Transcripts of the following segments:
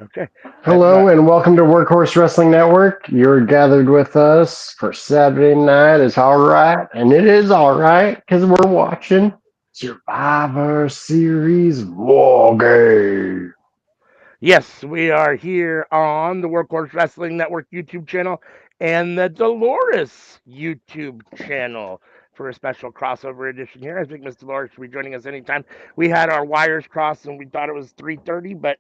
Okay. Hello and welcome to Workhorse Wrestling Network. You're gathered with us for Saturday night. It's all right, and it is all right because we're watching Survivor Series War Game. Yes, we are here on the Workhorse Wrestling Network YouTube channel and the Dolores YouTube channel for a special crossover edition here. I think Miss Dolores should be joining us anytime. We had our wires crossed and we thought it was 3:30, but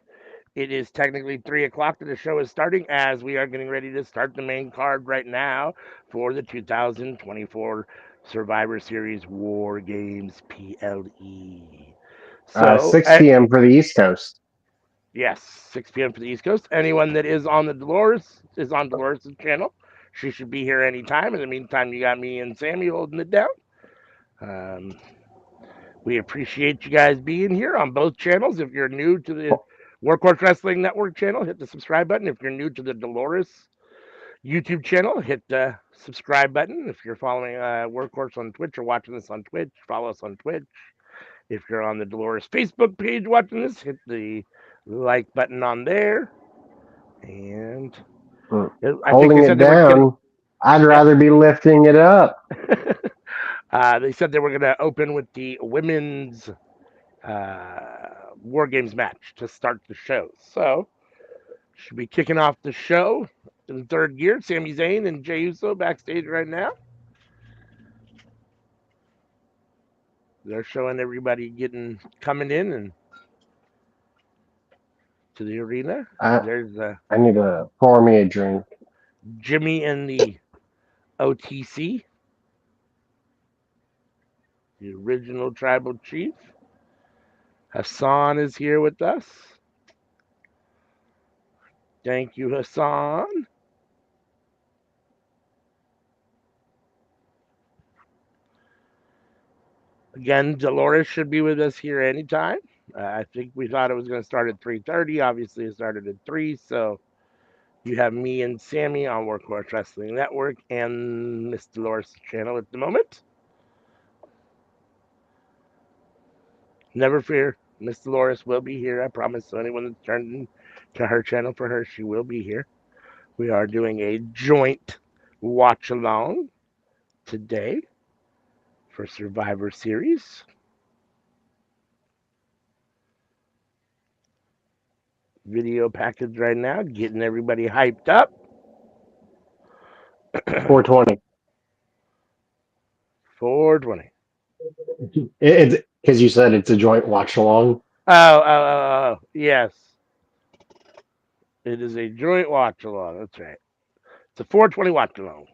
it is technically 3 o'clock that the show is starting as we are getting ready to start the main card right now for the 2024 Survivor Series War Games PLE. So, 6 p.m. for the East Coast. yes, 6 p.m. for the East Coast. Anyone that is on the Dolores is on Dolores' channel. She should be here anytime. In the meantime, you got me and Sammy holding it down. Um, we appreciate you guys being here on both channels. If you're new to the Workhorse Wrestling Network channel, hit the subscribe button. If you're new to the Dolores YouTube channel, hit the subscribe button. If you're following Workhorse on Twitch or watching this on Twitch, follow us on Twitch. If you're on the Dolores Facebook page watching this, hit the like button on there. And I think Holding they it said they were gonna. down. I'd Yeah. rather be lifting it up. They said they were gonna open with the women's War Games match to start the show. So should be kicking off the show in third gear. Sami Zayn and Jey Uso backstage right now. They're showing everybody coming in and to the arena. I, There's I need to pour me a drink. Jimmy and the OTC, the original tribal chief. Hassan is here with us. Thank you, Hassan. Again, Dolores should be with us here anytime. I think we thought it was going to start at 3:30. Obviously, it started at 3. So you have me and Sammy on Workhorse Wrestling Network and Miss Dolores' channel at the moment. Never fear, Miss Dolores will be here. I promise. So anyone that's turned to her channel for her, she will be here. We are doing a joint watch along today for Survivor Series. Video package right now, getting everybody hyped up. 420. 420. It's because you said it's a joint watch along. Yes. It is a joint watch along. That's right. It's a 420 watch along.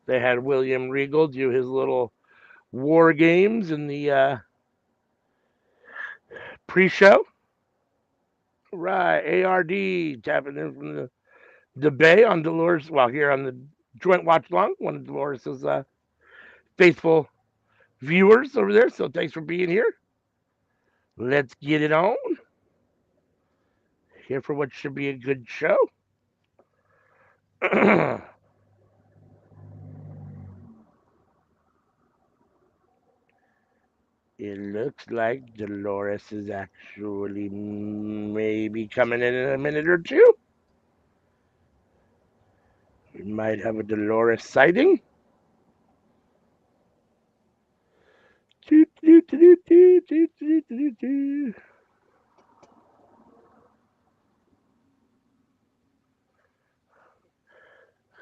They had William Regal do his little war games in the pre-show. Right, ARD tapping in from the Bay on Dolores. Well, here on the joint watch along, one of Dolores' faithful viewers over there. So thanks for being here. Let's get it on. Here for what should be a good show. It looks like Dolores is actually maybe coming in a minute or two. We might have a Dolores sighting.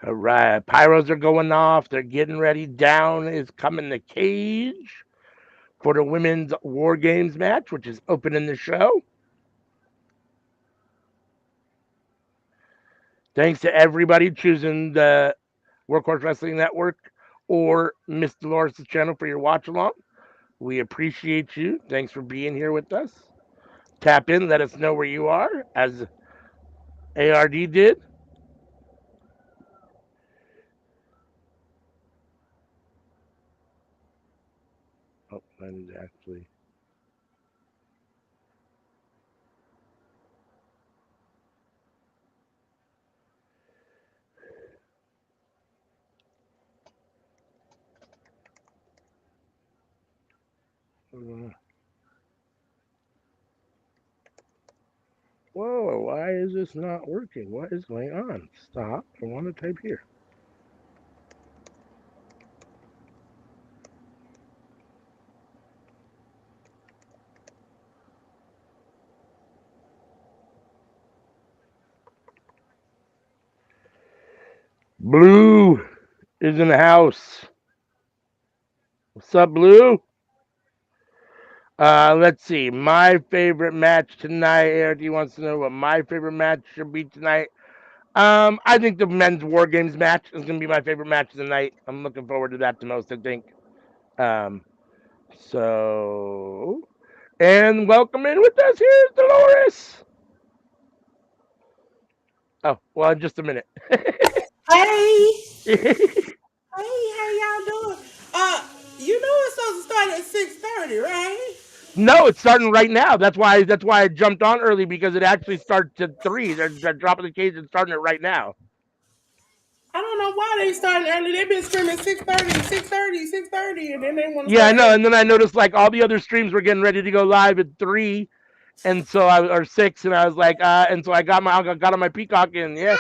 All right, pyros are going off. They're getting ready. Down is coming the cage for the women's War Games match, which is opening the show. Thanks to everybody choosing the Workhorse Wrestling Network or Miss Dolores' channel for your watch along. We appreciate you. Thanks for being here with us. Tap in, let us know where you are, as ARD did. Oh, I need to actually Whoa, why is this not working? What is going on? Stop. I want to type here. Blue is in the house. What's up, Blue? Let's see. My favorite match tonight. Eric wants to know what my favorite match should be tonight. I think the men's War Games match is going to be my favorite match of the night. I'm looking forward to that the most, I think. Um, so, and welcome in with us. Here's Dolores. Oh, well, in just a minute. Hey, how y'all doing? You know it's supposed to start at 6:30, right? No, it's starting right now. That's why I jumped on early because it actually starts at 3. They're dropping the cage and starting it right now. I don't know why they starting early. They've been screaming 6:30, 6:30, 6:30, and then they want to Yeah, I start know. at. And then I noticed like all the other streams were getting ready to go live at 3, and so I or 6, and I was like, and so I got on my Peacock, and yeah,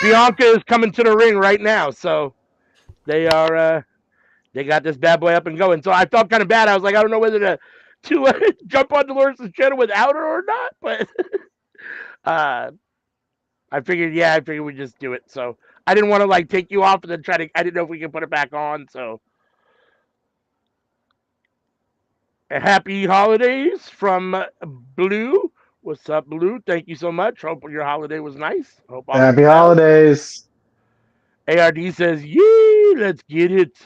Bianca is coming to the ring right now. So they are they got this bad boy up and going. So I felt kind of bad. I was like, I don't know whether to jump on Dolores' channel without her or not, but uh, I figured we'd just do it. So I didn't want to like take you off and then try to. I didn't know if we could put it back on. So happy holidays from Blue. What's up, Blue? Thank you so much. Hope your holiday was nice. Hope all is Happy well. holidays. ARD says, "Yee, let's get it."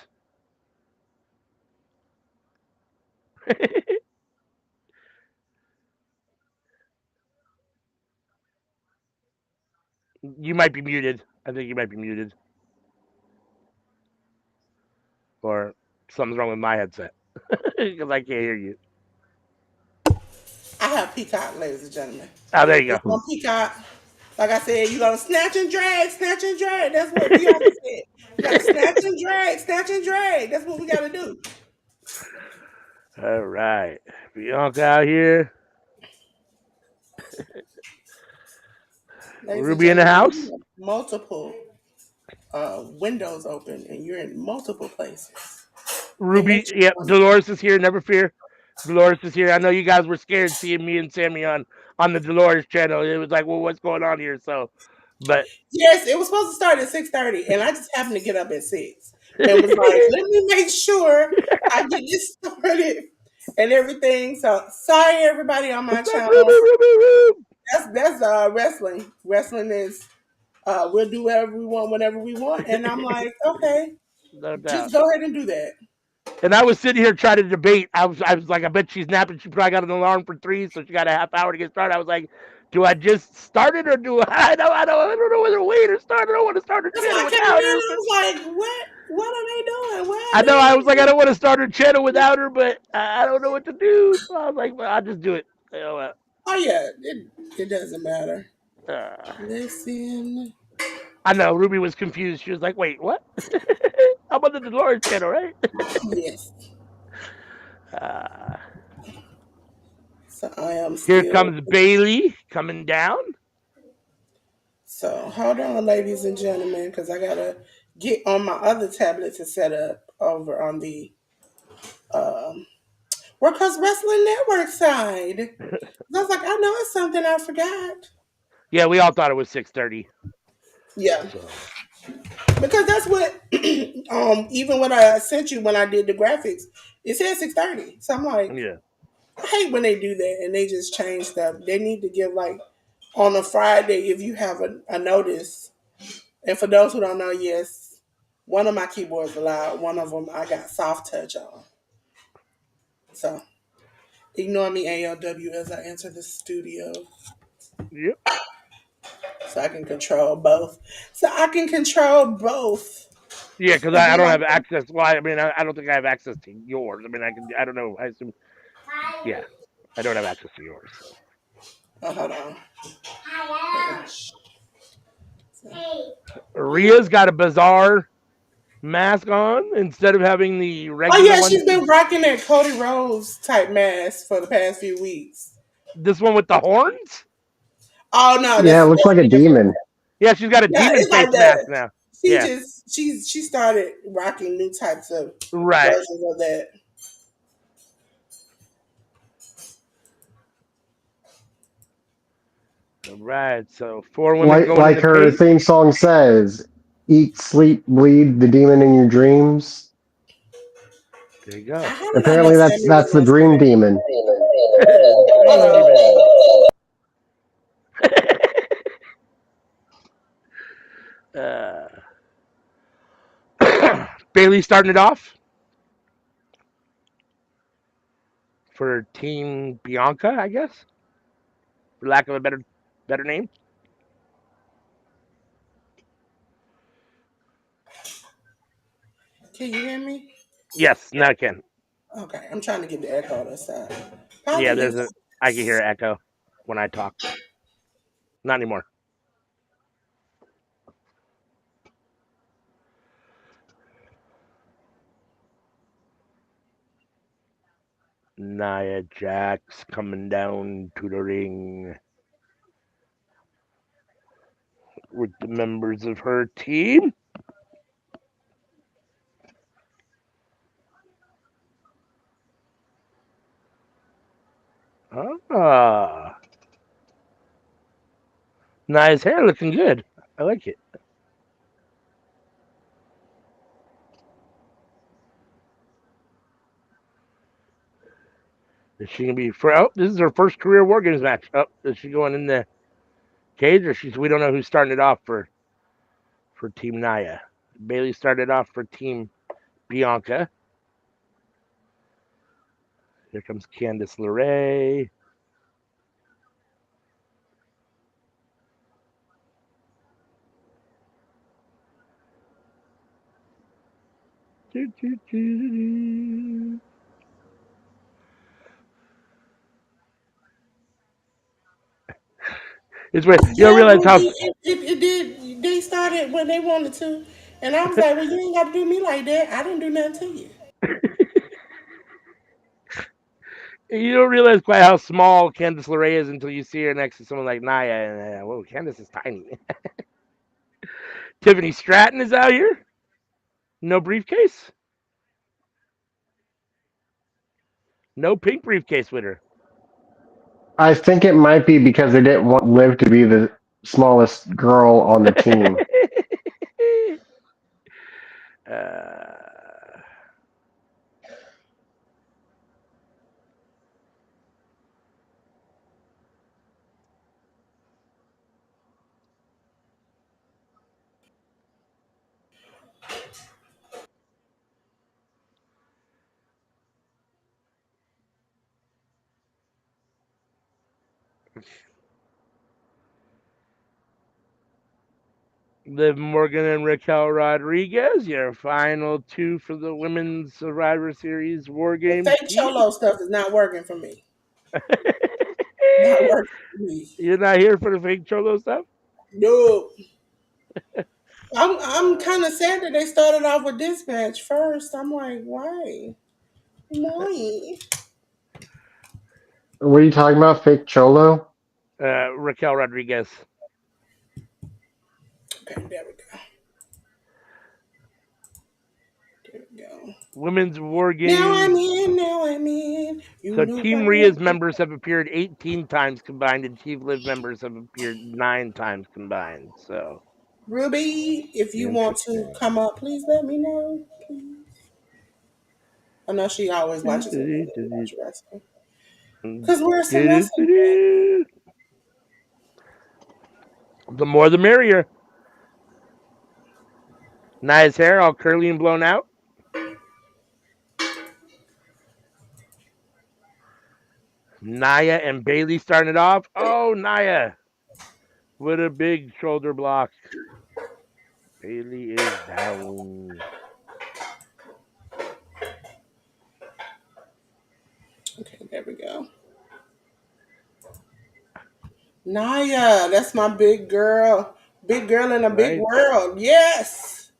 You might be muted. I think you might be muted, or something's wrong with my headset because I can't hear you. I have Peacock, ladies and gentlemen. Oh, there you It's go. on Peacock. Like I said, you gotta snatch and drag, snatch and drag. That's what Bianca said. You gotta snatch and drag, snatch and drag. That's what we gotta do. All right, Bianca out here. Ladies and Ruby in the gentlemen, house. you have multiple windows open, and you're in multiple places. And Ruby, which yep. one? Dolores is here. Never fear. Dolores is here. I know you guys were scared seeing me and Sammy on the Dolores channel. It was like, well, what's going on here? So, but Yes, it was supposed to start at 6:30, and I just happened to get up at 6 and was like, let me make sure I get this started and everything. So sorry everybody on my what's up, Ruby? channel. Ruby, Ruby? That's wrestling. Wrestling is we'll do whatever we want whenever we want. And I'm like, okay, No doubt. just go ahead and do that. And I was sitting here trying to debate. I was like, I bet she's napping. She probably got an alarm for 3, so she got a half hour to get started. I was like, do I just start it or do I don't know whether to wait or start. I don't want to start her That's why channel I came without in her. and I But was like, what are they doing? Why I are know I was like, I they don't want to start her channel without her, but I don't know what to do. So I was like, well, I'll just do it. You know what? Oh yeah, it doesn't matter. Uh, Listen. I know Ruby was confused. She was like, "Wait, what? I'm on the Dolores channel, right?" Yes. Uh, So I am Here still. comes Bailey coming down. So hold on, ladies and gentlemen, because I gotta get on my other tablet to set up over on the um, Workhouse Wrestling Network side. I was like, I know it's something I forgot. Yeah, we all thought it was 6:30. Yeah, So because that's what even when I sent you when I did the graphics, it said 6:30. So I'm like, yeah, I hate when they do that and they just change stuff. They need to give like on a Friday if you have a notice. And for those who don't know, yes, one of my keyboards are loud. One of them I got soft touch on. So ignore me, ALW, as I enter the studio yep, so I can control both. So I can control both. yeah. Because And I be don't like, have access. Well, I mean, I don't think I have access to yours. I mean, I can. I don't know. I assume. Yeah, I don't have access to yours. So oh, hold on. Ria's got a bizarre mask on instead of having the Oh regular yeah, one. she's been rocking that Cody Rhodes type mask for the past few weeks. This one with the horns? Oh no, Yeah, it looks that's like a different. demon. Yeah, she's got a Yeah, demon it's like face mask that. now. She Yeah, just she started rocking new types of right. versions of that. All right. So 4 women Like going in like the her cage. theme song says, "Eat, sleep, bleed, the demon in your dreams." There you I go. had not know Apparently, that's Sammy was that's the gonna say dream that. demon. Dream demon. Uh, Bailey starting it off for Team Bianca, I guess, for lack of a better name. Can you hear me? Yes, now I can. Okay, I'm trying to get the echo this time. Yeah, Probably there's a. is. I can hear an echo when I talk. Not anymore. Nia Jax coming down to the ring with the members of her team. Ah, Nia's hair looking good. I like it. Is she gonna be for? Oh, this is her first career War Games match. Oh, is she going in the cage or she's? We don't know who's starting it off for Team Nia. Bailey started off for Team Bianca. Here comes Candice LeRae. It's weird. You don't Yeah, realize how. it did. They started when they wanted to, and I was like, "Well, you ain't got to do me like that. I didn't do nothing to you." You don't realize quite how small Candice LeRae is until you see her next to someone like Nia. And whoa, Candice is tiny. Tiffany Stratton is out here. No briefcase. No pink briefcase with her. I think it might be because they didn't want Liv to be the smallest girl on the team. uh, Liv Morgan and Raquel Rodriguez, your final two for the Women's Survivor Series War The Games fake team. cholo stuff is not working for me. Not working for me. You're not here for the fake cholo stuff? No. I'm kind of sad that they started off with this match first. I'm like, why? Why? What are you talking about? Fake Cholo? Raquel Rodriguez. Okay, there we go. There we go. Women's War Now I'm Games. in. Now I'm in. You So knew Team what Rhea's it members have appeared 18 times combined, and Team Liv members have appeared 9 times combined. So Ruby, if you want to interesting. come up, please let me know. Please. I know she always watches it when we watch wrestling. Because we're some wrestling fans. The more the merrier. Nia's hair all curly and blown out. Nia and Bailey starting it off. Oh, Nia with a big shoulder block. Bailey is down. Okay, there we go. Naya, that's my big girl. Big girl in a big Right? world. Yes.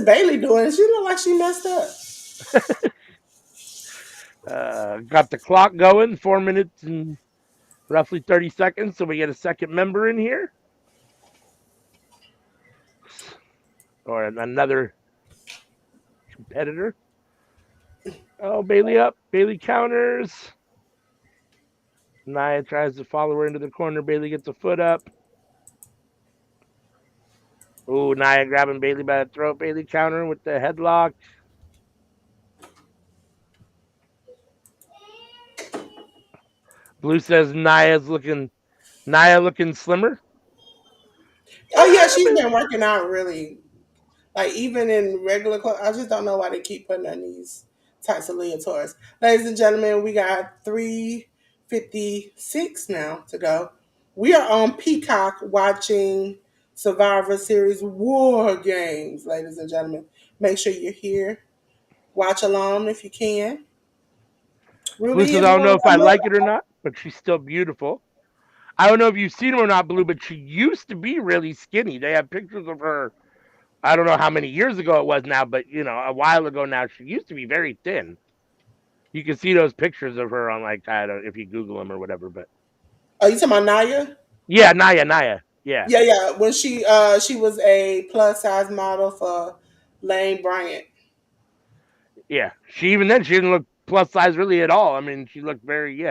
Bailey doing? She look like she messed up. Got the clock going, 4 minutes and roughly 30 seconds, so we get a second member in here. Or another competitor. Oh, Bailey up. Bailey counters. Nia tries to follow her into the corner. Bailey gets a foot up. Ooh, Nia grabbing Bailey by the throat. Bailey counter with the headlock. Blue says Nia looking slimmer. Oh yeah, she's been working out really. Like even in regular clothes, I just don't know why they keep putting on these types of leotards. Ladies and gentlemen, we got 3:56 now to go. We are on Peacock watching Survivor Series War Games, ladies and gentlemen. Make sure you're here. Watch along if you can. Blue Ruby says, is I don't know one. if I like it or not, but she's still beautiful. I don't know if you've seen her or not, Blue, but she used to be really skinny. They have pictures of her. I don't know how many years ago it was now, but a while ago now. She used to be very thin. You can see those pictures of her on if you Google them or whatever. But Are you talking about Naya? yeah, Naya, yeah, Yeah, yeah. When she was a plus size model for Lane Bryant. yeah. She didn't look plus size really at all. I mean, she looked very.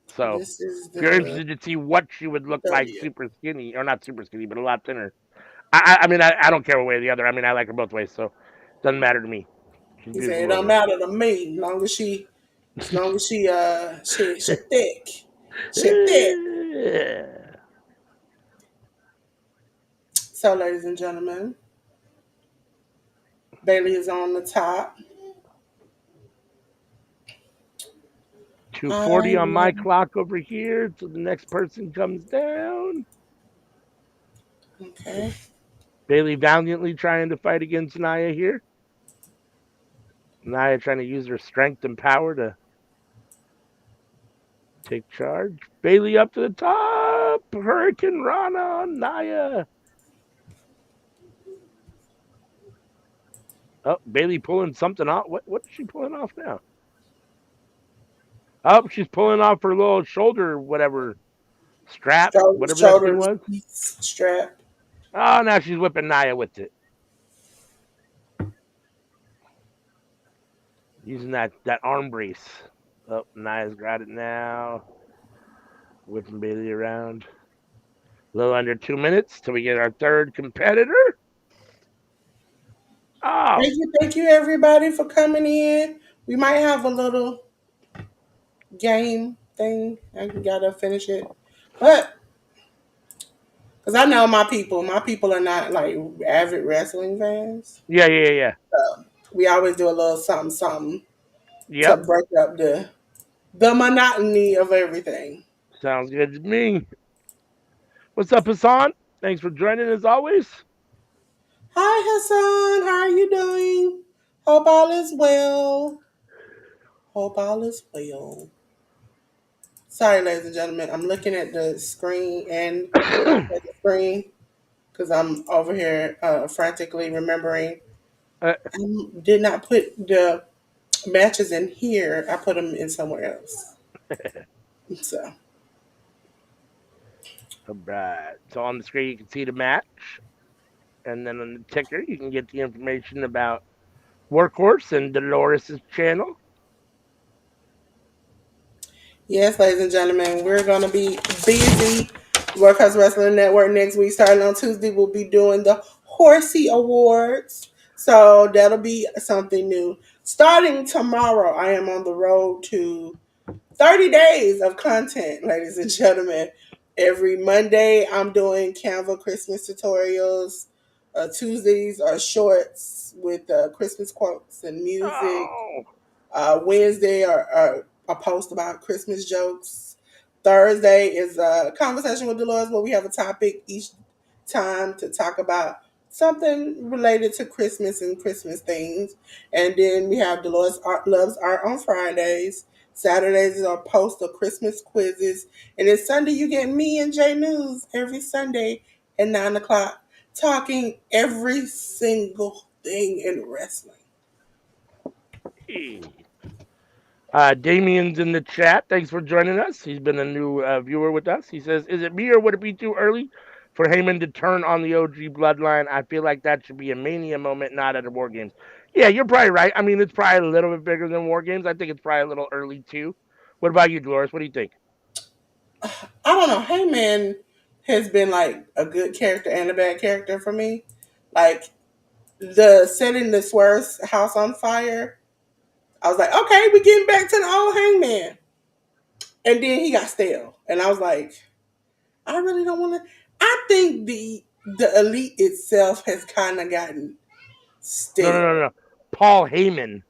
So This is if you're the interested to see what she would look like, 30th. super skinny or not super skinny, but a lot thinner. I don't care one way or the other. I mean, I like her both ways, so it doesn't matter to me. She's a He said beautiful it don't woman. matter to me, as long as she thick. She thick. So ladies and gentlemen, Bailey is on the top. 2:40 I on my will. clock over here till the next person comes down. Okay. Bailey valiantly trying to fight against Nia here. Nia trying to use her strength and power to take charge. Bailey up to the top. Hurricane Rana on Nia. Oh, Bailey pulling something off. What is she pulling off now? Oh, she's pulling off her little shoulder, whatever strap, whatever that thing Shoulder was. strap. Oh, now she's whipping Nia with it. Using that arm brace. Oh, Nia's got it now. Whipping Bailey around. A little under 2 minutes till we get our third competitor. Oh, Thank you everybody for coming in. We might have a little game thing. I gotta finish it. But because I know my people. My people are not like avid wrestling fans. yeah. We always do a little something, something to Yep. break up the monotony of everything. Sounds good to me. What's up, Hassan? Thanks for joining as always. Hi Hassan, how are you doing? Hope all is well. Hope all is well. Sorry, ladies and gentlemen, I'm looking at the screen and at the screen because I'm over here frantically remembering. uh, I did not put the matches in here. I put them in somewhere else. So all right. So on the screen you can see the match, and then on the ticker you can get the information about Workhorse and Dolores' channel. yes, ladies and gentlemen, we're gonna be busy. Workhouse Wrestling Network next week, starting on Tuesday, we'll be doing the Horsey Awards. So that'll be something new. Starting tomorrow, I am on the road to 30 days of content, ladies and gentlemen. Every Monday, I'm doing Canva Christmas tutorials. Tuesdays are shorts with Christmas quotes and music. Oh, Wednesday are a post about Christmas jokes. Thursday is a conversation with Dolores where we have a topic each time to talk about something related to Christmas and Christmas things. And then we have Dolores Loves Art on Fridays. Saturdays is our post of Christmas quizzes. And then Sunday you get me and Jay News every Sunday at 9 o'clock talking every single thing in wrestling. Damien's in the chat. Thanks for joining us. He's been a new viewer with us. He says, "Is it me or would it be too early for Heyman to turn on the OG bloodline? I feel like that should be a Mania moment, not at a War Games." Yeah, you're probably right. I mean, it's probably a little bit bigger than War Games. I think it's probably a little early too. What about you, Dolores? What do you think? I don't know. Heyman has been like a good character and a bad character for me. Like the setting the Swerve's house on fire. I was like, okay, we're getting back to the old Hangman. And then he got stale. And I was like, I really don't want to. I think the elite itself has kind of gotten No. stale. Paul Heyman.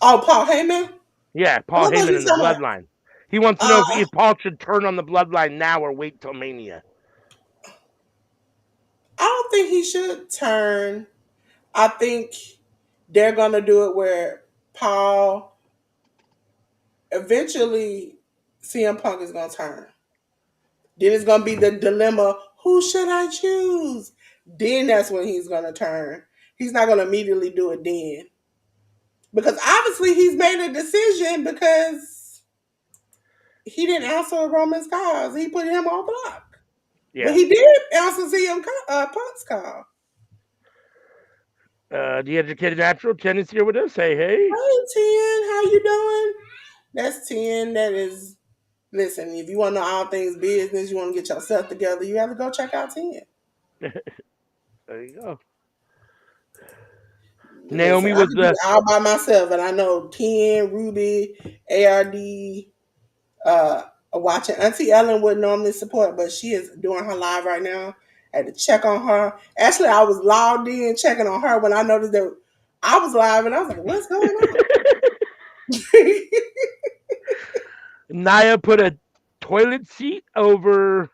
Oh, Paul Heyman? Yeah, Oh, Paul I thought Heyman you in the were talking bloodline. He wants to know about, if Paul should turn on the bloodline now or wait till Mania. I don't think he should turn. I think they're going to do it where Paul eventually CM Punk is going to turn. Then it's going to be the dilemma, who should I choose? Then that's when he's going to turn. He's not going to immediately do it then. Because obviously he's made a decision because he didn't answer Roman's calls. He put him on block. But Yeah. he did answer CM Punk's call. The educated natural, Ken is here with us. Hey. Hey, 10, how you doing? That's 10. That is, listen, if you want to know all things business, you want to get yourself together, you have to go check out 10. There you go. Listen, Naomi I was could do it all by myself, and I know 10, Ruby, ARD, watching. Auntie Ellen would normally support, but she is doing her live right now. I had to check on her. Actually, I was logged in checking on her when I noticed that I was live, and I was like, what's going on? Nia put a toilet seat over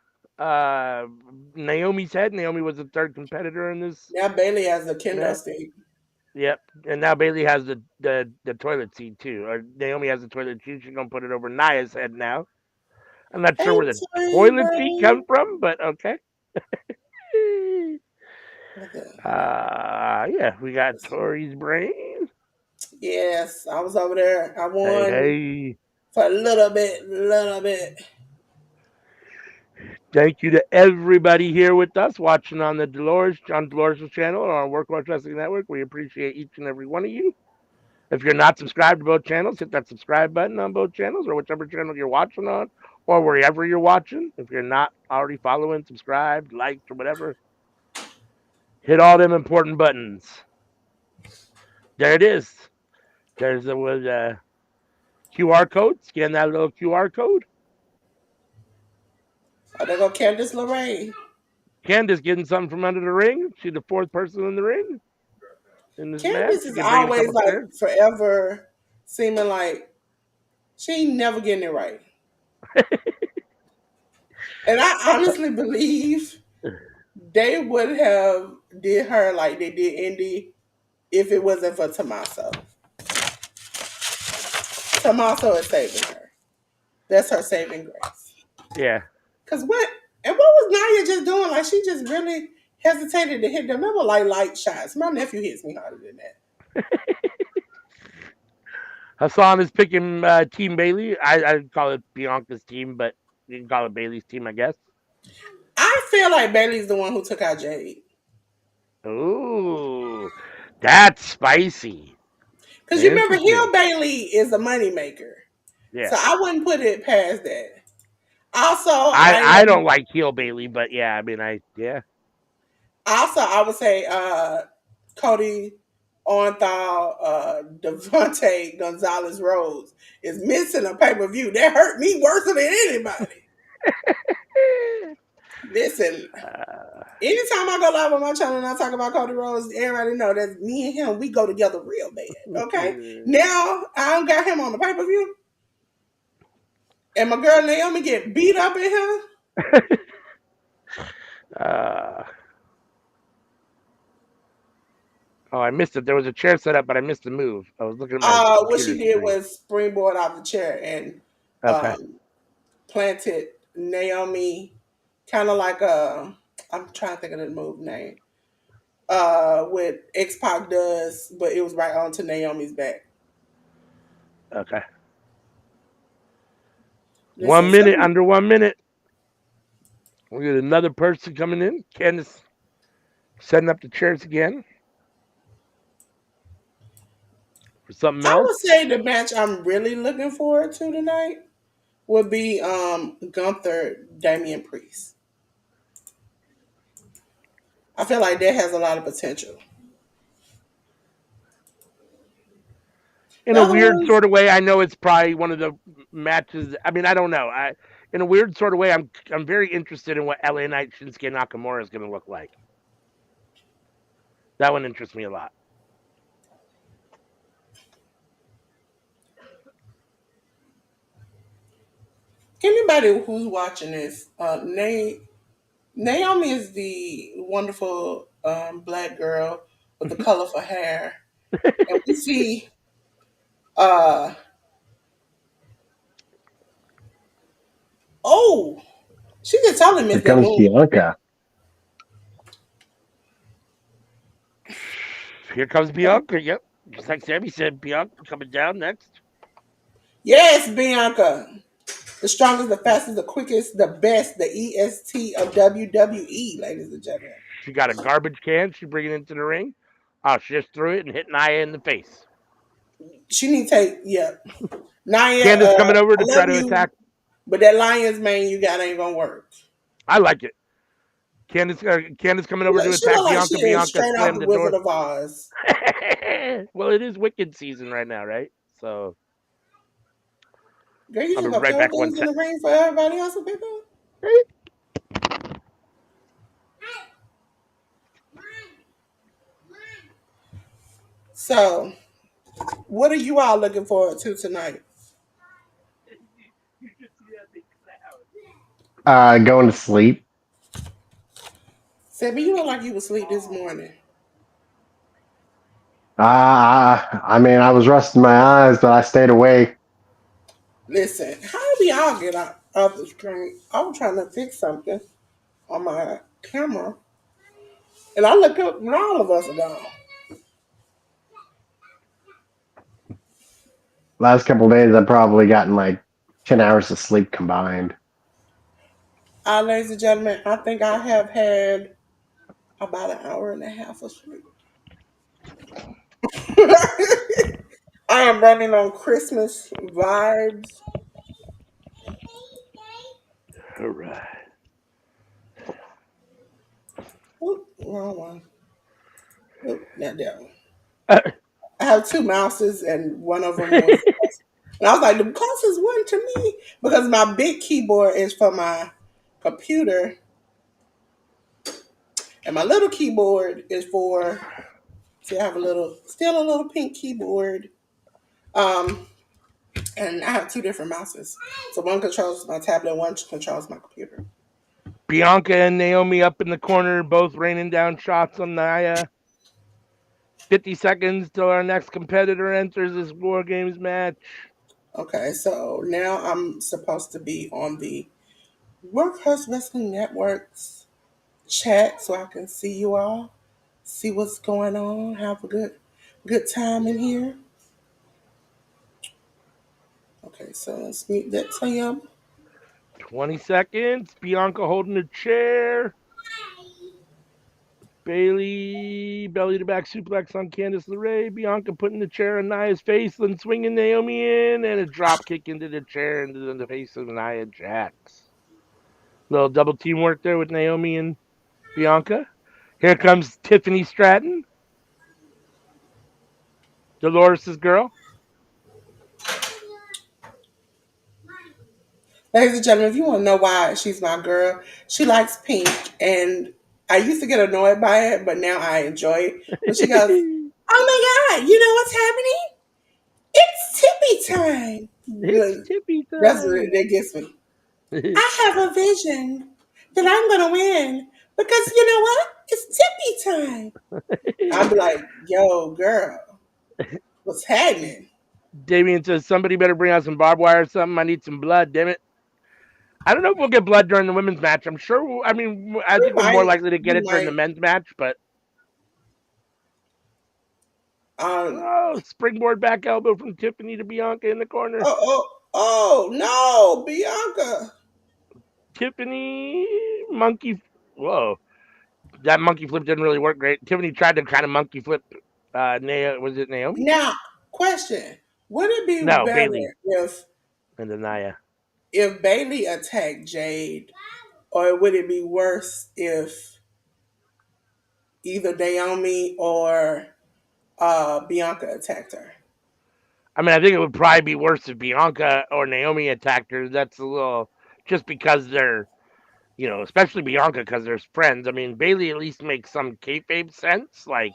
Naomi's head. Naomi was the third competitor in this Now Bailey has a kendo match. stick. Yep. And now Bailey has the toilet seat too. Or Naomi has the toilet seat. She's gonna put it over Nia's head now. I'm not sure Hey, where the Tori toilet seat Brain. come from, but okay. Yeah, we got Tori's brain. Yes, I was over there. I won Hey. for a little bit. Thank you to everybody here with us watching on the John Dolores' channel or on Workhorse Wrestling Network. We appreciate each and every one of you. If you're not subscribed to both channels, hit that subscribe button on both channels or whichever channel you're watching on or wherever you're watching. If you're not already following, subscribed, liked, or whatever, hit all them important buttons. There it is. There's a QR code. Scan that little QR code. Oh, there go Candice LeRae. Candace getting something from under the ring. She's the fourth person in the ring in this match. Candice She is can bring us up always like upstairs. forever seeming like she ain't never getting it right. And I honestly believe they would have did her like they did Indy if it wasn't for Tommaso. Tommaso is saving her. That's her saving grace. Yeah. Cause what was Nia just doing? Like she just really hesitated to hit them. They were like light shots. My nephew hits me harder than that. Hassan is picking Team Bailey. I call it Bianca's team, but you can call it Bailey's team, I guess. I feel like Bailey's the one who took out Jade. Ooh, that's spicy. Cause you remember Interesting. Hill Bailey is a moneymaker. Yeah. So I wouldn't put it past that. Also, I don't like heel Bailey, but yeah, I mean yeah. Also, I would say Cody Ornthal, Devontae Gonzalez Rose is missing a pay per view. That hurt me worse than anybody. Listen, anytime I go live on my channel and I talk about Cody Rhodes, everybody know that me and him, we go together real bad. Okay? Now, I don't got him on the pay per view. And my girl Naomi get beat up in here. Oh, I missed it. There was a chair set up, but I missed the move. I was looking at my computer What she did screen. was springboard off the chair and Okay. Planted Naomi kind of like I'm trying to think of the move name. what X Pac does, but it was right onto Naomi's back. Okay. Listen, 1 minute, under 1 minute. We got another person coming in. Candace setting up the chairs again for something I would else. say the match I'm really looking forward to tonight would be Gunther Damian Priest. I feel like that has a lot of potential. In The a other weird ones, sort of way, I know it's probably one of the matches. I mean, I don't know. In a weird sort of way, I'm very interested in what LA Knight Shinsuke Nakamura is going to look like. That one interests me a lot. anybody who's watching this, Naomi is the wonderful black girl with the colorful hair, and we see uh oh, she can totally Here missed that comes move. Bianca. Here comes Bianca. Yep. Just like Sammy said, Bianca coming down next. Yes, Bianca. The strongest, the fastest, the quickest, the best, the EST of WWE, ladies and gentlemen. She got a garbage can. She bringing it into the ring. Oh, she just threw it and hit Nia in the face. She need to take, yeah. Naya, Candace coming over I to try love to you, attack. but that Lions man you got ain't gonna work. I like it. Candace coming over to She attack look like Bianca. she is Bianca straight off slammed the the Wizard door. of Oz. Well, it is Wicked season right now, right? So Girl, you I'll just be gonna right throw back one things in sec. the ring for everybody else to pick up? So, what are you all looking forward to tonight? Going to sleep. Sebby, you look like you was asleep this morning. I mean, I was resting my eyes, but I stayed awake. Listen, how do we all get out of the screen? I was trying to fix something on my camera, and I look up and all of us are gone. Last couple of days, I've probably gotten like 10 hours of sleep combined. Ladies and gentlemen, I think I have had about an hour and a half of sleep. I am running on Christmas vibes. All right. Oop, wrong one. Oop, not that one. I have two mouses, and one of them was. And I was like, the closest one to me, because my big keyboard is for my computer, and my little keyboard is for. See, I have still a little pink keyboard. Um, and I have two different mouses. So one controls my tablet, one controls my computer. Bianca and Naomi up in the corner, both raining down shots on Nia. 50 seconds till our next competitor enters this War Games match. Okay, so now I'm supposed to be on the Workhorse Wrestling Network's chat so I can see you all, see what's going on, have a good time in here. Okay, so let's mute that Tim. 20 seconds. Bianca holding a chair. Bailey, belly to back suplex on Candice LeRae. Bianca putting the chair on Nia's face, then swinging Naomi in, and a drop kick into the chair into the face of Nia Jax. Little double teamwork there with Naomi and Bianca. Here comes Tiffany Stratton, Dolores' girl. Ladies and gentlemen, if you want to know why she's my girl, she likes pink, and I used to get annoyed by it, but now I enjoy it. When she goes, "Oh my God, you know what's happening? It's tippy time." It's Tippy That's what time. that gets me. I have a vision that I'm gonna win because you know what? It's tippy time. I'd be like, "Yo, girl, what's happening?" Damien says, somebody better bring out some barbed wire or something. I need some blood, damn it. I don't know if we'll get blood during the women's match. I'm sure. I We think we're more might, likely to get we it during the might. men's match, but Um. Oh, springboard back elbow from Tiffany to Bianca in the corner. Oh no, Bianca. Tiffany monkey. Whoa, that monkey flip didn't really work great. Tiffany tried to kind of monkey flip. Was it Naomi? Now, question: would it be No, Bailey better and then Naya. if Bailey attacked Jade, or would it be worse if either Naomi or Bianca attacked her? I mean, I think it would probably be worse if Bianca or Naomi attacked her. That's a little just because they're, especially Bianca because they're friends. I mean, Bailey at least makes some kayfabe sense. Like,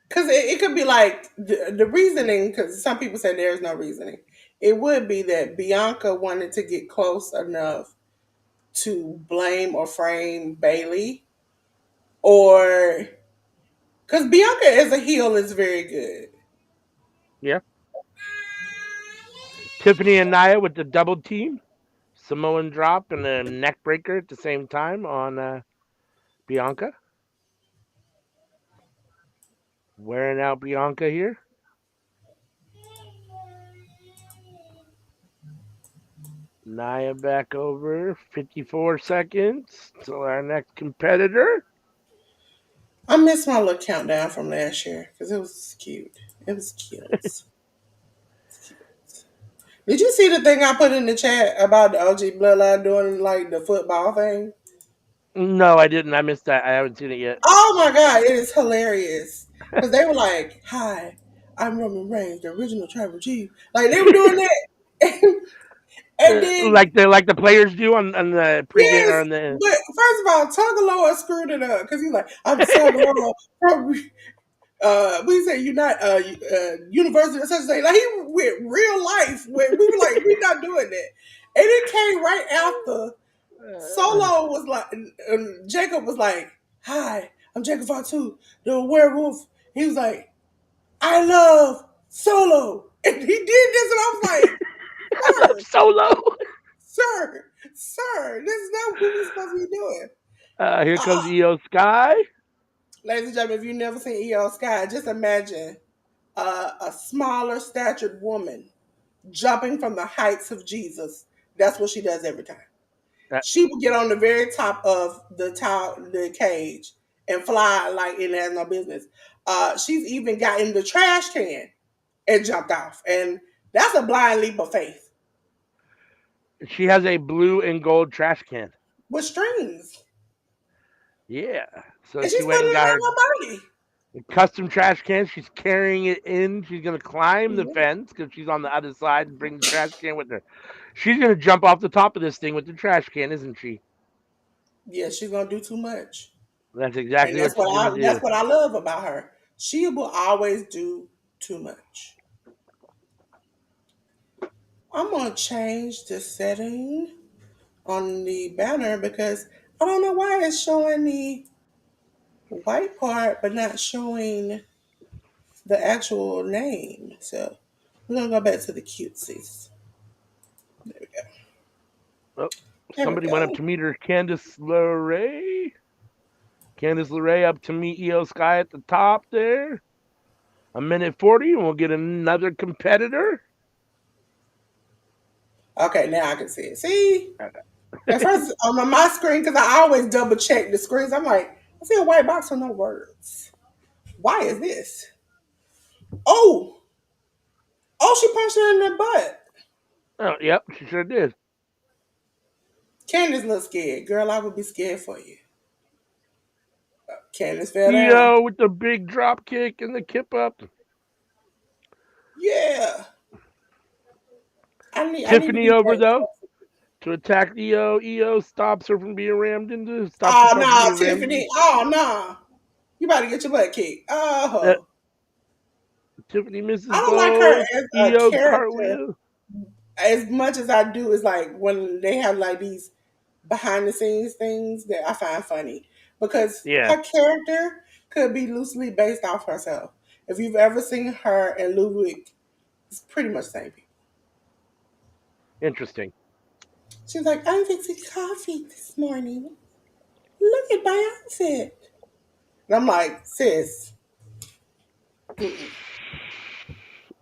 Because it could be like the reasoning, because some people say there's no reasoning. It would be that Bianca wanted to get close enough to blame or frame Bailey, or because Bianca as a heel is very good. yeah, Tiffany and Naya with the double team, Samoan drop and a neck breaker at the same time on Bianca, wearing out Bianca here. Naya back over, 54 seconds till our next competitor. I miss my little countdown from last year because it was cute. It was cute. Did you see the thing I put in the chat about the OG Bloodline doing like the football thing? No, I didn't. I missed that. I haven't seen it yet. Oh my god, it is hilarious because they were like, "Hi, I'm Roman Reigns, the original Tribal Chief." Like they were doing that, and then like the players do on the pregame or yes, on the. but first of all, Tugaloa screwed it up because he's like, "I'm Tugaloa from we say University of such thing." Like he went real life where we were like, "We're not doing that," and it came right after. Solo was like, Jacob was like, "Hi, I'm Jacob Fatu, the werewolf." He was like, "I love Solo," and he did this, and I was like, I love Solo. Sir, this is not what we're supposed to be doing." Here Uh, comes Io Sky. ladies and gentlemen, if you've never seen E.O. Sky, just imagine a smaller statured woman jumping from the heights of Jesus. That's what she does every time. Uh, She would get on the very top of the cage and fly like it has no business. She's even got in the trash can and jumped off, and that's a blind leap of faith she has a blue and gold trash can. with strings, Yeah. So and she she's went putting and it got her on her body. custom trash can. She's carrying it in. She's gonna climb the Mhm. fence because she's on the other side and bring the trash can with her. She's gonna jump off the top of this thing with the trash can, isn't she? Yeah, she's gonna do too much, That's and exactly what she's gonna do. that's what I love about her. She will always do too much. I'm gonna change the setting on the banner because I don't know why it's showing the white part but not showing the actual name. So we're gonna go back to the cutesies. There we go. Oh, There we somebody went up go. to meet her. Candice LeRae. Candice LeRae up to meet Io Sky at the top there. A minute 40, and we'll get another competitor. Okay, now I can see it. See, at first on my screen, because I always double check the screens. I'm like, I see a white box with no words. Why is this? Oh, oh, she punched her in the butt. Oh, yep, she sure did. Candace looks scared. Girl, I would be scared for you. Candace fell down. Io with the big drop kick and the kip up. Yeah. I need to Tiffany be over more though careful. to attack Io. Io stops her from being rammed into. Stops Oh herself from no, being rammed. Tiffany. Oh no. You about to get your butt kicked. Uh, Oh. Tiffany I misses don't like her both. as a Io character cartwheel. as much as I do is like when they have like these behind the scenes things that I find funny. Because Yeah, her character could be loosely based off herself. If you've ever seen her and Ludwig, it's pretty much the same people. interesting. She's like, I'm fixing coffee this morning. Look at my outfit. And I'm like, sis. Mm-mm.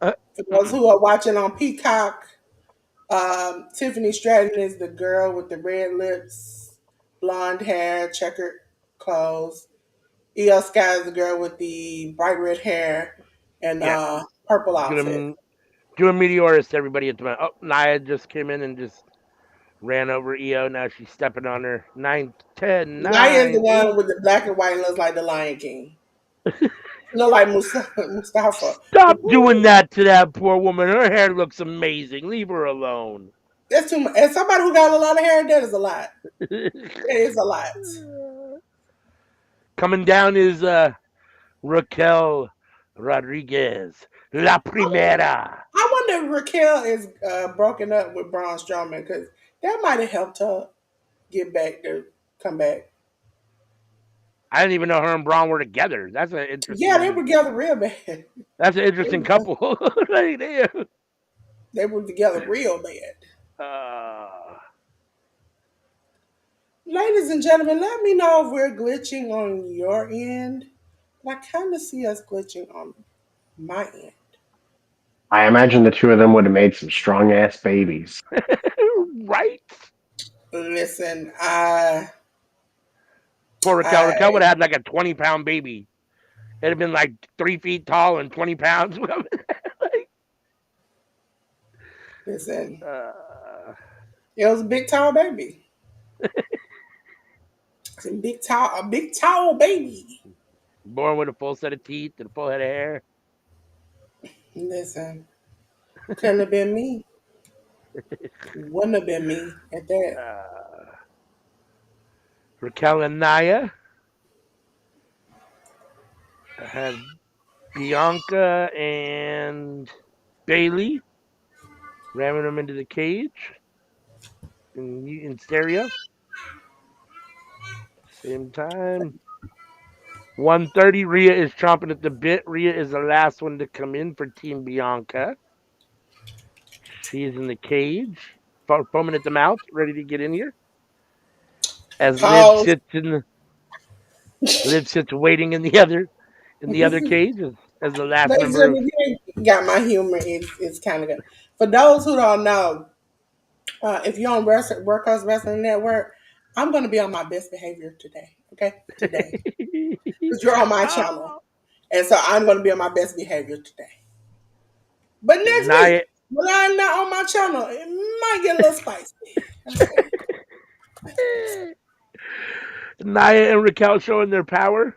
Uh, For those who are watching on Peacock, Tiffany Stratton is the girl with the red lips, blonde hair, checkered clothes. E.L. Sky is the girl with the bright red hair and yeah, purple outfit. doing Meteorist to everybody at the moment. Oh, Nia just came in and just ran over EO. Now she's stepping on her. 9, 10, Naya is the 9, one 8. with the black and white and looks like the Lion King. Look like Mustafa. Stop doing that to that poor woman. Her hair looks amazing. Leave her alone. That's too much. As somebody who got a lot of hair, that is a lot. That is a lot. Coming down is Raquel Rodriguez. La Primera. I wonder if Raquel is broken up with Braun Strowman because that might have helped her get back to come back. I didn't even know her and Braun were together. Yeah, they were together real bad. That's an interesting couple. Right there. They were together real bad. Uh, Ladies and gentlemen, let me know if we're glitching on your end. I kind of see us glitching on my end. I imagine the two of them would have made some strong ass babies. right? Listen, Poor Raquel. I Raquel would have had like a 20-pound baby. It'd have been like 3 feet tall and 20 pounds. Like, listen. uh, It was a big tall baby. It's a big tall baby. born with a full set of teeth and a full head of hair. Listen, couldn't have been me. Wouldn't have been me at that. Uh, Raquel and Naya had Bianca and Bailey ramming them into the cage in stereo. Same time. 1:30. Rhea is chomping at the bit. Rhea is the last one to come in for Team Bianca. She is in the cage, foaming at the mouth, ready to get in here. As Pause. Liv sits waiting in the other cage as the last Ladies and member of. gentlemen, you got my humor. It's kind of good. For those who don't know, if you're on Workhorse Wrestling Network, I'm going to be on my best behavior today. Okay? Today. Because you're on my channel. Oh, And so I'm going to be on my best behavior today. But next Nia, week, when I'm not on my channel, it might get a little spicy. Okay? Nia and Raquel showing their power,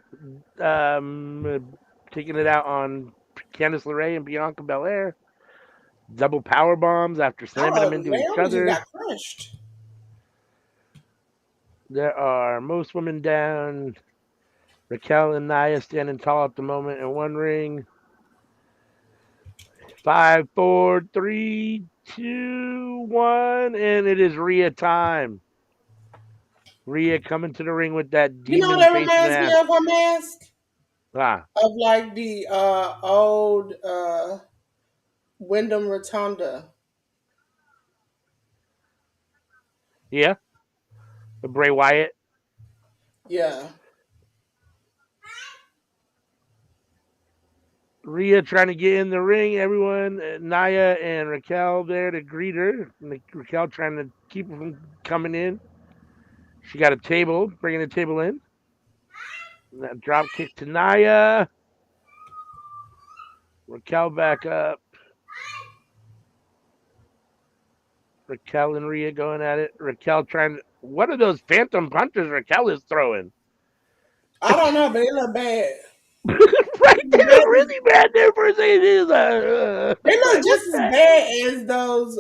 taking it out on Candice LeRae and Bianca Belair. Double power bombs after slamming them Oh, into each Naomi just other. got crushed. There are most women down. Raquel and Nia standing tall at the moment in one ring. 5, 4, 3, 2, 1, and it is Rhea time. Rhea coming to the ring with that You know what demon that face reminds me mask. of, her mask? Ah, Of like the old Wyndham Rotunda. yeah, the Bray Wyatt. Yeah. Rhea trying to get in the ring. Everyone, Nia and Raquel there to greet her. Raquel trying to keep her from coming in. She got a table, bringing the table in. That drop kick to Nia. Raquel back up. Raquel and Rhea going at it. Raquel trying to. What are those phantom punches Raquel is throwing? I don't know, but it look bad. Right there, really bad there for a second. They look Like, what just the as heck? bad as those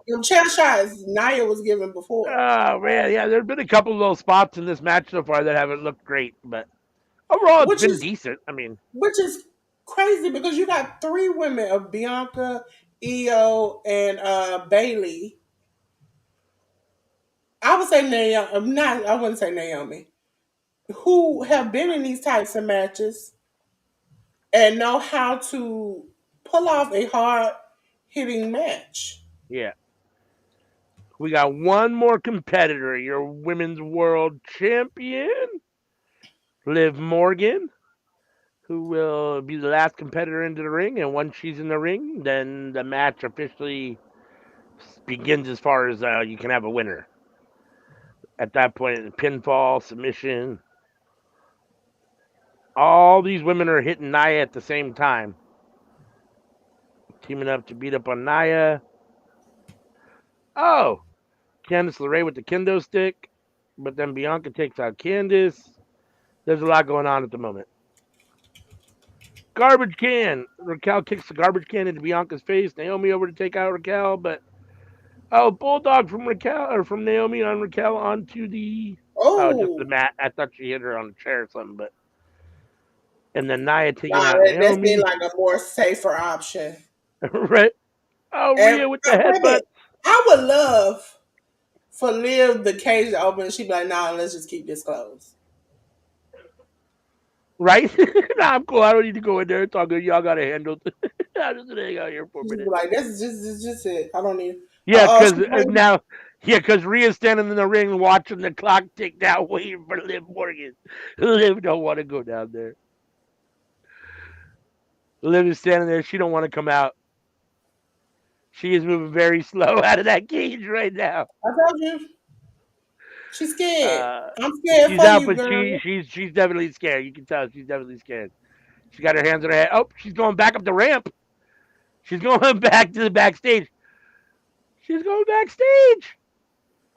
them chair shots Naya was given before. Oh, man. Yeah, there have been a couple of little spots in this match so far that haven't looked great, but overall, it's Which been is decent. I mean, which is crazy because you got three women of Bianca, Io, and Bailey. I would say Naomi. Not, I wouldn't say Naomi. Who have been in these types of matches and know how to pull off a hard hitting match. yeah. We got one more competitor, your women's world champion, Liv Morgan, who will be the last competitor into the ring. And once she's in the ring, then the match officially begins as far as you can have a winner. At that point, pinfall, submission. All these women are hitting Nia at the same time. Teaming up to beat up on Nia. Oh, Candice LeRae with the kendo stick. But then Bianca takes out Candice. There's a lot going on at the moment. Garbage can. Raquel kicks the garbage can into Bianca's face. Naomi over to take out Raquel, but bulldog from Raquel or from Naomi on Raquel onto the just the Oh, mat. I thought she hit her on a chair or something, but and then Nia taking nah, out that seemed Naomi. like a more safer option. Right? Oh, And Rhea with the wait a headbutt. minute, I would love for Liv the cage to open and she'd be like, nah, let's just keep this closed. Right? Nah, I'm cool. I don't need to go in there. It's all good. Y'all got to handle it. I'm just gonna hang out here for a She'd be minute. like, this is just it. I don't need. Yeah, She came, because Rhea's standing in the ring watching the clock tick down, waiting for Liv Morgan. Liv don't want to go down there. Liv is standing there. She don't want to come out. She is moving very slow out of that cage right now. I told you, she's scared. Uh, I'm scared she's for out, you, but girl. she's definitely scared. You can tell she's definitely scared. She got her hands on her head. Oh, she's going back up the ramp. She's going back to the backstage. She's going backstage.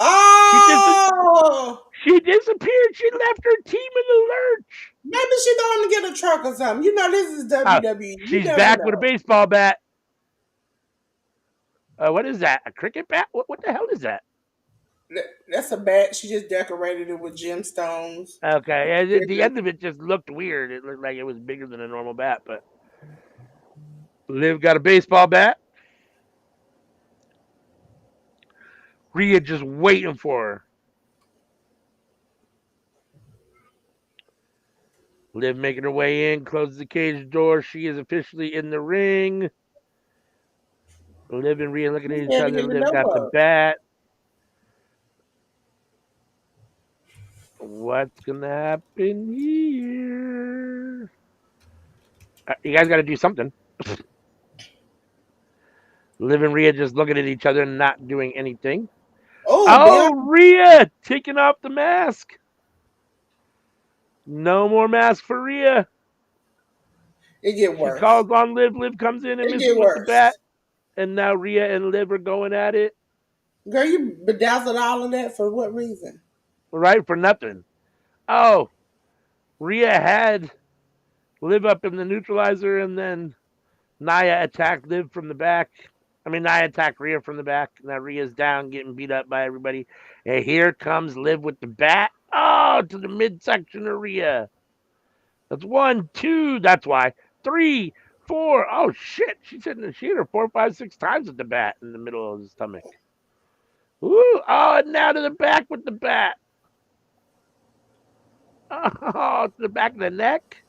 Oh, She disappeared. She left her team in the lurch. maybe she going to get a truck or something. You know, this is WWE. You She's never back with a know. baseball bat. What is that? A cricket bat? What the hell is that? That's a bat. She just decorated it with gemstones. Okay, the end of it just looked weird. It looked like it was bigger than a normal bat, but Liv got a baseball bat. Rhea just waiting for her. Liv making her way in, closes the cage door. She is officially in the ring. Liv and Rhea looking at She's each scared to other. get the Liv got the dope up. bat. What's gonna happen here? You guys got to do something. Liv and Rhea just looking at each other and not doing anything. Oh, Oh, Bianca, Rhea taking off the mask. No more mask for Rhea. it get She worse. calls on Liv. Liv comes in and It misses get with the bat. worse. And now Rhea and Liv are going at it. Girl, you bedazzled all of that for what reason? Right for nothing. Oh, Rhea had Liv up in the neutralizer, and then Nia attacked Liv from the back. Nia attacked Rhea from the back. Now Rhea's down, getting beat up by everybody. And here comes Liv with the bat. Oh, to the midsection of Rhea. That's 1, 2. That's why 3, 4. Oh shit! She hit her 4, 5, 6 times with the bat in the middle of the stomach. Ooh! Oh, and now to the back with the bat. Oh, to the back of the neck.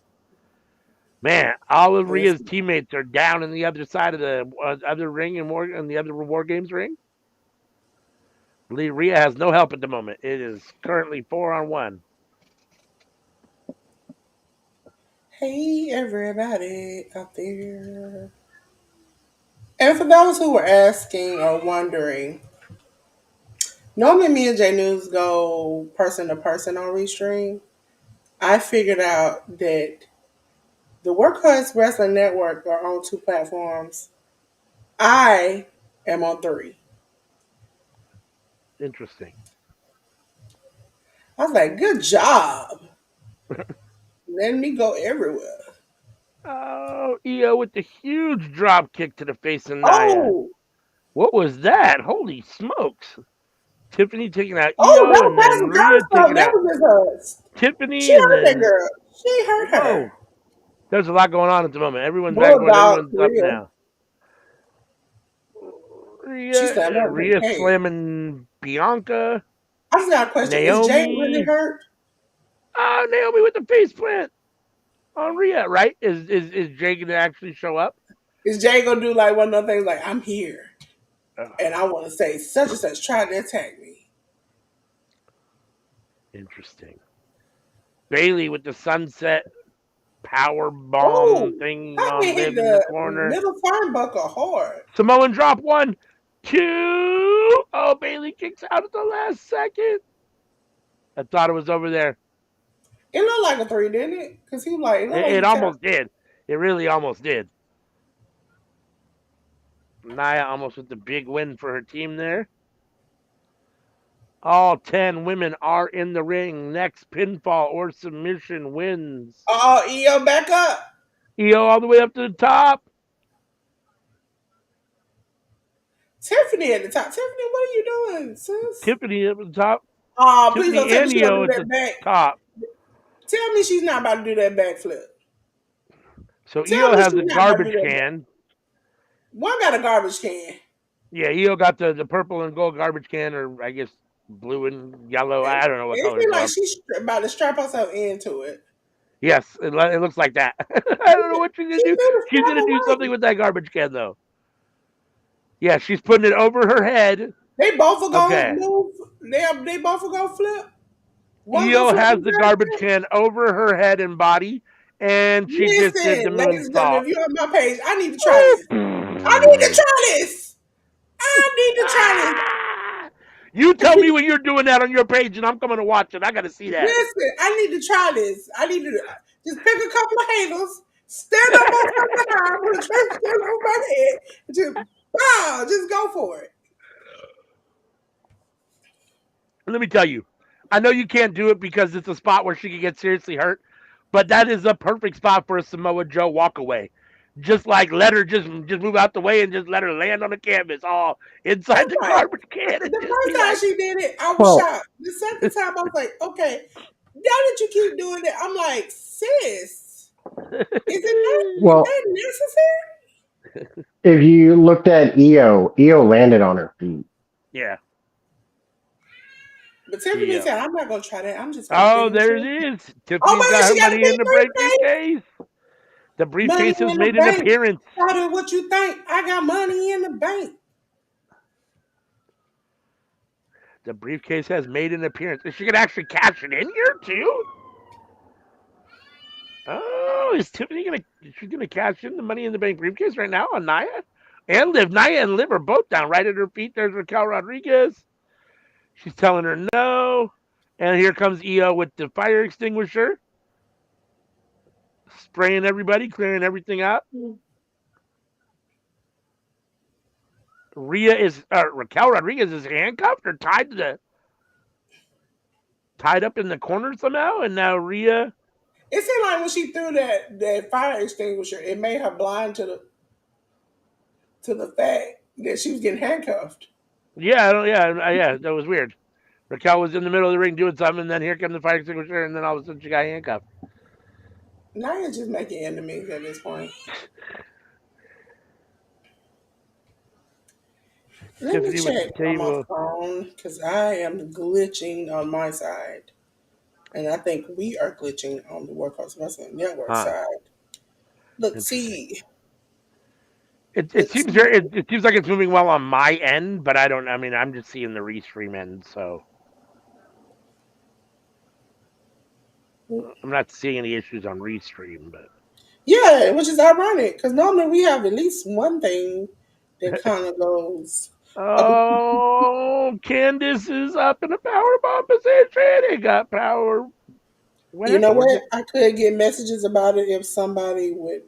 Man, all of Rhea's teammates are down in the other side of the other ring and the other War Games ring. Rhea has no help at the moment. It is currently 4-on-1. Hey, everybody out there. And for those who were asking or wondering, normally me and J News go person to person on Restream. I figured out that the Workhorse Wrestling Network are on 2 platforms. I am on 3. Interesting. I was like, good job. Letting me go everywhere. Oh, Io with the huge drop kick to the face of Nia. Oh, What was that? Holy smokes. Tiffany taking out oh, Io, and that then was John's Rhea fault. taking That out was just her. She Tiffany, and hurt that then, girl. She hurt her. whoa. There's a lot going on at the moment. Everyone's back and forth. Bulldog Everyone's for up real. now. She slammed her in Rhea the cage. slamming Bianca. I just got a question. Is Jay really Naomi. hurt? Naomi with the face plant on Rhea, right? Is Jay going to actually show up? Is Jay gonna do like one of those things like I'm here Oh, and I want to say such and such tried to attack me? interesting. Bailey with the sunset power bomb Oh, thing how we on hit Liv in the the corner. middle turnbuckle hard. Samoan drop 1, 2. Oh, Bailey kicks out at the last second. I thought it was over there. It looked like a 3, didn't it? Because he like, it looked like It he tapped. almost did. It really almost did. Nia almost with the big win for her team there. All 10 women are in the ring. Next pinfall or submission wins. Oh, EO back up. EO all the way up to the top. Tiffany at the top. Tiffany, what are you doing, sis? Tiffany up at the top. Oh, please don't Tiffany tell me and she's gonna EO do at that the back. top. Tell me she's not about to do that backflip. So Tell EO me has she's the not about to do garbage that back. can. One got a garbage can. Yeah, EO got the purple and gold garbage can, or I guess blue and yellow. I don't know what It colors seems are. like she's about to strap herself into it. Yes, it looks like that. I don't know what she's gonna She do. threw the She's strap gonna do something away. with that garbage can, though. Yeah, she's putting it over her head. They both are gonna Okay. move. They both are gonna flip. One gonna EO flip has the the garbage garbage can. can over her head and body, and she just did the Listen, ladies and gentlemen, moonsault. if you're on my page, I need to try this. I need to try this. I need to try this. You tell me when you're doing that on your page, and I'm coming to watch it. I gotta see that. Listen, I need to try this. I need to just pick a couple of handles, stand up on from behind with a trash can over my head, and just wow, just go for it. Let me tell you, I know you can't do it because it's a spot where she could get seriously hurt, but that is a perfect spot for a Samoa Joe walkaway. Just like let her just move out the way and just let her land on the canvas, all inside That's the right. garbage can, and The just be first time like, she did it, I was Well, shocked. The second time, I was like, okay, now that you keep doing it, I'm like, sis, is well, that necessary? if you looked at EO landed on her feet. yeah. But Tiffany Yeah. said, I'm not gonna try that. I'm just gonna Oh, finish there it. it is. Oh Tiffany's my God, got her she got a money in big the briefcase. briefcase. The Money briefcase has in the made an bank. appearance. Shawty, what you think? I got money in the bank. The briefcase has made an appearance. Is she gonna actually cash it in here too? Oh, is Tiffany gonna? She's gonna cash in the money in the bank briefcase right now on Nia and Liv. Nia and Liv are both down right at her feet. There's Raquel Rodriguez. She's telling her no, and here comes EO with the fire extinguisher, spraying everybody, clearing everything out. Raquel Rodriguez is handcuffed or tied up in the corner somehow, and now Rhea. It seemed like when she threw that fire extinguisher, it made her blind to the fact that she was getting handcuffed. Yeah, I don't. Yeah. That was weird. Raquel was in the middle of the ring doing something, and then here comes the fire extinguisher, and then all of a sudden she got handcuffed. Now you're just making enemies at this point. Let me Tiffany with the check on my table. phone because I am glitching on my side. And I think we are glitching on the Workhorse Wrestling Network Huh. side. Look, Interesting. see. It Look, seems see. very. It seems like it's moving well on my end, but I don't. I mean, I'm just seeing the restream end, so I'm not seeing any issues on restream. Yeah, which is ironic because normally we have at least one thing that But kind of goes up. oh, Candice is up in a powerbomb position. It got power. What You know happened? what? I could get messages about it if somebody would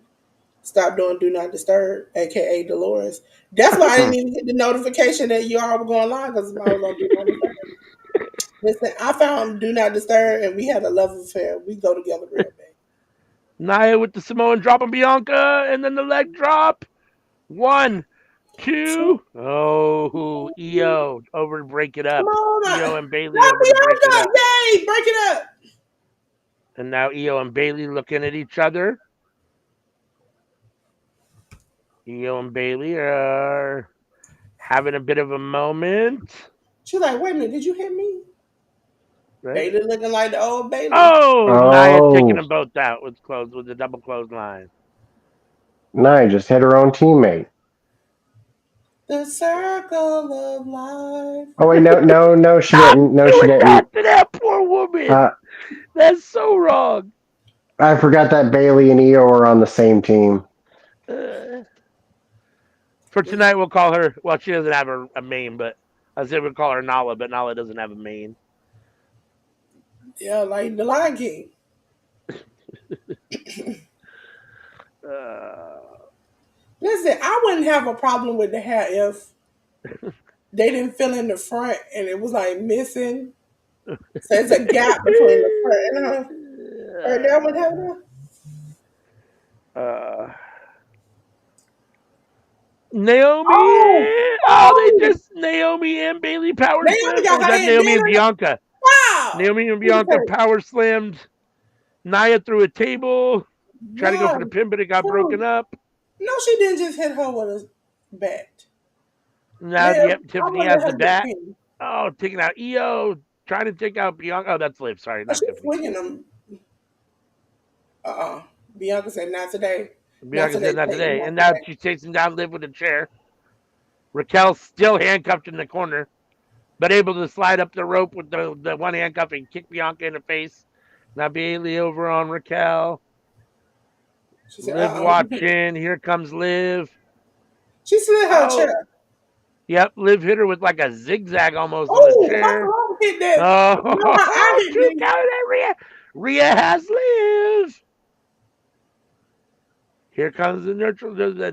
stop doing Do Not Disturb, aka Dolores. That's why I didn't even get the notification that you all were going live because I was on Do Not Disturb. Listen, I found Do Not Disturb and we had a love affair. We go together real big. Nia with the Samoan drop on Bianca, and then the leg drop. 1, So, 2. Oh, EO over to break it come up. on. EO and Bailey Not over to break it Bianca! up. Yay! Break it up! And now EO and Bailey looking at each other. EO and Bailey are having a bit of a moment. She's like, wait a minute, did you hit me? Right? Bailey looking like the old Bailey. Oh, Nia taking Oh, them both out with the double clothesline. Nia just hit her own teammate. The circle of life. Oh wait, no, she Stop didn't. No, she doing didn't. that to that poor woman. Uh, That's so wrong. I forgot that Bailey and Io are on the same team. For tonight, we'll call her. Well, she doesn't have a main, but I said we'll call her Nala, but Nala doesn't have a main. Yeah, like the Lion King. Uh, Listen, I wouldn't have a problem with the hair if they didn't fill in the front and it was like missing. So there's a gap between the front and her down with her. uh, Naomi. Oh, Oh, they oh, just Naomi and Bailey power Naomi slam. Or got was her that head Naomi dead and on it. Bianca? Wow. Naomi and Bianca power slammed Nia through a table. Tried to go Yeah, for the pin, but it got broken true. up. No, she didn't just hit her with a bat. Now, Liv, yep, I Tiffany want to has let the her get bat. pinned. Oh, taking out Io. Trying to take out Bianca. Oh, that's Liv. Sorry, Oh, not she's Tiffany. swinging them. Bianca said, not today. Not Bianca today, said not Satan, today. not And now today. she's chasing down Liv with a chair. Raquel still handcuffed in the corner, but able to slide up the rope with the one handcuff and kick Bianca in the face. Now Bailey over on Raquel. She said, Liv watching. Here comes Liv. She slid her Oh, chair. yep. Liv hit her with like a zigzag almost on the Oh, how chair. come I hit that? You know how I Oh, hit true me? count at Rhea. Rhea has Liv. Here comes the neutralizer,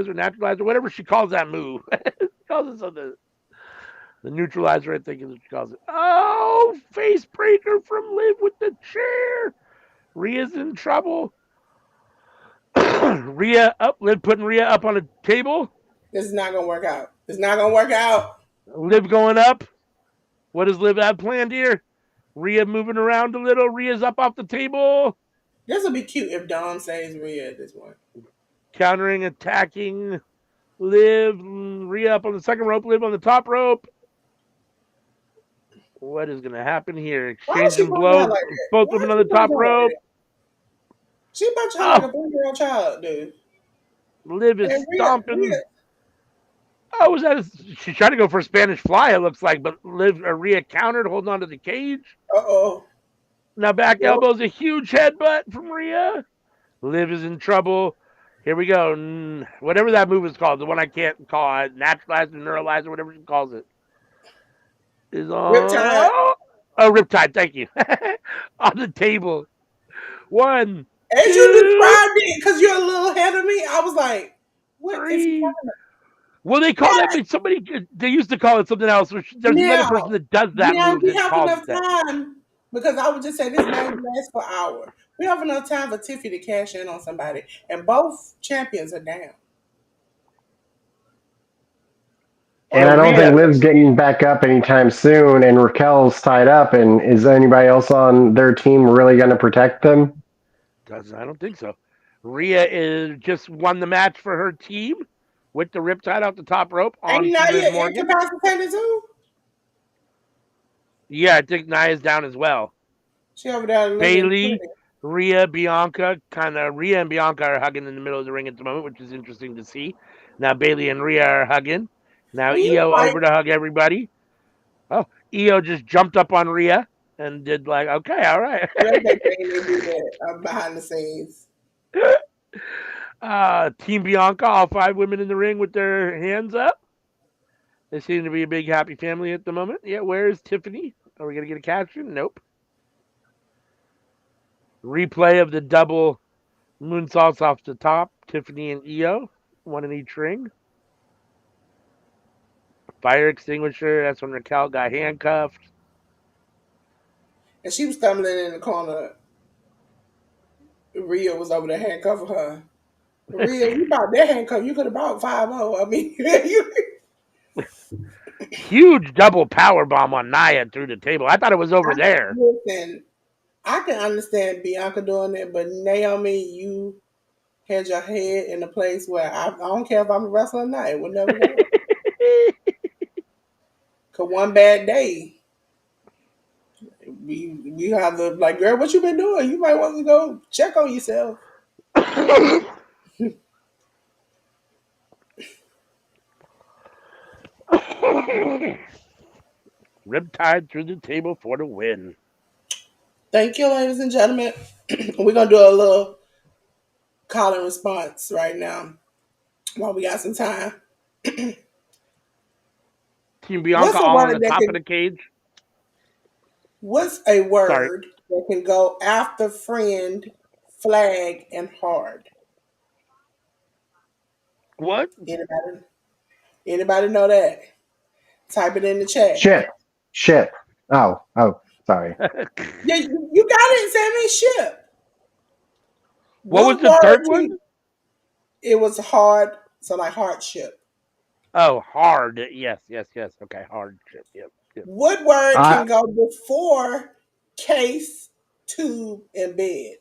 naturalizer, whatever she calls that move. Calls it something. The neutralizer, I think is what she calls it. Oh, face breaker from Liv with the chair. Rhea's in trouble. Rhea up, Liv putting Rhea up on a table. This is not gonna work out. It's not gonna work out. Liv going up. What does Liv have planned here? Rhea moving around a little. Rhea's up off the table. This would be cute if Dom saves Rhea at this point. Countering, attacking. Liv, Rhea up on the second rope. Liv on the top rope. What is going to happen here? Why is she Exchanging punching her blows. like that? Both Why of them is on she the top punching her like rope. that? She punching her like Oh, a 3-year-old child, dude. Liv is And Rhea, stomping. Oh, was that? She tried to go for a Spanish fly, it looks like, but Rhea countered, holding on to the cage. uh-oh. Now back Yep. elbow's a huge headbutt from Rhea. Liv is in trouble. Here we go. Whatever that move is called, the one I can't call it, naturalizer, neuralizer, whatever she calls it, is Riptide. on. Oh, Riptide, thank you. On the table. 1, As you 2, described it, because you're a little ahead of me, I was like, what is she 3. talking Well, they call that somebody. They used to call it something else. There's another person about? that does that Now move we that have calls enough it that. time, because I would just say this match lasts for hours. We have enough time for Tiffy to cash in on somebody. And both champions are down. And Yeah, I don't think Rhea. Liv's getting back up anytime soon, and Raquel's tied up. And is anybody else on their team really going to protect them? I don't think so. Rhea is just won the match for her team with the Riptide out the top rope Ain't onto Liv Nadia Morgan. incapacitated too? Yeah, I think Nia's down as well. She over there looking Bailey, pretty. Rhea, Bianca, Rhea and Bianca are hugging in the middle of the ring at the moment, which is interesting to see. Now Bailey and Rhea are hugging. Now Well, you Io right. over to hug everybody. Oh, Io just jumped up on Rhea and did like, okay, all right. That's that thing they do that behind the scenes. Team Bianca, all 5 women in the ring with their hands up. They seem to be a big happy family at the moment. Yeah, where's Tiffany? Are we gonna get a caption? Nope. Replay of the double moonsaults off the top. Tiffany and Io, one in each ring. Fire extinguisher. That's when Raquel got handcuffed. And she was stumbling in the corner. Rhea was over there handcuffing her. Rhea, you bought that handcuff. You could have bought 5 more. I mean, Huge double power bomb on Nia through the table. I thought it was over there. listen, I can understand Bianca doing it, but Naomi, you had your head in a place where I don't care if I'm a wrestler or not. It would never go. Cause one bad day, we have the like, girl, what you been doing? You might want to go check on yourself. Riptide through the table for the win. Thank you, ladies and gentlemen. We're gonna do a little call and response right now while we got some time. Team Bianca What's a all on the word that top of can the cage. What's a Sorry. word that can go after friend, flag, and hard? What? Anybody? Anybody know that? Type it in the chat. Ship. Ship. Oh, sorry. Yeah, you got it, Sammy. Ship. What was What the word third one? can it was hard, so like hardship. Oh, hard. Yes. Okay, hardship. Yep. What word I can go before case, tube, and bed?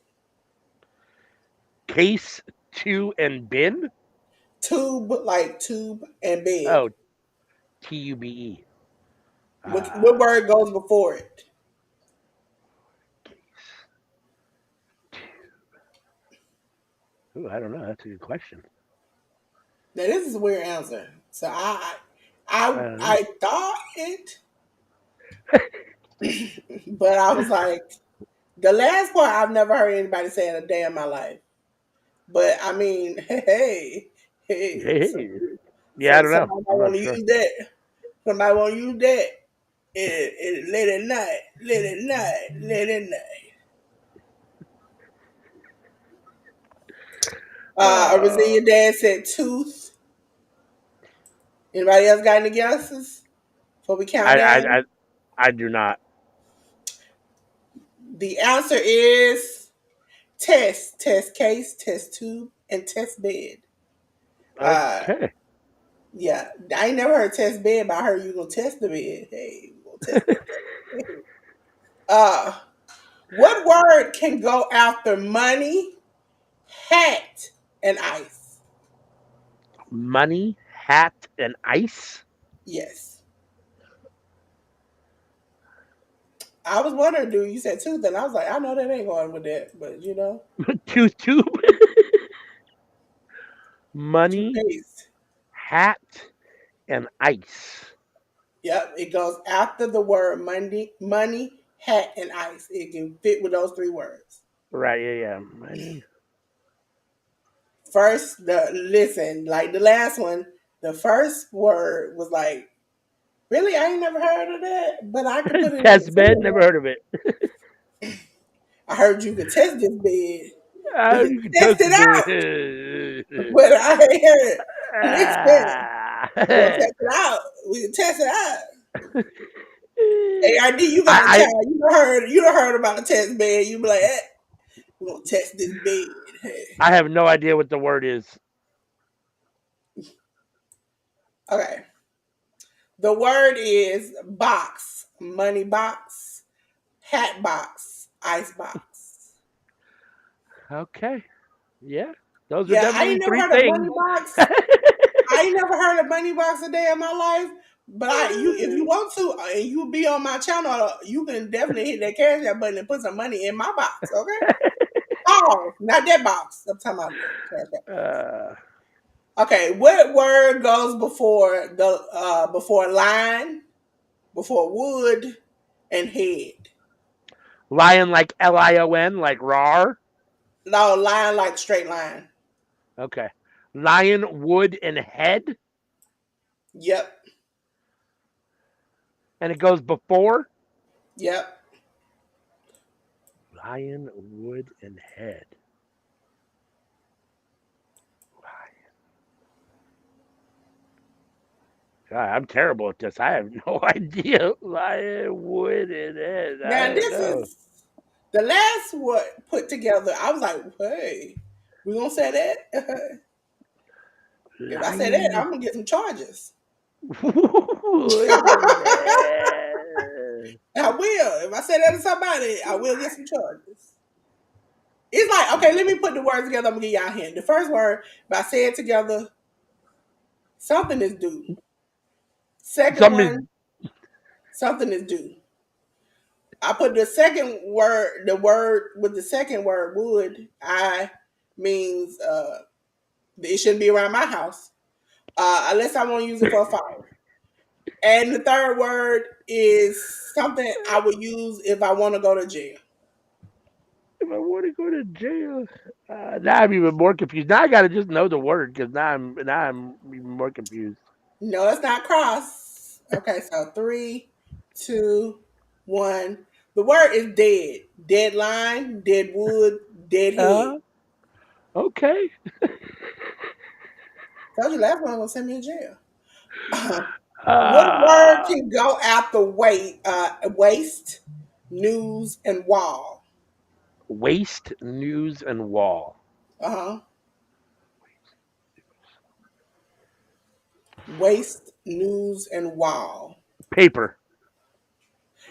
Case, two, and bin. Tube, like tube, and bed. Oh, TUBE. What word goes before it? Ooh, I don't know. That's a good question. Now this is a weird answer. So I I I don't know. I thought it, but I was like, the last part I've never heard anybody say in a day in my life. But I mean, hey, Hey. Yeah, I don't know. somebody might I'm want not to sure. use that. Somebody want to use that. Let it night, let it night, let it night. Uh, Your dad said tooth. Anybody else got any guesses before we count I, I, down? I, I do not. The answer is test case, test tube, and test bed. Uh, Okay. yeah, I ain't never heard test bed, but I heard you gonna test the bed. Hey, you gonna test that bed. Uh, what word can go after money, hat, and ice? Money, hat, and ice. Yes. I was wondering, dude, you said tooth, and I was like, I know that ain't going with that, but you know, Tooth tube. Money, toothpaste. hat, and ice. Yep, it goes after the word money, hat, and ice. It can fit with those three words. Right. Yeah. Money. First, the listen, like the last one, the first word was like, really, I ain't never heard of that, but I could put it in Test the bed. Never sentence. heard of it. I heard you could test this bed. We can You can test test it out, the bed. but I ain't heard. Listen, Ah. we gonna test it out. We can test it out. ARD, you got a I, child. You done heard about a test bed. You be like, we're gonna test this bed. Hey. I have no idea what the word is. Okay. The word is box, money box, hat box, ice box. Okay. Yeah. Those are Yeah, I definitely ain't never three heard of money things. box. I ain't never heard of money box a day in my life. But if you want to, and you be on my channel, you can definitely hit that cash app button and put some money in my box. Okay. Oh, not that box. I'm talking about the cash app box. uh, Okay, what word goes before line, before wood, and head? Lion like LION, like RAR. No, line like straight line. Okay. Lion, wood, and head. Yep, And it goes before yep. lion, wood, and head. Lion. God, I'm terrible at this. I have no idea. Lion, wood, and head. I Now don't this know. is the last what put together. I was like, hey, we gonna say that? If I say that, Lion, I'm gonna get some charges. wood, and head. I will. If I say that to somebody, I will get some charges. It's like, okay, let me put the words together. I'm gonna give y'all a hint. The first word, if I say it together, something is due. Second Something one, something is due. I put the second word, the word with the second word, would, I means it shouldn't be around my house unless I want to use it for a fire. And the third word is something I would use if I want to go to jail. If I want to go to jail, now I'm even more confused. Now I gotta just know the word because now I'm even more confused. No, it's not cross. Okay, so 3, 2, 1. The word is dead. Deadline, dead wood, dead head. Uh, okay. Told you last one gonna send me in jail. What word Uh, can go after waste, news, and wall? waste, news, and wall. Uh huh. Waste, news, and wall. Paper.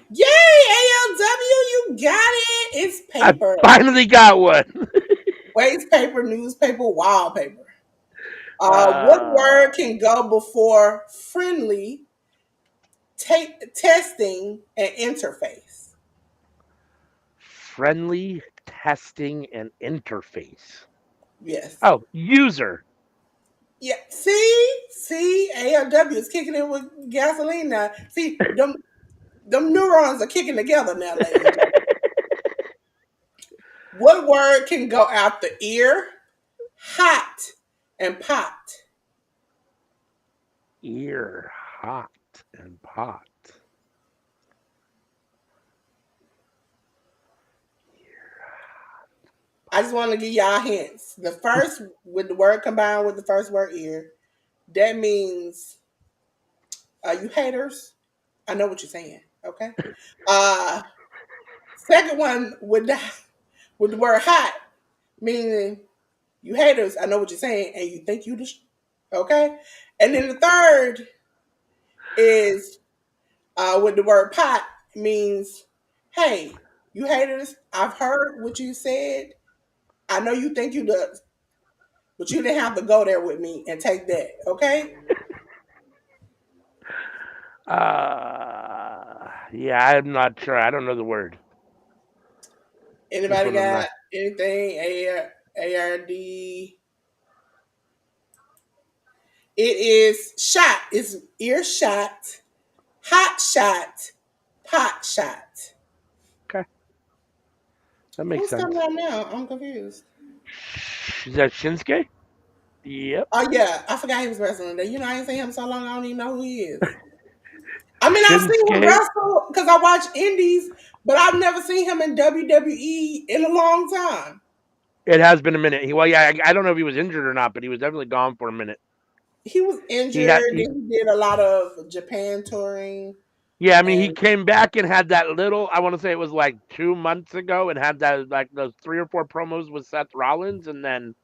Yay, ALW, you got it. It's I paper. finally got one. Waste paper, newspaper, wallpaper. What uh, word can go before friendly, testing, and interface? friendly testing and interface. Yes. Oh, user. Yeah. See, ALW is kicking in with gasoline now. See, them neurons are kicking together now, ladies and gentlemen. What word can go out the ear, hot, and pot? Ear, hot, and pot. I just want to give y'all hints. The first, with the word combined with the first word ear, that means you haters. I know what you're saying. Okay. Uh, second one with the word hot, meaning you haters. I know what you're saying, and you think you just okay. And then the third is with the word pot means, hey, you haters. I've heard what you said. I know you think you does, but you didn't have to go there with me and take that. Okay. Yeah, I'm not sure. I don't know the word. This Anybody one I'm got not. anything? ARD. It is shot. It's earshot, hot shot, pot shot. Okay, that makes Who's coming sense. out now? I'm confused. Is that Shinsuke? Yep. Oh yeah, I forgot he was wrestling today. You know, I ain't seen him so long. I don't even know who he is. I mean, I've seen him Shinsuke. wrestle because I watch indies, but I've never seen him in WWE in a long time. It has been a minute. Well, yeah, I don't know if he was injured or not, but he was definitely gone for a minute. He was He had, injured. he, Then he did a lot of Japan touring, yeah. I mean, he and came back and had that little. I want to say it was like 2 months ago, and had that like those 3 or 4 promos with Seth Rollins, and then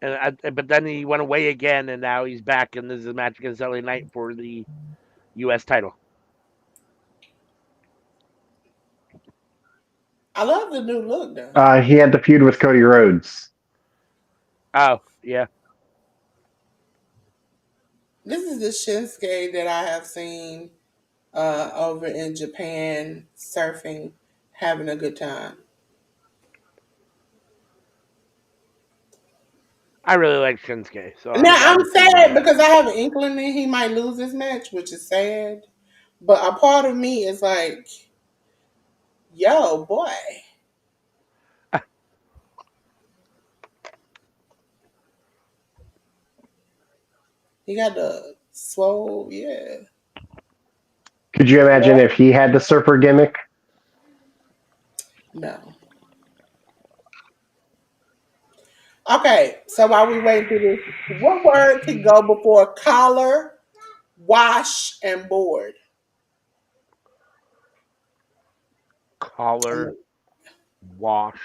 but then he went away again, and now he's back, and this is a match against LA Knight for the U.S. title. I love the new look though. He had the feud with Cody Rhodes. Oh, yeah. This is the Shinsuke that I have seen over in Japan surfing, having a good time. I really like Shinsuke, so I'm Now glad I'm to see him sad back. because I have an inkling that he might lose this match, which is sad. But a part of me is like, yo, boy, he got the swole, yeah. Could you imagine if he had the surfer gimmick? No. Okay, so while we wait for this, what word can go before collar, wash, and board? Collar, wash,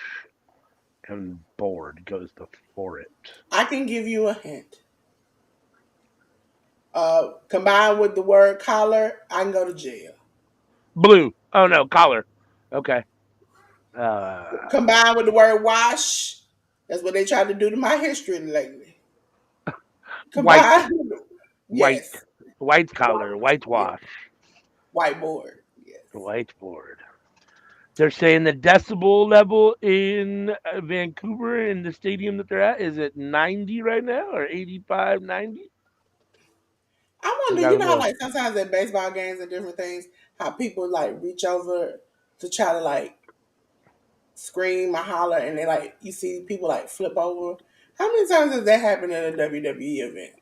and board goes before it. I can give you a hint. Combined with the word collar, I can go to jail. Blue. Oh no, collar. Okay. Uh, Combined with the word wash, that's what they tried to do to my history lately. white, Combined, white, yes, white collar, white, yeah, whitewash, whiteboard, yes. whiteboard. They're saying the decibel level in Vancouver in the stadium that they're at is at 90 right now, or 85, 90. I They wonder, got you a know how little. like sometimes at baseball games and different things, how people like reach over to try to like scream or holler, and they like you see people like flip over. How many times has that happened at a WWE event?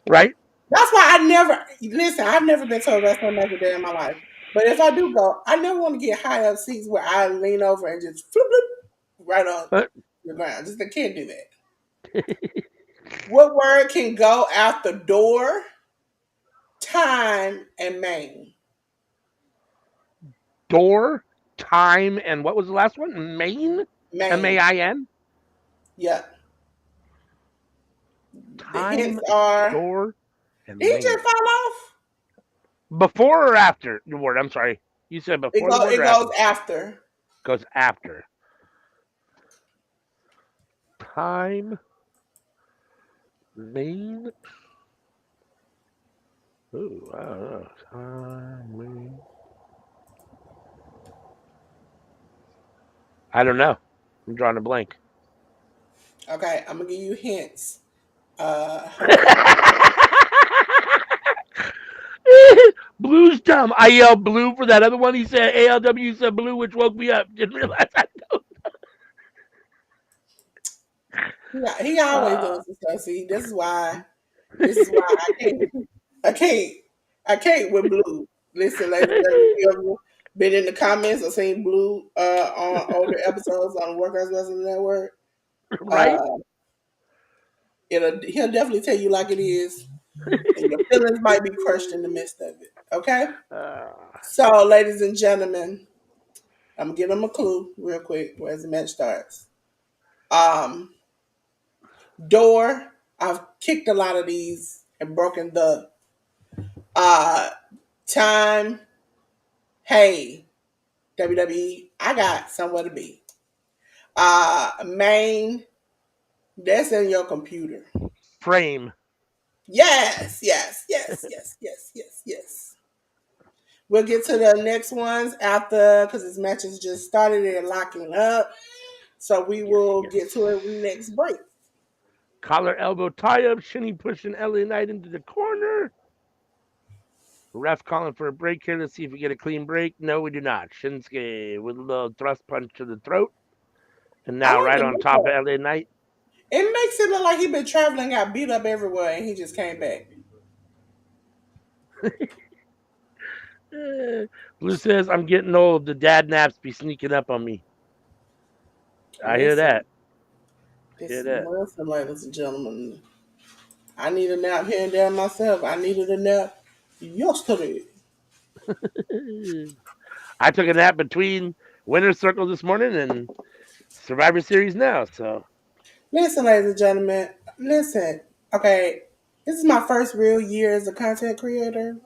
Right? That's why I never listen. I've never been to a wrestling match a day in my life. But if I do go, I never want to get high up seats where I lean over and just flip, flip right on But the ground. Just I can't do that. What word can go out the door? Time and main. door, time, and what was the last one? Main? Main. MAIN? Yeah. The hints Time, are. door, Did and he just main. fall off? Before or after the word? I'm sorry. You said before the word It or after? goes after. Goes after. Time, main. Ooh, I don't know. Time, main. I don't know. I'm drawing a blank. Okay, I'm gonna give you hints. Uh Blue's dumb. I yelled blue for that other one. He said ALW said blue, which woke me up. Didn't realize I know. he always doing some stuff. See, this is why I can't I can't with blue. Listen, ladies and gentlemen, if you ever been in the comments or seen blue on older episodes on the Workers Wrestling Network, Right? uh he'll definitely tell you like it is. And your feelings might be crushed in the midst of it. Okay? Uh, So, ladies and gentlemen, I'm gonna give them a clue real quick as the match starts. Um, door. I've kicked a lot of these and broken the uh time. Hey, WWE, I got somewhere to be. Main. That's in your computer. frame. Yes, yes, yes, yes, yes, yes, yes. We'll get to the next ones after because this match has just started and locking up. So we Yes, will yes. get to it next break. Collar elbow tie up. Shinny pushing LA Knight into the corner. Ref calling for a break here. Let's see if we get a clean break. No, we do not. Shinsuke with a little thrust punch to the throat. And I now like right the on top of makeup. LA Knight. It makes it look like he been traveling, got beat up everywhere, and he just came back. Blue says, I'm getting old. The dad naps be sneaking up on me. I hear Listen, that. Hear that. listen, ladies and gentlemen. I need a nap here and there myself. I needed a nap yesterday. I took a nap between Winner's Circle this morning and Survivor Series now. So Listen, ladies and gentlemen. Listen. Okay, this is my first real year as a content creator,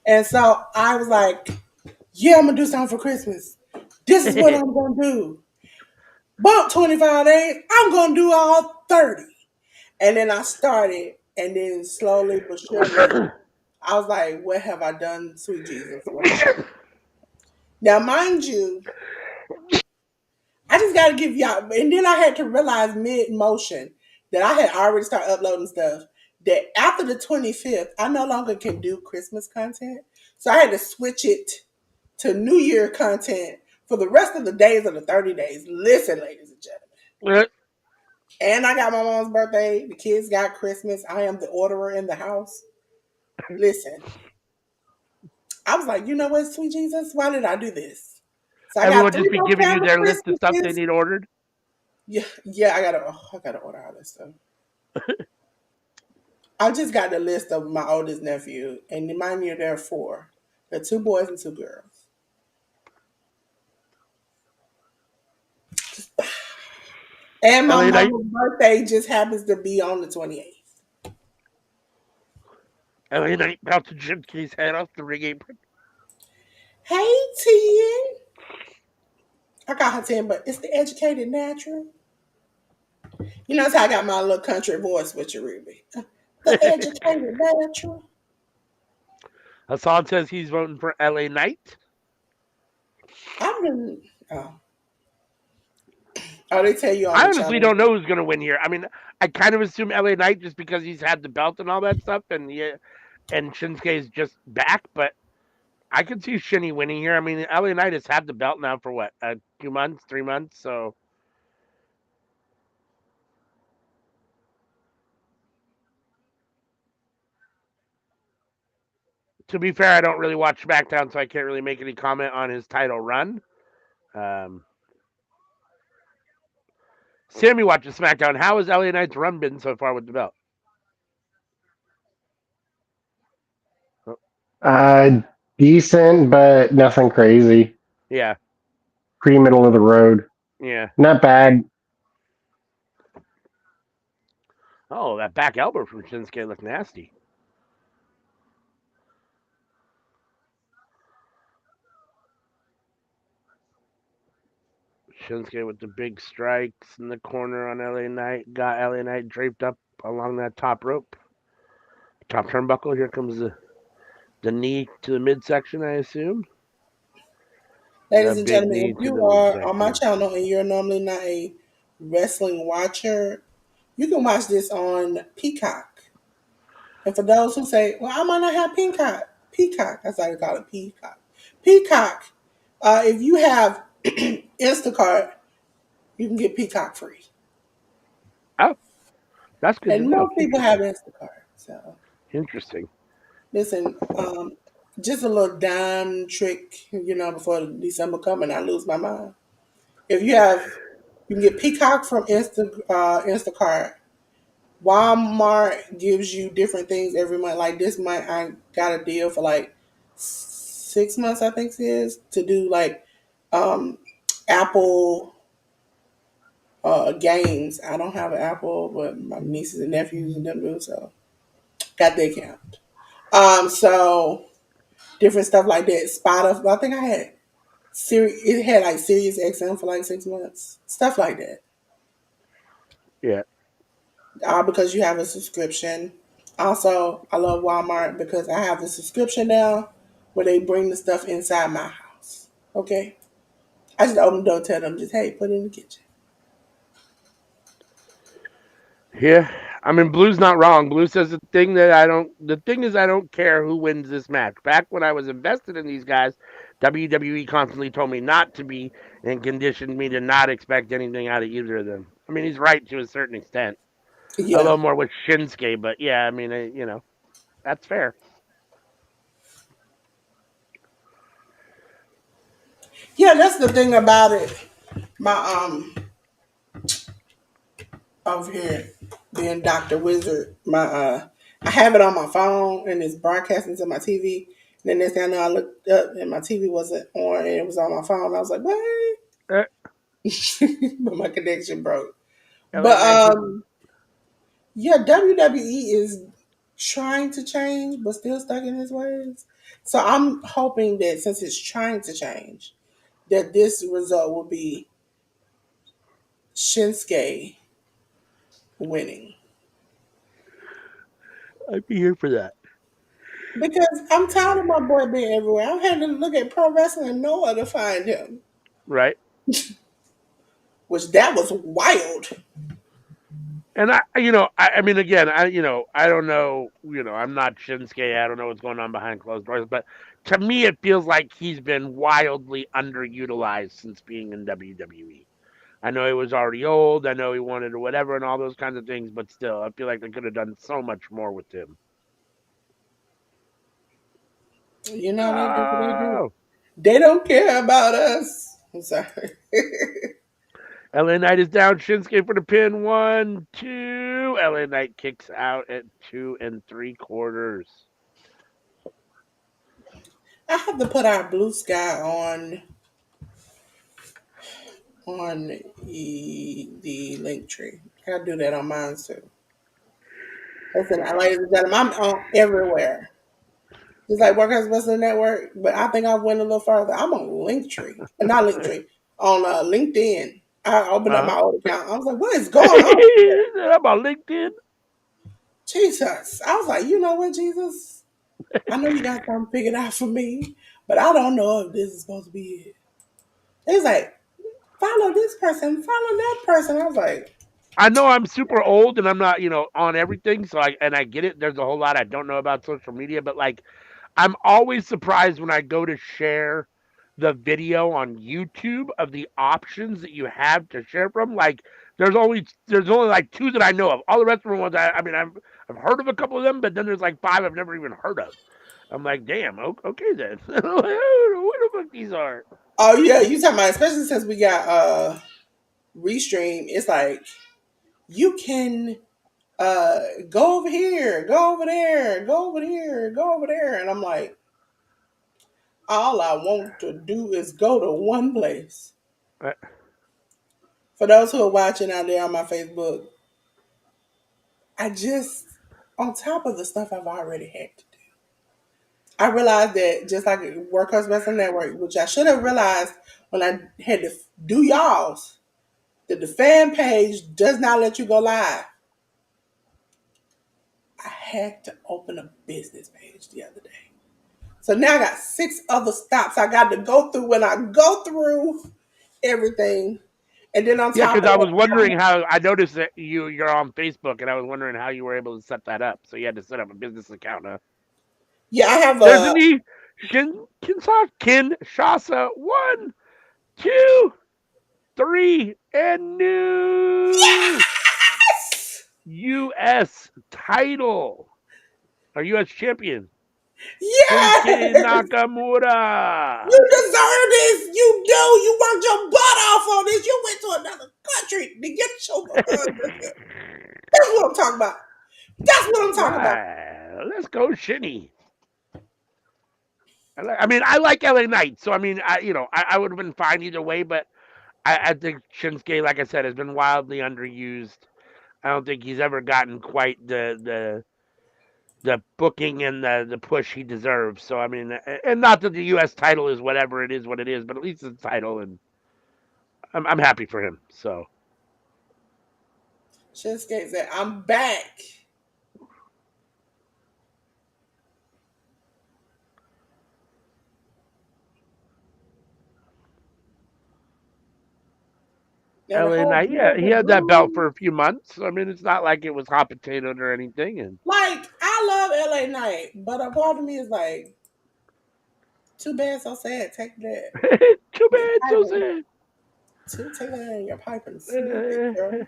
and so I was like, "Yeah, I'm gonna do something for Christmas. This is what I'm gonna do. Bump 25 days. I'm gonna do all 30." And then I started, and then slowly but surely, I was like, "What have I done, sweet Jesus? What have I done?" Now, mind you, I just got to give y'all, and then I had to realize mid motion that I had already started uploading stuff. That after the 25th, I no longer can do Christmas content, so I had to switch it to New Year content for the rest of the days of the 30 days. Listen, ladies and gentlemen. And I got my mom's birthday. The kids got Christmas. I am the orderer in the house. Listen, I was like, you know what, sweet Jesus, why did I do this? So I got everyone just three be more giving you camera their list of stuff they Christmases. need ordered. Yeah, I gotta order all this stuff. I just got the list of my oldest nephew, and mind you, there are four. There are two boys and two girls. And my LA Knight, mama's birthday just happens to be on the 28th. LA Knight bouncing Shinsuke's head off the ring apron. Hey, Tien. I got her 10, but it's the educated natural. You notice how I got my little country voice with you, Ruby. The educated natural. Hassan says he's voting for LA Knight. I've been. Oh, they tell you on I the honestly channel. don't know who's going to win here. I mean, I kind of assume LA Knight just because he's had the belt and all that stuff, and Shinsuke is just back. But I could see Shinny winning here. I mean, LA Knight has had the belt now for what, 2 months, 3 months. So to be fair, I don't really watch SmackDown, so I can't really make any comment on his title run. Um, Sammy watches SmackDown. How has LA Knight's run been so far with the belt? Oh, Uh, Decent, but nothing crazy. yeah, Pretty middle of the road. yeah. Not bad. Oh, that back elbow from Shinsuke looked nasty. Shinsuke with the big strikes in the corner on LA Knight. Got LA Knight draped up along that top rope. Top turnbuckle. Here comes the knee to the midsection, I assume. The Ladies and big gentlemen, knee if to the you are on my midsection. channel and you're normally not a wrestling watcher, you can watch this on Peacock. And for those who say, well, I might not have Peacock, that's how they call it, Peacock. Peacock, if you have Instacart, you can get Peacock free. Oh, that's good to And know. most people have Interesting. Instacart. So Interesting. listen, just a little dime trick, before December come and I lose my mind. If you can get Peacock from Instacart. Walmart gives you different things every month. Like this month, I got a deal for like 6 months, I think it is, to do like um, Apple games. I don't have an Apple, but my nieces and nephews and them do, so got their account. So different stuff like that. Spotify. I think I had It had like Sirius XM for like 6 months. Stuff like that. Yeah. Because you have a subscription. Also, I love Walmart because I have a subscription now where they bring the stuff inside my house. Okay? I just open the door, tell them, just, hey, put it in the kitchen. Yeah. I mean, Blue's not wrong. Blue says the thing is I don't care who wins this match. Back when I was invested in these guys, WWE constantly told me not to be and conditioned me to not expect anything out of either of them. I mean, he's right to a certain extent. A Yeah. little more with Shinsuke, but yeah, I mean, that's fair. Yeah, that's the thing about it. My over here being Dr. Wizard, I have it on my phone and it's broadcasting to my TV. And then next thing I know, I looked up and my TV wasn't on and it was on my phone. I was like, what? Uh, But my connection broke. LA But Knight hit. yeah, WWE is trying to change, but still stuck in his ways. So I'm hoping that since it's trying to change, that this result will be Shinsuke winning. I'd be here for that. Because I'm tired of my boy being everywhere. I'm having to look at pro wrestling and nowhere to find him. Right. Which that was wild. And I mean, again, I don't know, I'm not Shinsuke. I don't know what's going on behind closed doors, but to me, it feels like he's been wildly underutilized since being in WWE. I know he was already old. I know he wanted or whatever and all those kinds of things, but still, I feel like they could have done so much more with him. You know they do what they do. Oh, They don't care about us. I'm sorry. LA Knight is down. Shinsuke for the pin. 1, 2. LA Knight kicks out at 2 3/4. I have to put our blue sky on the link tree. I gotta do that on mine too. Listen, ladies and gentlemen, I'm on everywhere. Just like Workers Wrestling Network, but I think I went a little further. I'm on Linktree, not Linktree, on LinkedIn. I opened up Uh-huh. my old account. I was like, "What is going on?" How about LinkedIn? Jesus, I was like, "You know what, Jesus? I know you got something figured out for me, but I don't know if this is supposed to be it." It's like, follow this person, follow that person. I was like, I know I'm super old and I'm not, on everything. So I get it. There's a whole lot I don't know about social media, but like I'm always surprised when I go to share the video on YouTube of the options that you have to share from. Like there's only like two that I know of. All the rest of the ones I mean I've heard of a couple of them, but then there's like five I've never even heard of. I'm like, damn, okay then. What the fuck these are? Oh yeah, you talking about, especially since we got Restream. It's like you can go over here, go over there, go over here, go over there, and I'm like, all I want to do is go to one place. Uh, For those who are watching out there on my Facebook, I just, on top of the stuff I've already had to do, I realized that just like Workhorse Wrestling Network, which I should have realized when I had to do y'all's, that the fan page does not let you go live. I had to open a business page the other day. So now I got 6 other stops I got to go through when I go through everything. And then on yeah, top of because I was that, wondering how I noticed that you're on Facebook, and I was wondering how you were able to set that up. So you had to set up a business account, huh? yeah, I have There's a a, knee. Kinshasa. 1, 2, 3, and new yes! U.S. title. Our U.S. champion, Shinsuke Yes! Nakamura. You deserve this. You do. You worked your butt off on this. You went to another country to get your That's what I'm talking about. That's what I'm talking about. Right. Let's go, Shinny. I mean, I like LA Knight, so I mean, I would have been fine either way, but I think Shinsuke, like I said, has been wildly underused. I don't think he's ever gotten quite the booking and the push he deserves. So I mean, and not that the U.S. title is whatever it is, what it is, but at least it's a title, and I'm happy for him. So Shinsuke said, I'm back. Now the LA whole Knight, yeah, beard, he the had that belt for blue. a few months. I mean, it's not like it was hot potato or anything. And Like, I love LA Knight, but a part of me is like, too bad, so sad. Take that. too Your bad, so pipe. sad. Take that in your pipe and smoke it, girl.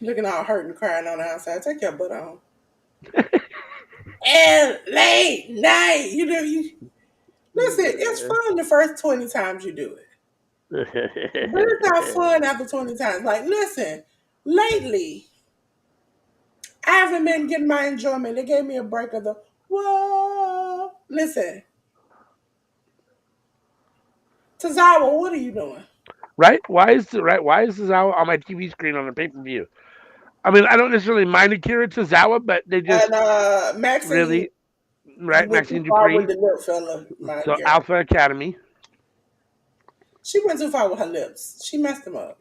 Looking all hurt and crying on the outside. Take your butt on. And late night. You know, you listen, it's fun the first 20 times you do it. But it's not fun after 20 times. Like, listen, lately, I haven't been getting my enjoyment. They gave me a break of the whoa. Listen, Tazawa, what are you doing? right? Why is this out on my TV screen on a pay-per-view? I mean, I don't necessarily mind Akira Tozawa, but they just And Maxine, really you right. went too Maxine far with Dupree. the lip fella, my So girl. Alpha Academy. She went too far with her lips. She messed them up.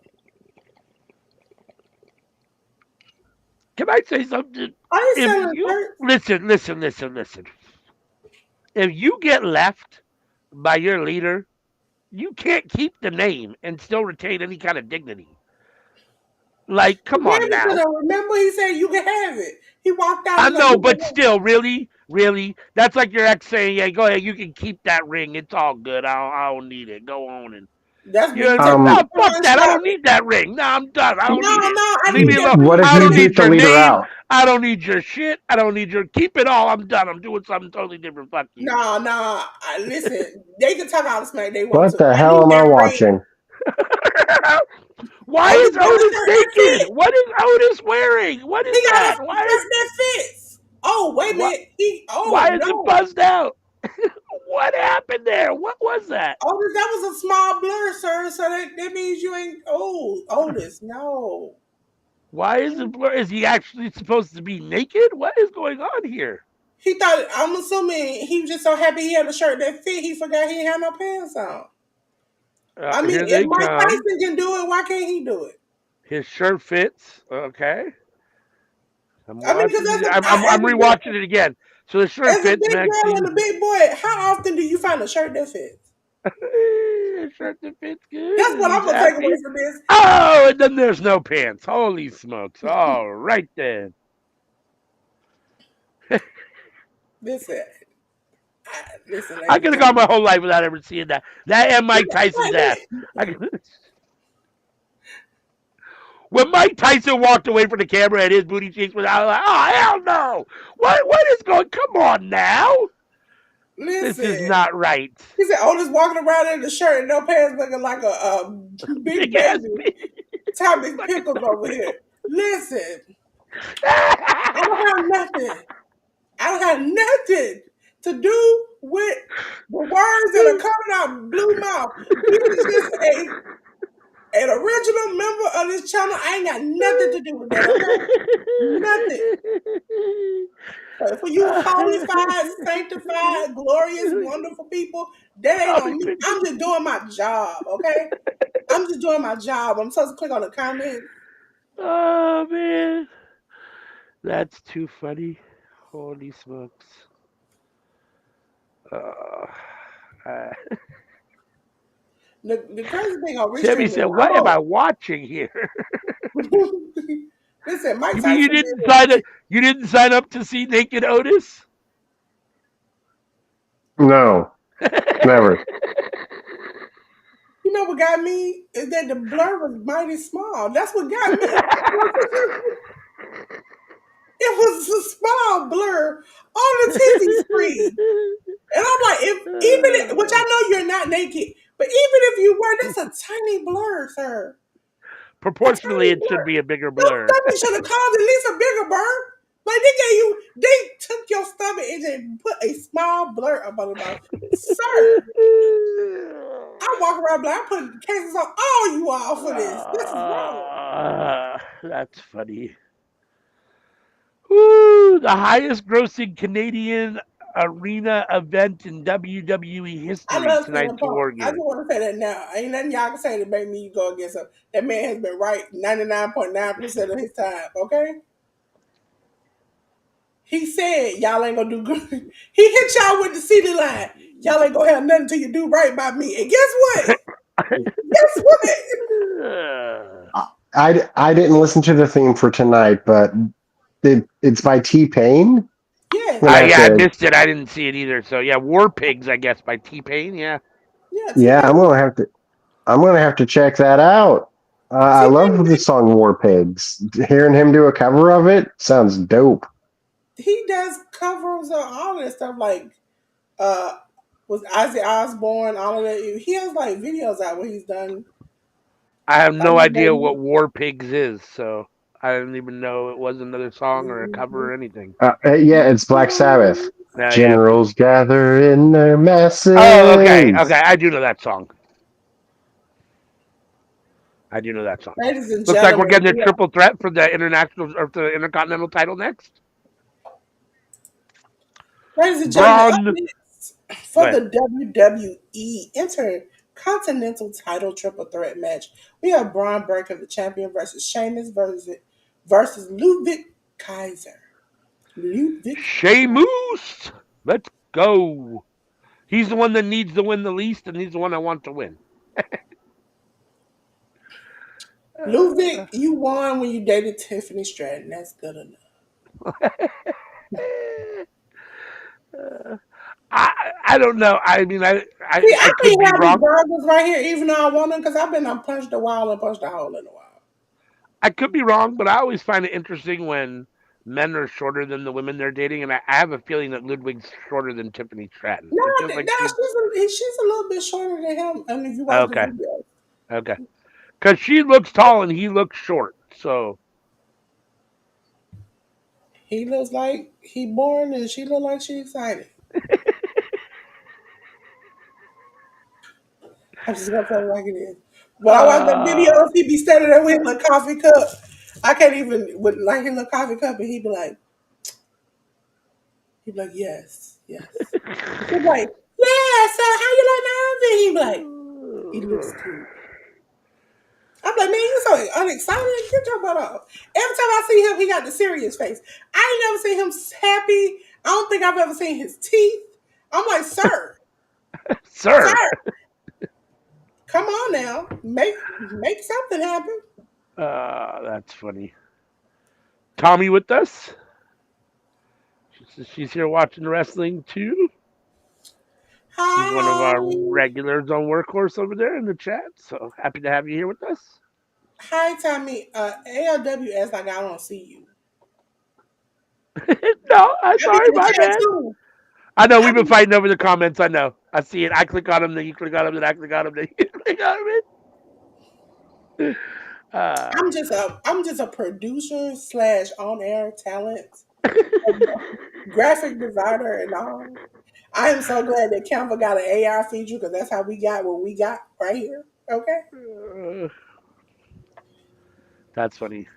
Can I say something? Are you If selling you shirts? listen. If you get left by your leader, you can't keep the name and still retain any kind of dignity. Like, He come on gave it to now. them. Remember, he said you can have it. He walked out. I He's like, know, you can but have it. still, really. That's like your ex saying, "Yeah, go ahead, you can keep that ring. It's all good. I don't need it. Go on and That's you when know you what I take mean? me No, to fuck pawn that. I don't shop. need that ring. No, I'm done. I don't No, need it. I Leave me need that alone. What ring. if I you don't beat need the your leader name. out? I don't need your shit. I don't need your keep it all. I'm done. I'm doing something totally different. Fuck you. No. Listen, they can talk all the smack they want What to. the I hell need am I that ring. watching? Why Otis is got a Otis shirt that naked? fits. What is Otis wearing? What is He got a that? shirt that fits. Oh, wait a Why minute. Oh, why is it no. buzzed out? What happened there? What was that? Otis, that was a small blur, sir. So that means you ain't. Oh, Otis, no. Why is it blur? Is he actually supposed to be naked? What is going on here? He thought, I'm assuming he was just so happy he had a shirt that fit, he forgot he had no pants on. I mean, Here if they Mike come. Tyson can do it, why can't he do it? His shirt fits. Okay. I'm I mean, because watching. I'm rewatching it again. So the shirt as a fits. big girl and Maxine. a big boy, how often do you find a shirt that fits? Shirt that fits good, That's and what he's I'm gonna take away happy. from this. Oh, and then there's no pants. Holy smokes! All right then. Listen, listen, I ladies could and have gone my gentlemen. whole life without ever seeing that. That and Mike Tyson's ass. When Mike Tyson walked away from the camera and his booty cheeks was out, I was like, oh, hell no. What is going? Come on now. This is Listen. not right. He said, Otis walking around in the shirt and no pants looking like a big Big ass baby. bitch. Tommy Pickles over here. Listen, I don't have nothing. I don't have nothing to do with the words that are coming out blue mouth. He's just an original member of this channel. I ain't got nothing to do with that, okay? Nothing. So for you holified, sanctified, glorious, wonderful people, that ain't Tommy on me. Pickles. I'm just doing my job, okay? I'm just doing my job. I'm supposed to click on the comments. Oh man, that's too funny. Holy smokes. Uh, uh, The crazy thing on Sammy Restream is, said, "What am I watching here?" listen, Mike You mean you Tyson didn't did sign up? it. You didn't sign up to see Naked Otis? No, never. You know what got me is that the blur was mighty small. That's what got me. It was a small blur on the TV screen. And I'm like, which I know you're not naked, but even if you were, that's a tiny blur, sir. A Proportionally, tiny it should blur. be a bigger Your blur. stomach should have caused at least a bigger blur. Like they took your stomach and just put a small blur up on the mouth. Sir, I walk around like I'm putting cases on all you all for this. This is wrong. That's funny. Woo, the highest grossing Canadian arena event in WWE I history love tonight CM to Punk. I just Oregon. want to say that now. Ain't nothing y'all can say to make me go against him. That man has been right 99.9% of his time, okay? He said y'all ain't gonna do good. He hit y'all with the CD line. Y'all ain't gonna have nothing till you do right by me. And guess what? Guess what? I didn't listen to the theme for tonight, but it's by T Pain. I'm Yes. gonna have Yeah, I to. missed it. I didn't see it either. So yeah, War Pigs, I guess, by T Pain. Yeah, Yeah, Yeah, T-Pain. I'm gonna have to check that out. I love the T-Pain, song War Pigs. Hearing him do a cover of it sounds dope. he does covers of all that stuff like uh was Ozzy Osbourne, all of that. He has like videos out where he's done I have like no idea what maybe War Pigs is, so I didn't even know it was another song or a cover or anything. Yeah, it's Black Sabbath. No, yeah. Generals gather in their Oh, okay, masses. okay. I do know that song. I do know that song. ladies and Looks like we're gentlemen, getting a triple threat for the international or for the intercontinental title next. ladies and gentlemen, up Braun. next Go for ahead. the WWE Intercontinental Title Triple Threat match, we have Braun Breaker, the champion, versus Sheamus versus Ludwig Kaiser. Ludwig. Sheamus. Let's go. He's the one that needs to win the least, and he's the one I want to win. Ludwig, you won when you dated Tiffany Stratton. That's good enough. I don't know. I mean, See, I I could may be have these wrong. burgers right here, even though I want them, because I've been punched a while and punched a hole in a while. I could be wrong, but I always find it interesting when men are shorter than the women they're dating, and I have a feeling that Ludwig's shorter than Tiffany Stratton. No, It feels no, like she's she's a little bit shorter than him. I mean, if you watch the okay, video, okay, because she looks tall and he looks short. So he looks like he born, and she look like she excited. I'm just gonna tell you like it is. When I watch the uh, videos, he be standing there with a coffee cup. I can't even with like his little coffee cup, and he'd be like, yes, yes. He'd be like, yeah. So how you like my outfit? He'd be like, he looks good. I'm like, man, you so unexcited. Get your butt off. Every time I see him, he got the serious face. I ain't never seen him happy. I don't think I've ever seen his teeth. I'm like, sir. sir, come on now, make something happen. That's funny. Tommy with us. She's So she's here watching wrestling too. She's one of Hi. our regulars on Workhorse over there in the chat. So happy to have you here with us. Hi, Tommy. ALWS, like I don't see you. No, I'm I be sorry, in the my chat bad. too. I know I we've been be, fighting over the comments. I know. I see it. I click on them, then you click on them, then I click on them, then you click on them. I'm just a producer slash on air talent, graphic designer, and all. I am so glad that Canva got an AI feature because that's how we got what we got right here. Okay. That's funny.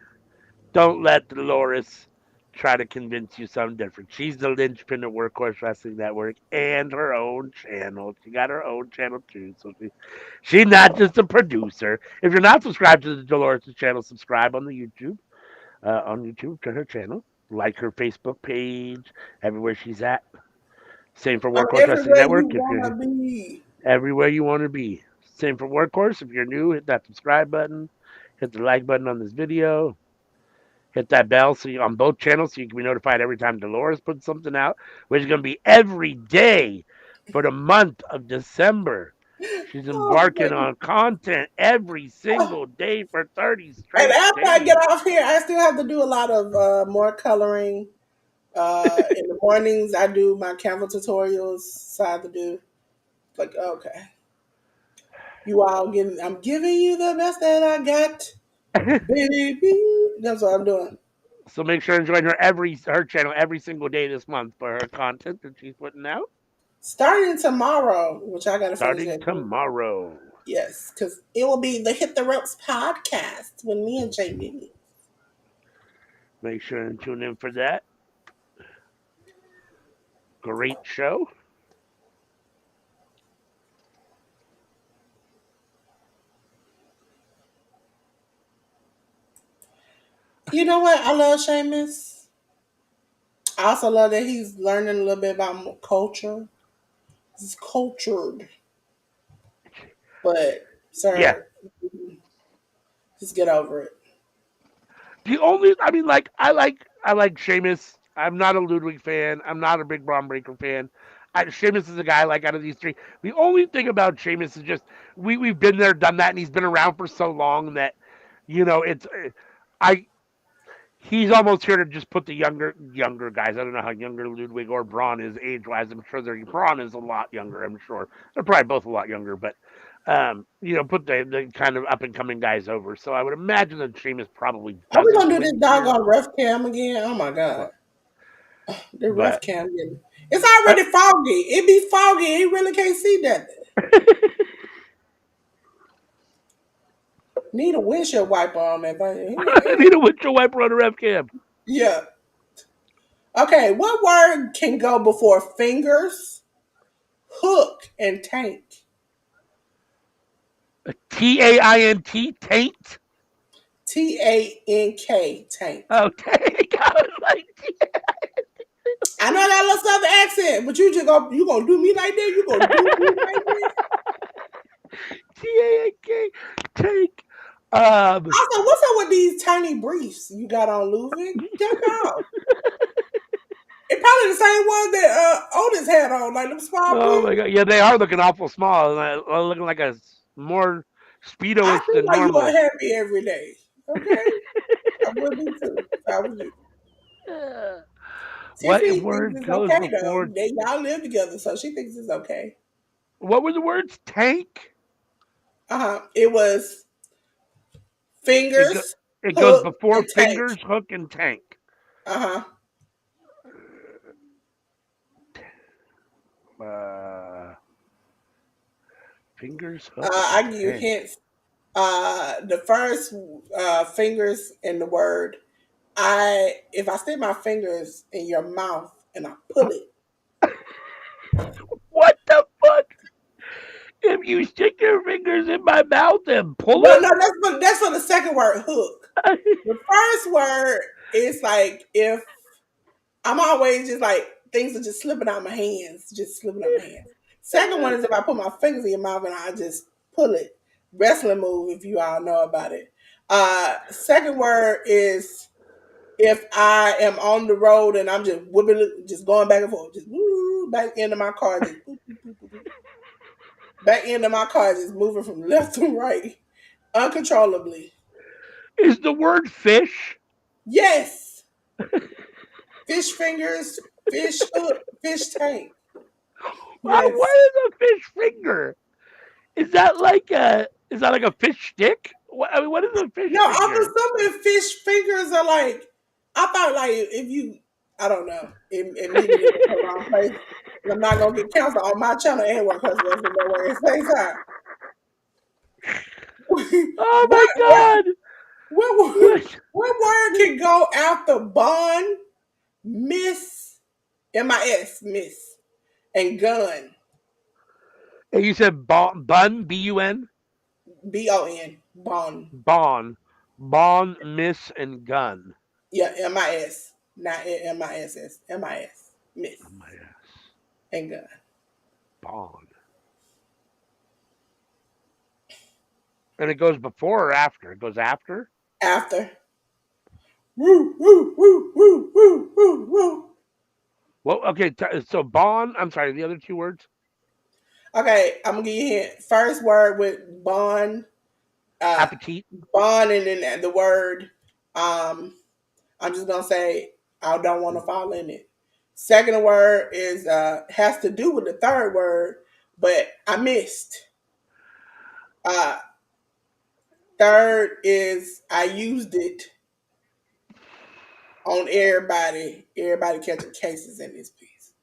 Don't let Dolores try to convince you something different. She's the linchpin of Workhorse Wrestling Network and her own channel. She got her own channel too, so she's not just a producer. If you're not subscribed to the Dolores channel, subscribe on the YouTube. On YouTube to her channel. Like her Facebook page, everywhere she's at. Same for I'm Workhorse Wrestling everywhere you Network. If you're wanna be. everywhere you want to be. Same for Workhorse. If you're new, hit that subscribe button. Hit the like button on this video. Hit that bell so you on both channels so you can be notified every time Dolores puts something out, which is going to be every day for the month of December. She's Oh, embarking goodness. on content every single day for 30 And straight after I days. get off here, I still have to do a lot of more coloring. In the mornings, I do my Canva tutorials. So I have to do like okay, you all giving. I'm giving you the best that I got, baby. That's what I'm doing. So make sure and join her channel every single day this month for her content that she's putting out. Starting tomorrow, which I got to finish Starting that too. tomorrow. Yes, because it will be the Hit the Ropes podcast with me and JB. Make sure and tune in for that. Great show. You know what? I love Seamus. I also love that he's learning a little bit about culture. He's cultured, but Yeah. sir, just get over it. I like Sheamus. I'm not a Ludwig fan. I'm not a big Braun Breaker fan. Sheamus is a guy like out of these three. The only thing about Sheamus is just we've been there, done that, and he's been around for so long that it's I he's almost here to just put the younger guys. I don't know how younger Ludwig or Braun is age wise. I'm sure Braun is a lot younger. I'm sure they're probably both a lot younger, but put the kind of up and coming guys over. So I would imagine that Sheamus probably Are we doesn't gonna do this win here, doggone ref cam again? Oh my god, the ref but cam. It's already foggy. It be foggy. You really can't see that. Need a windshield wiper on that I thing. need a windshield wiper on a ref cam. Yeah. Okay. What word can go before fingers, hook, and tank? TAINT taint. TANK tank. Oh, tank. I was like I know that little southern accent, but you gonna do me like that? You gonna do me like that? TANK tank. Also, what's up with these tiny briefs you got on, Ludwig? Take off. It probably the same one that Otis had on, like them small Oh briefs. my god, yeah, they are looking awful small, looking like a more I speedo-ish feel than like you are normal. happy every day. Okay, I would be too if I was you. What Tiffany thinks word it's goes okay though. before? They y'all live together, so she thinks it's okay. What were the words? Tank. It was It go, fingers, it goes hook, before and tank. fingers, hook, and tank. Uh huh. Uh, fingers, hook, and I give you tank. hints. The first fingers in the word. If I stick my fingers in your mouth and I pull it. What the fuck? If you stick your fingers in my mouth and pull Well, it? no, that's for the second word, hook. The first word is like if I'm always just like things are just slipping out my hands, just slipping out my hands. Second one is if I put my fingers in your mouth and I just pull it. Wrestling move, if you all know about it. Second word is if I am on the road and I'm just whipping, just going back and forth, just woo, back into my car, just boop, boop, boop, boop, boop. Back into my car, just moving from left to right uncontrollably. Is the word fish? Yes, fish fingers, fish hook, fish tank. What Yes. is a fish finger? Is that like a fish stick? I mean, what is a fish No, I'm finger? assuming fish fingers are like. I thought like if you, I don't know, it mean it in the wrong place. And I'm not gonna get canceled on my channel and work because there's no way. Same time. Oh what my what god! what What? what word can go after bond, miss, miss, and gun, Hey, you said bun, B-U-N, bond. bon, miss, and gun. Yeah, MIS, not MISS, MIS, miss Oh my ass, and gun. bon. And it goes before or after? It goes after. After. Woo, woo, woo, woo, woo, woo, woo. Well, okay. So bon. I'm sorry. The other two words. Okay, I'm gonna give you a hint. First word with bond, uh, Appetit. bond, and then the word. Um, I'm just gonna say I don't want to fall in it. Second word is has to do with the third word, but I missed. Uh, third is I used it on everybody. Everybody catching cases in this piece.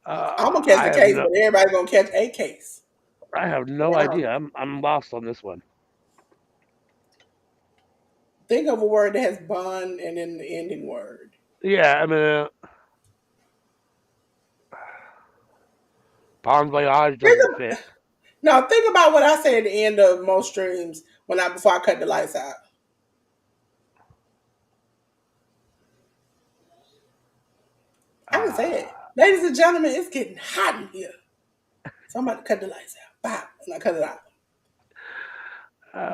I'm gonna catch I the have case, no. but everybody gonna catch a case. I have no Now, idea. I'm lost on this one. think of a word that has bond and then the ending word. Yeah, I mean, bon voyage Think doesn't of, fit. no, think about what I say at the end of most streams before I cut the lights out. I can say it. Uh, Ladies and gentlemen, it's getting hot in here. So I'm about to cut the lights out. Bop, and I cut it out.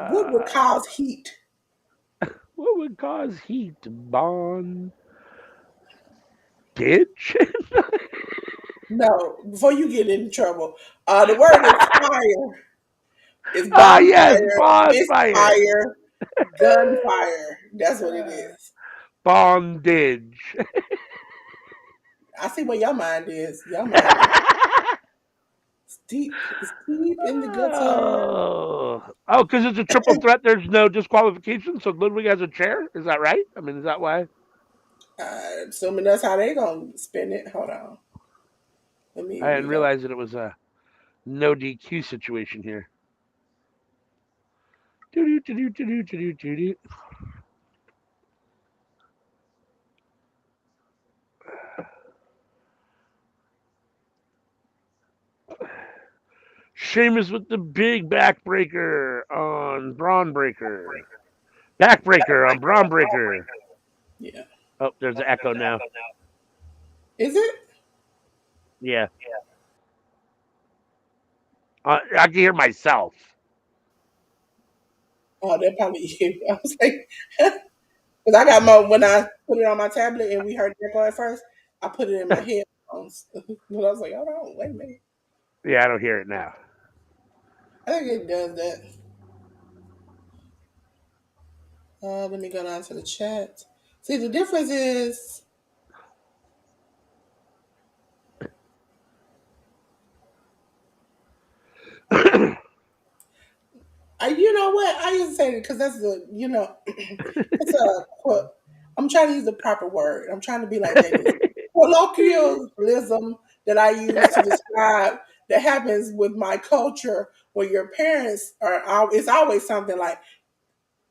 What would uh, cause heat? what would cause heat? Bon ditch. No, before you get in trouble. The word is fire. It's Ah, yes, bonfire, bonfire. misfire, gunfire. That's what it is. Bondage. I see where your mind is. Your mind is deep. It's deep in the gutter. Oh, because it's a triple threat. There's no disqualification. So Ludwig has a chair. Is that right? I mean, is that why? Assuming that's how they gonna spin it. Hold on. Let me I didn't read up. realize that it was a no DQ situation here. Doo-doo-doo-doo-doo-doo-doo-doo. Sheamus with the big backbreaker on Braun Breaker. Backbreaker on Braun Breaker. Yeah. Oh, there's an echo now. Is it? Yeah. I can hear myself. Oh, that probably you. I was like, because I got my when I put it on my tablet and we heard the echo at first, I put it in my headphones. But I was like, hold on, wait a minute. Yeah, I don't hear it now. I think it does that. Let me go down to the chat. See, the difference is, you know what? I used to say it because that's the, it's a, I'm trying to use the proper word. I'm trying to be like that. This colloquialism that I use to describe that happens with my culture where your parents it's always something like,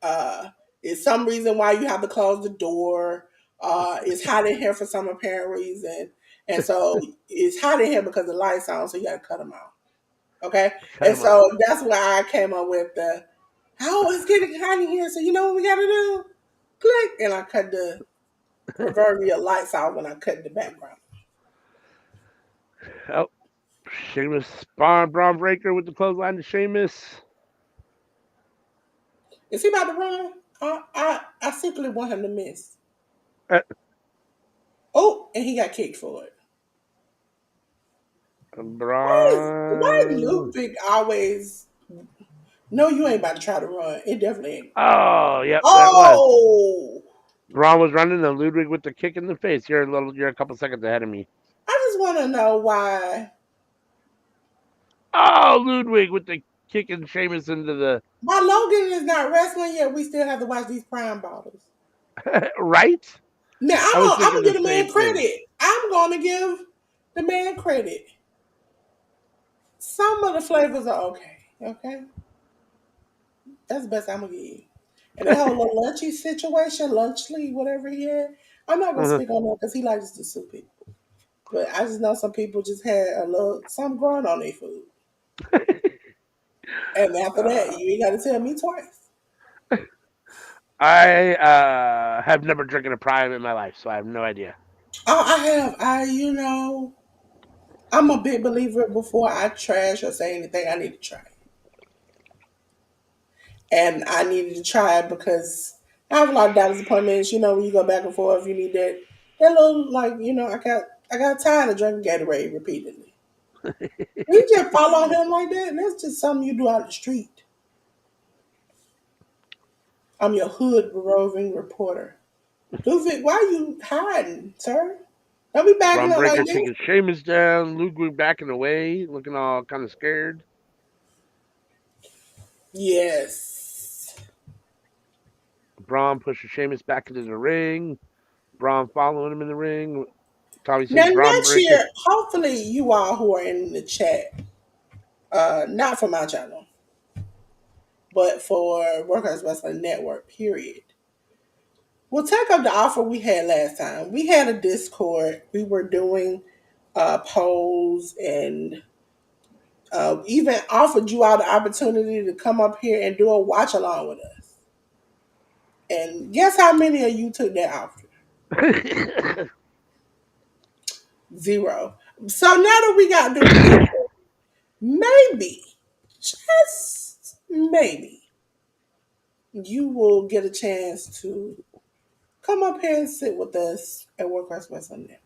uh, it's some reason why you have to close the door. It's hot in here for some apparent reason. And so it's hot in here because the lights on, so you got to cut them out. Okay. Cut And him off. so that's why I came up with how it's getting hot in here. So you know what we got to do? Click. And I cut the proverbial lights out when I cut the background. Oh, Sheamus Braun Breaker with the clothesline to Sheamus. Is he about to run? I secretly want him to miss. Uh, Oh, and he got kicked for it. Why is Braun. Ludwig always? No, you ain't about to try to run. It definitely ain't. Oh, yep, that was. Oh, Braun was running and Ludwig with the kick in the face. You're a couple seconds ahead of me. I just want to know why. Oh, Ludwig with the kicking Sheamus into the Why Logan is not wrestling yet? We still have to watch these prime bottles. right. Now I was I'm thinking gonna the give the man same thing. credit. I'm gonna give the man credit. Some of the flavors are okay. Okay, that's the best I'm gonna give you. And that whole little lunchy situation, lunchly, whatever he had, I'm not gonna Uh-huh. speak on that because he likes to sue people. But I just know some people just had a little something growing on their food. And after that, Uh, you ain't gotta tell me twice. I have never drinking a prime in my life, so I have no idea. Oh, I have. I'm a big believer before I trash or say anything, I need to try it. And I needed to try it because I have a lot of doctor's appointments. You know, when you go back and forth, you need that little like I got tired of drinking Gatorade repeatedly. You just follow him like that, and that's just something you do out the street. I'm your hood roving reporter. Ludwig, why are you hiding, sir? Don't be backing Braun up like Breaker this. taking Sheamus down. Ludwig backing away, looking all kind of scared. Yes. Braun pushes Sheamus back into the ring. Braun following him in the ring. Tommy Now says Braun next Breaker. year, hopefully you all who are in the chat, not for my channel, but for Workers Wrestling Network, period. We'll take up the offer we had last time. We had a Discord. We were doing polls and even offered you all the opportunity to come up here and do a watch along with us. And guess how many of you took that offer? Zero. So now that we got new people, maybe, just maybe, you will get a chance to come up here and sit with us at Workers Wrestling Network.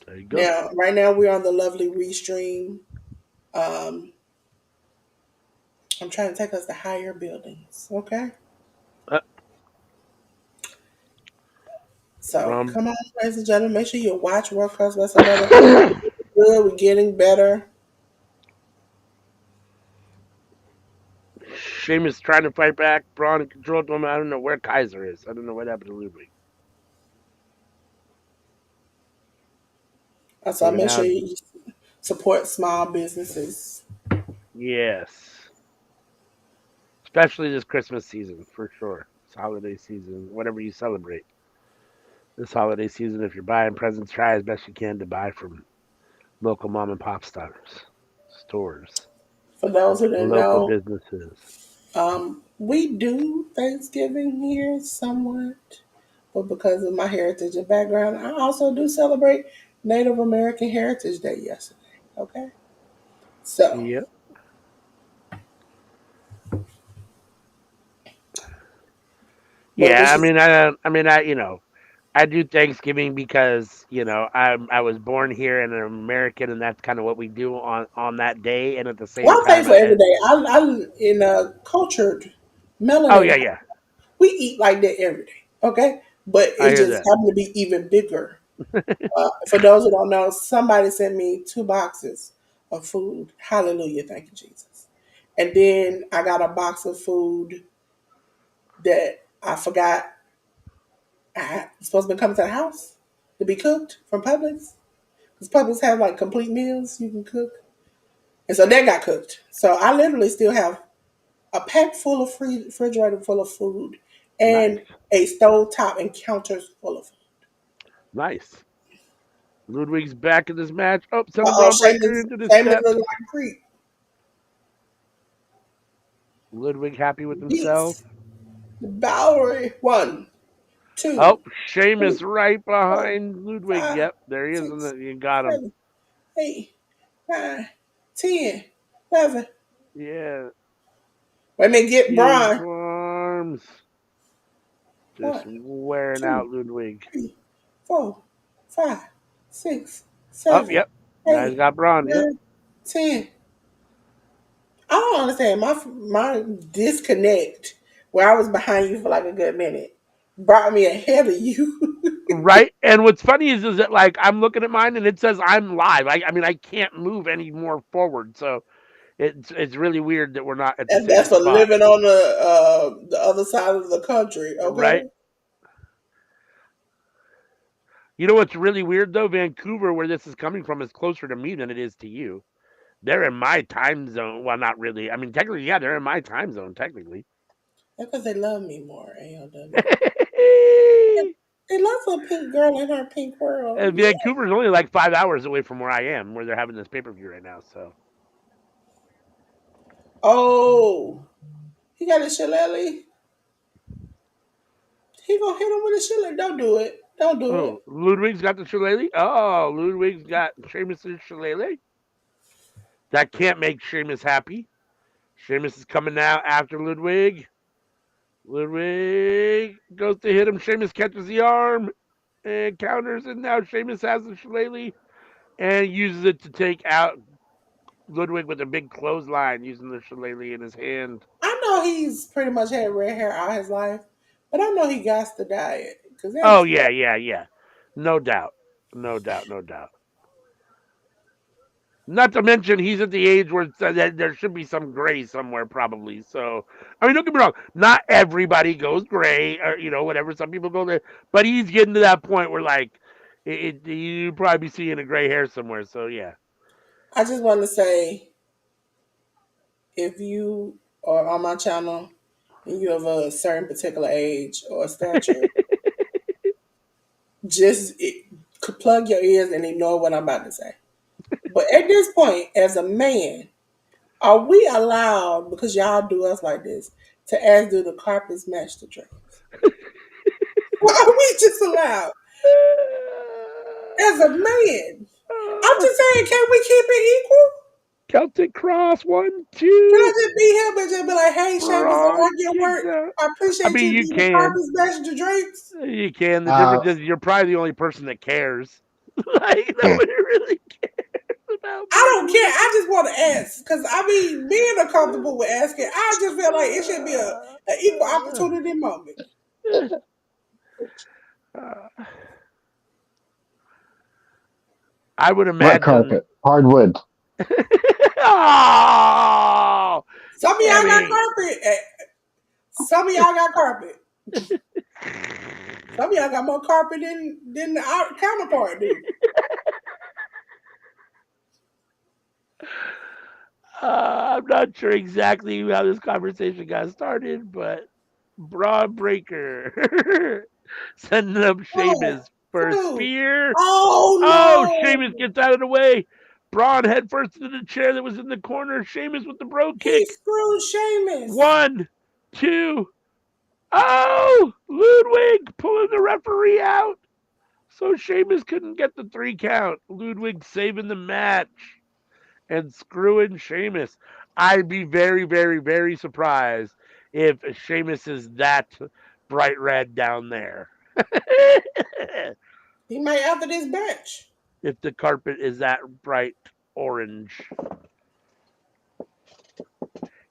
There you go. Now, right now, we're on the lovely Restream. Um, I'm trying to take us to higher buildings. Okay. Uh, So Braun come on, ladies and gentlemen, make sure you watch World Class Wrestling Network. Good, we're getting better. Sheamus trying to fight back. Braun in control of him. I don't know where Kaiser is. I don't know what happened to Ludwig. So So make sure now, you support small businesses. yes. Especially this Christmas season, for sure. It's holiday season, whatever you celebrate. This holiday season, if you're buying presents, try as best you can to buy from local mom and pop stores, For those who didn't local know, businesses. we do Thanksgiving here somewhat, but because of my heritage and background, I also do celebrate Native American Heritage Day yesterday. Okay, so Yep. well, Yeah, wishes. I do Thanksgiving because I was born here and an American, and that's kind of what we do on that day. And at the same Well, I'm time, thankful every day. I'm in a cultured oh melanated. yeah, yeah, We eat like that every day. Okay, but I it hear just that. happened to be even bigger. For those who don't know, somebody sent me 2 boxes of food. Hallelujah, thank you, Jesus. And then I got a box of food that I forgot I was supposed to be coming to the house to be cooked from Publix. Because Publix have like complete meals you can cook. And so that got cooked. So I literally still have a pack full of refrigerator full of food and Nice, a stove top and counters full of food. nice. Ludwig's back in this match. Oh, send a Uh-oh, Braun Breaker into the Shaman steps. looking like a creep. Ludwig happy with himself. Beats the Bowery. 1, Oh, 2, 3, Sheamus right 4, behind Ludwig. 5, Yep, there he is. 6, You got him. 7, 8, 9, 10, 11. Yeah, Wait a minute, get huge Brian. arms. Just 1, wearing 2, out Ludwig. 3, 4, 5, 6, Oh, 7, yep. Now he's 8, got Braun. Yep. 9, 10. I don't understand. My disconnect where I was behind you for like a good minute brought me ahead of you. Right. And what's funny is that like I'm looking at mine and it says I'm live. I mean I can't move any more forward. So it's really weird that we're not at the And same that's for spot. living on the other side of the country, Right. okay? You know what's really weird though? Vancouver, where this is coming from, is closer to me than it is to you. They're in my time zone. Well, not really. I mean, technically, yeah, they're in my time zone, technically. That's because they love me more, ALW. They love a pink girl in her pink world. And Yeah. Vancouver is only like 5 hours away from where I am, where they're having this pay per view right now. So Oh, he got a shillelagh. He gonna hit him with a shillelagh. Don't do it. Don't do it. oh, Ludwig's got the shillelagh. Oh, Ludwig's got Sheamus' shillelagh. That can't make Sheamus happy. Sheamus is coming now after Ludwig. Ludwig goes to hit him. Sheamus catches the arm and counters, and now Sheamus has the shillelagh and uses it to take out Ludwig with a big clothesline, using the shillelagh in his hand. I know he's pretty much had red hair all his life, but I know he got to dye it because that Oh is yeah, yeah, yeah. No doubt, no doubt, no doubt. Not to mention, he's at the age where there should be some gray somewhere, probably. So, I mean, don't get me wrong. Not everybody goes gray, or whatever. Some people go there, but he's getting to that point where, like, you probably be seeing a gray hair somewhere. So, yeah. I just want to say, if you are on my channel and you have a certain particular age or stature, just plug your ears and ignore what I'm about to say. But at this point, as a man, are we allowed, because y'all do us like this, to ask do the carpets match the drapes? Are we just allowed? As a man, I'm just saying, can we keep it equal? Celtic Cross, 1, Can I 2. just be him and just be like, hey, Seamus, I Braun like your kicks work. out. I I appreciate mean, you you doing the can. carpets match the drapes. You can. The Uh, difference is you're probably the only person that cares. Like, nobody really cares about I me. don't care. I just want to ask because I mean, men are comfortable with asking. I just feel like it should be an equal opportunity moment. I would wet imagine. carpet, hardwood. Oh, Some of y'all got Sammy. carpet. Some of y'all got carpet. Some of y'all got more carpet than our counterpart do. I'm not sure exactly how this conversation got started, but Braun Breaker sending up 1, Sheamus for a 2. spear. Oh, Oh Sheamus no! gets out of the way. Braun head first into the chair that was in the corner. Sheamus with the bro He kick. screwed Sheamus. 1, 2. Oh, Ludwig pulling the referee out. So Sheamus couldn't get the 3 count. Ludwig saving the match and screwing Sheamus. I'd be very, very, very surprised if Sheamus is that bright red down there. He might after this match. If the carpet is that bright orange.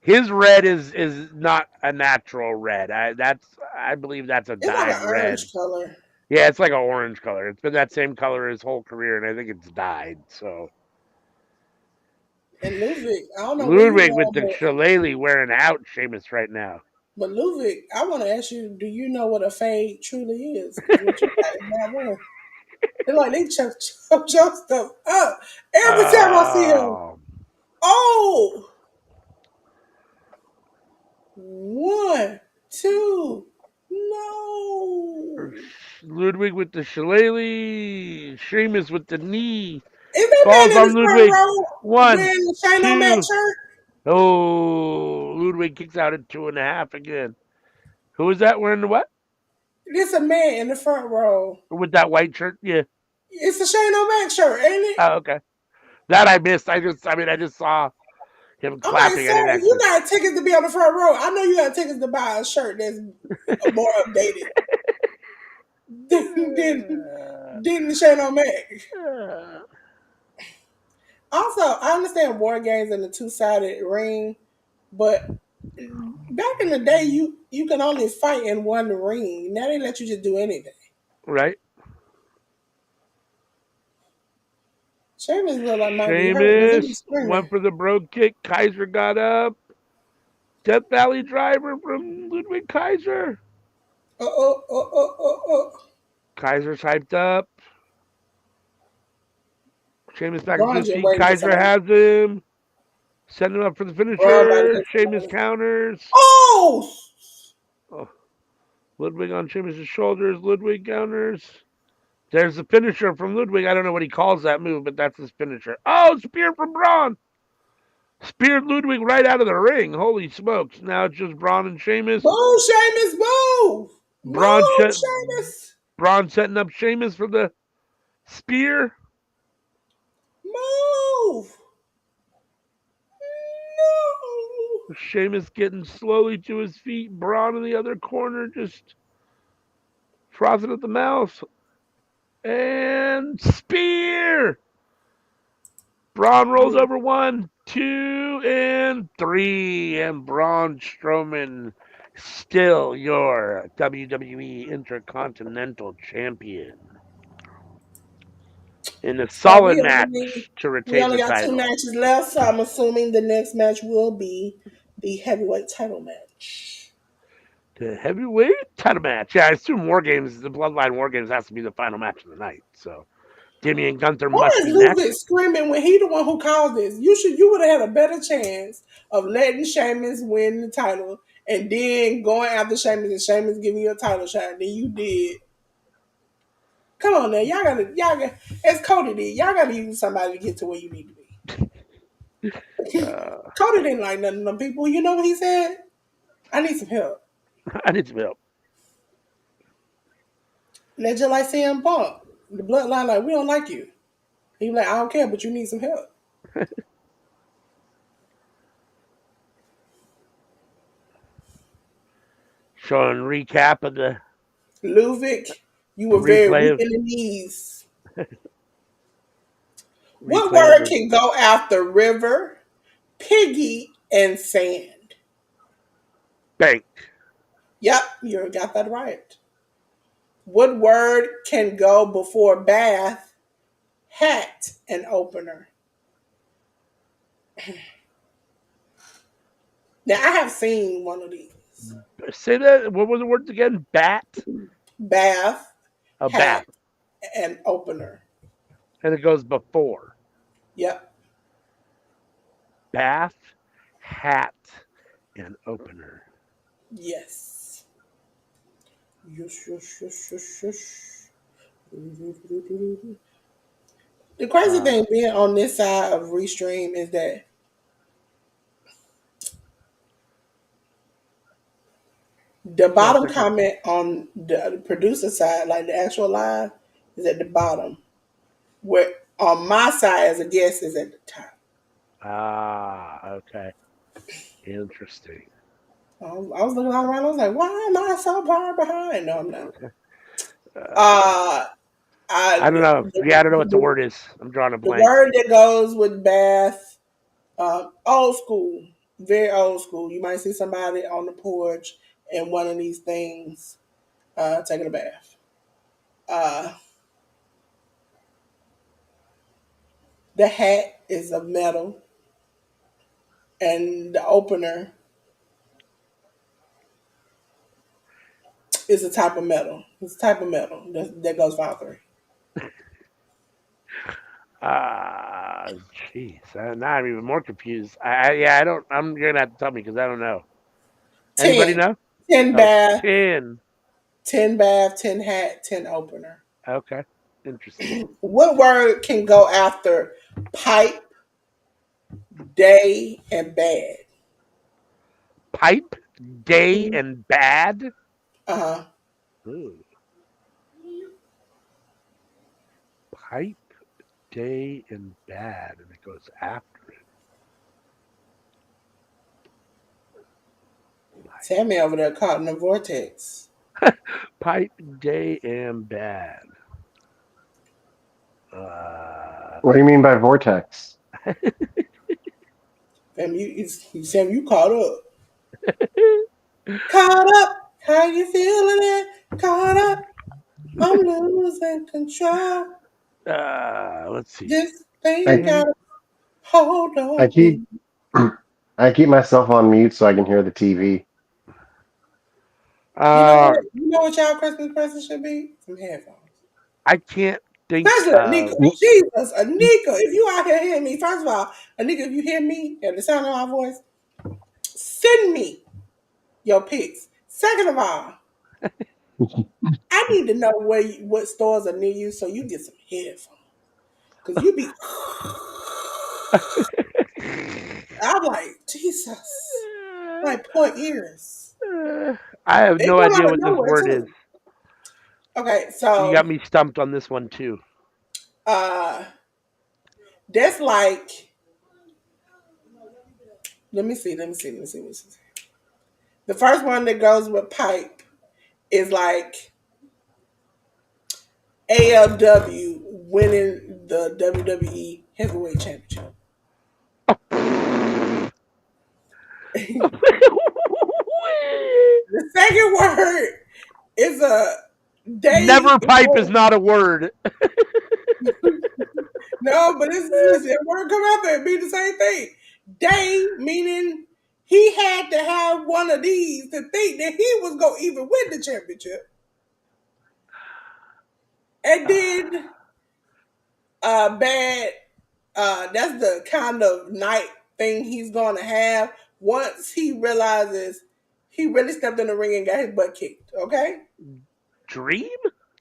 His red is not a natural red. I believe that's a It's like dyed an red. orange color. Yeah, it's like an orange color. It's been that same color his whole career, and I think it's dyed. So And Ludwig, I don't know where you Ludwig with going, the shillelagh wearing out Sheamus right now. but Ludwig, I want to ask you, do you know what a fade truly is? Because what you got is not one. They're like, they chop your stuff up. Every time I see him, Oh, oh, 1, 2, no. Ludwig with the shillelagh, Sheamus with the knee, Is that falls man in on the front Ludwig. row 1, wearing the Shane O'Mac 2. shirt? Oh, Ludwig kicks out at 2.5 again. Who is that wearing the what? There's a man in the front row. With that white shirt? Yeah. It's a Shane O'Mac shirt, ain't it? Oh, okay. That I missed. I just saw him I'm like, clapping. I sir, didn't you actually. got tickets to be on the front row. I know you got tickets to buy a shirt that's more updated. Didn't Shane O'Mac. Also, I understand war games in the two-sided ring, but back in the day, you can only fight in one ring. Now they let you just do anything. Right. Sheamus looked like might be hurt because he was Sheamus went screaming. for the brogue kick. Kaiser got up. Death Valley driver from Ludwig Kaiser. Oh. Kaiser's hyped up. Sheamus back into Braun his just feet. waiting for Kaiser somebody. has him. Send him up for the Braun about to finisher. hit Sheamus somebody. counters. Oh! Oh, Ludwig on Sheamus' shoulders. Ludwig counters. There's the finisher from Ludwig. I don't know what he calls that move, but that's his finisher. Oh, spear from Braun. Speared Ludwig right out of the ring. Holy smokes. Now it's just Braun and Sheamus. Move, Sheamus, move! Braun, Move, Sheamus! Braun setting up Sheamus for the spear. Move! No! Sheamus getting slowly to his feet. Braun in the other corner just frothing at the mouth. And spear! Braun rolls over 1, 2, and 3. And Braun Strowman still your WWE Intercontinental Champion. In a So solid match to we retain only the got two title. matches left, so I'm assuming the next match will be the heavyweight title match. The heavyweight title match. Yeah, I assume War Games, the Bloodline War Games has to be the final match of the night. So Damian Gunther Why must is be Ludwig next. screaming when he the one who caused this? You would have had a better chance of letting Sheamus win the title and then going after Sheamus and Sheamus giving you a title shot than you did. Come on now, y'all got as Cody did, y'all gotta use somebody to get to where you need to be. Uh, Cody didn't like none of them people. You know what he said? I need some help. I need some help. That's just like CM Punk. The bloodline, like, we don't like you. He like, I don't care, but you need some help. Showing recap of the Ludwig, you were very replay weak of in the knees. What replay of word the can go after river, piggy, and sand? bank. Yep, you got that right. What word can go before bath, hat, and opener? Now, I have seen one of these. Say that. What were the words again? Bat. Bath, A hat, bath, and opener. and it goes before Yep. bath, hat, and opener. Yes. Yes. The crazy Uh, thing being on this side of Restream is that the sounds bottom like a comment on the producer side, like the actual live, is at the bottom. Where on my side as a guest is at the top. okay. Interesting. I was looking all around. I was like, why am I so far behind? No, I'm not. Uh, Uh, I don't know. Yeah, I don't know what the the, word is. I'm drawing a the blank. word that goes with bath, old school, very old school. You might see somebody on the porch in one of these things taking a bath. Uh, the hat is of metal, and the opener is a type of metal. It's a type of metal that goes for all three. Jeez. Now I'm even more confused. Yeah, I don't. You're gonna have to tell me because I don't know. Anybody 10. know? 10 Oh, bath, 10. 10 bath, 10 hat, 10 opener. Okay. Interesting. What word can go after pipe, day, and bad? Pipe, day, Mm-hmm. and bad. Uh-huh. Ooh. Pipe, day, and bad, and it goes after it. Tammy over there caught in the vortex. Pipe day and bad. What do you mean by vortex? Sam, Sam, you caught up. Caught up. How you feeling it? Caught up. I'm losing control. Let's see. This thing I got a hold I on keep me. I keep myself on mute so I can hear the TV. You know Uh, what? You know what y'all Christmas present should be? Some headphones. I can't think Especially Anika. of. Jesus, Anika. If you out here hearing me, first of all, Anika, if you hear me and the sound of my voice, send me your pics. Second of all, I need to know what stores are near you so you get some headphones. Cause you be I'm like, Jesus. My poor ears. I have They no come idea out of what this nowhere word is. too. Okay, You so got me stumped on this one too. uh that's like let me see. The first one that goes with pipe is like ALW winning the WWE Heavyweight Championship. The second word is a day. Never pipe is not a word. No, but this that word come out there, it be the same thing. Day meaning he had to have one of these to think that he was gonna even win the championship. And then bad that's the kind of night thing he's gonna have once he realizes he really stepped in the ring and got his butt kicked. Okay? Dream?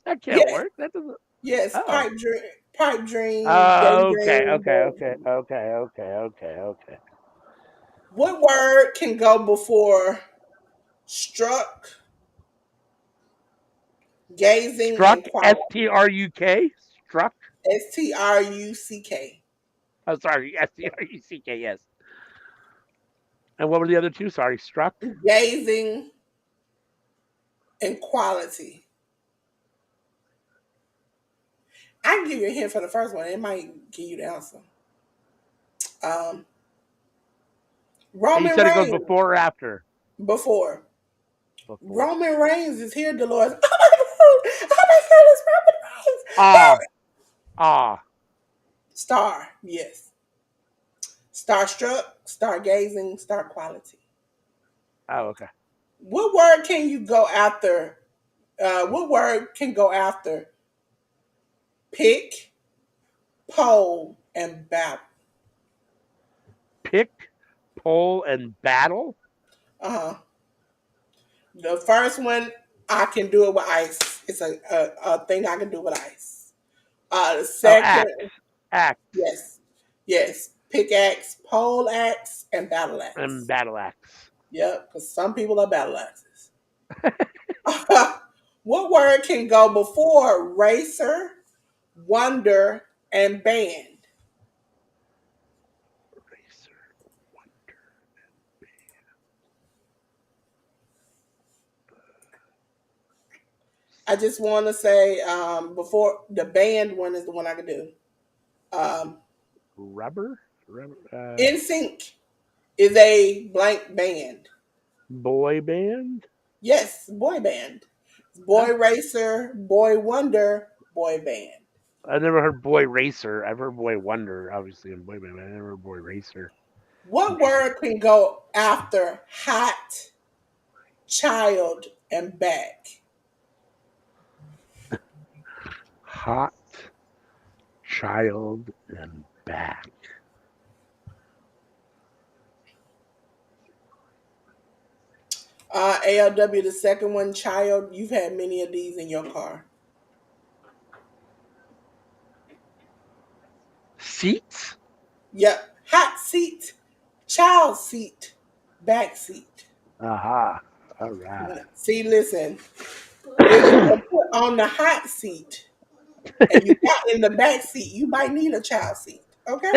That can't Yes, work. That doesn't. yes, Oh. pipe dream, Okay. daydream, Okay. boy. Okay. Okay. Okay. Okay. Okay. What word can go before struck, gazing, Struck. and quality? STRUK. Struck. Struck. Oh, sorry. STRUCK. Yes. And what were the other two? Sorry. Struck. Gazing and quality. I can give you a hint for the first one. It might give you the answer. Um, And you Roman said it goes Reigns before or after? before. Before. Roman Reigns is here, Dolores. Oh my God, it's Roman Ah. Reigns. Ah. Star, yes. Starstruck, stargazing, star quality. Oh. Okay. What word can you go after? What word can go after pick, pole, and battle? Pick, pull, and battle. Uh huh. The first one, I can do it with ice. It's a thing I can do with ice. The Oh, second, axe. Axe. yes, yes, pickaxe, pole axe, and battle And axe. battle axe. Yep, because some people are battle axes. What word can go before racer, wonder, and band? Racer. Wonder. I just want to say before the band one is the one I can do. Um, Rubber. Rubber. In sync is a blank band. Boy band. Yes, boy band. Oh, Boy racer, boy wonder, boy band. I never heard boy racer. I've heard boy wonder, obviously, in boy band. But I never heard boy racer. What Interesting. word can go after hot, child, and back? Hot child and back. ALW, the second one, child. You've had many of these in your car. Seats. Yep. Hot seat, child seat, back seat. Aha. All right. See, listen. If you were put on the hot seat and you got in the back seat, you might need a child seat. Okay.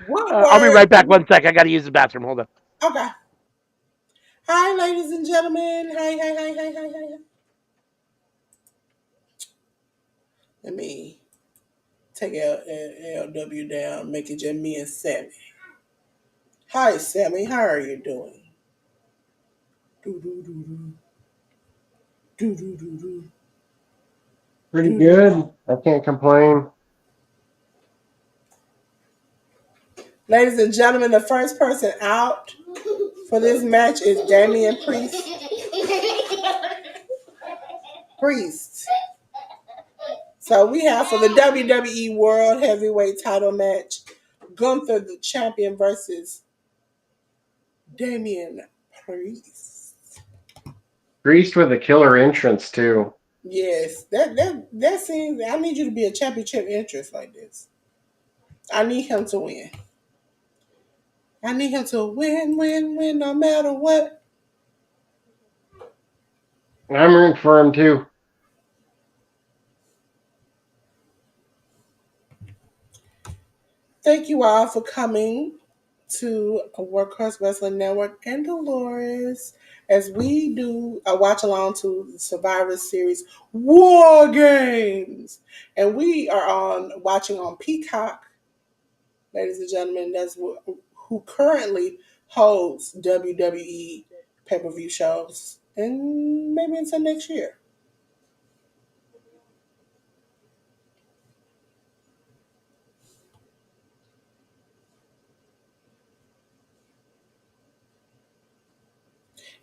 What I'll be word? right back. 1 sec. I got to use the bathroom. Hold on. Okay. Hi, ladies and gentlemen. Hi. Let me take LW down, make it just me and Sammy. Hi, Sammy. How are you doing? Do do do do do do do do Pretty do do. good. I can't complain. Ladies and gentlemen, the first person out for this match is Damian Priest. So we have for the WWE World Heavyweight Title match, Gunther the champion versus Damian Priest. Greased with a killer entrance too. Yes, that seems. I need you to be a championship interest like this. I need him to win. I need him to win, no matter what. I'm rooting for him too. Thank you all for coming to Workhorse Wrestling Network and Dolores as we do a watch along to the Survivor Series War Games. And we are watching on Peacock, ladies and gentlemen. That's who currently holds WWE pay-per-view shows and maybe until next year.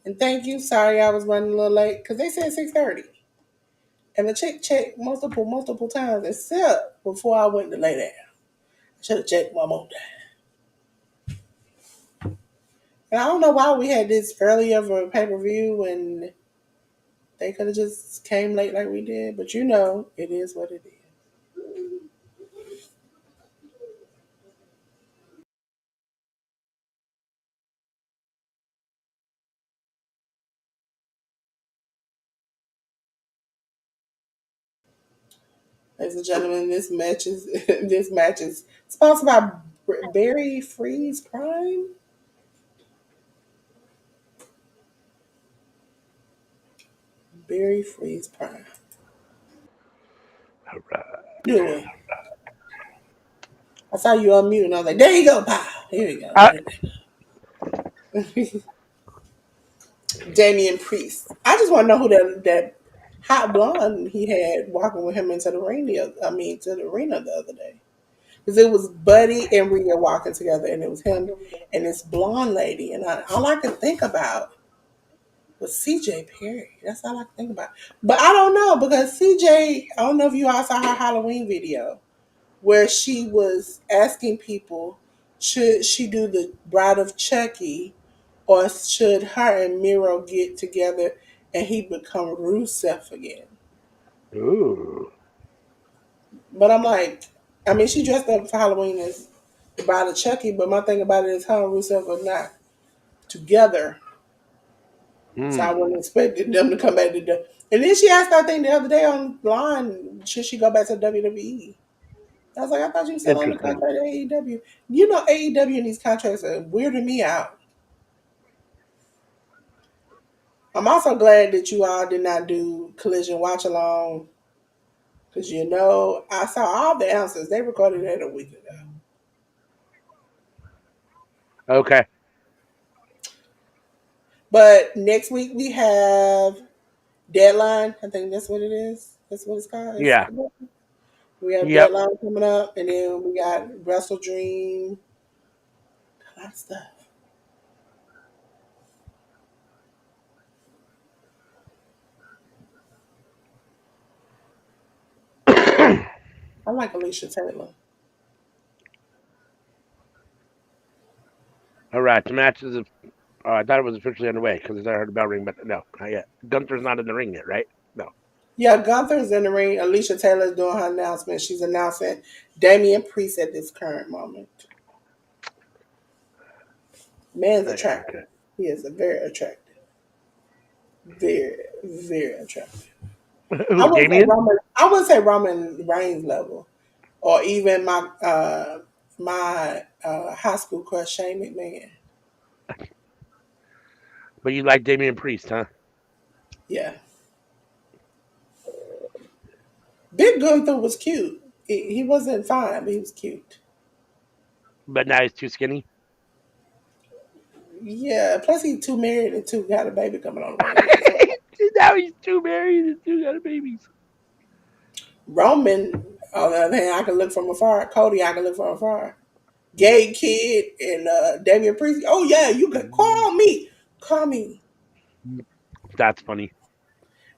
And thank you. Sorry I was running a little late because they said 6:30. And the chick checked multiple times, except before I went to lay down. I should have checked one more time. And I don't know why we had this early of a pay per view and they could have just came late like we did. But you know, it is what it is. Ladies and gentlemen, this match is sponsored by Barry Freeze Prime. Barry Freeze Prime. All right. Do it. I saw you on mute and I was like, there you go, pow. Here we go. Damian Priest. I just want to know who that hot blonde he had walking with him into the ring to the arena the other day. Because it was Buddy and Rhea walking together, and it was him and this blonde lady. And all I could think about was CJ Perry. That's all I could think about. But I don't know because CJ, I don't know if you all saw her Halloween video where she was asking people, should she do the Bride of Chucky, or should her and Miro get together and he become Rusev again? Ooh. But I'm like, I mean, she dressed up for Halloween as the Bride of Chucky, but my thing about it is her and Rusev are not together. So I wouldn't expect them to come back to the. And then she asked, I think, the other day online, should she go back to WWE? I was like, I thought you were still on the Interesting. contract at AEW. You know, AEW and these contracts are weirding me out. I'm also glad that you all did not do Collision Watch Along because, you know, I saw all the answers. They recorded that a week ago. Okay. But next week we have Deadline. I think that's what it is. That's what it's called. Yeah. We have Yep. Deadline coming up, and then we got Wrestle Dream. A lot of stuff. I like Alicia Taylor. All right. The match is. I thought it was officially underway because I heard the bell ring, but no, not yet. Gunther's not in the ring yet, right? No. Yeah, Gunther's in the ring. Alicia Taylor's doing her announcement. She's announcing Damian Priest at this current moment. Man's attractive. Okay. He is a very attractive. Very attractive. Who? Damien? I wouldn't say Roman Reigns level, or even my high school crush Shane McMahon. But you like Damian Priest, huh? Yeah. Big Gunther was cute. He wasn't fine, but he was cute. But now he's too skinny. Yeah. Plus, he's too married and too got a baby coming on the way. So Now he's too married and two got babies. Roman, on the other hand, I can look from afar. Cody, I can look from afar. Gay Kid and Damian Priest. Oh yeah, you can call me. Call me. That's funny.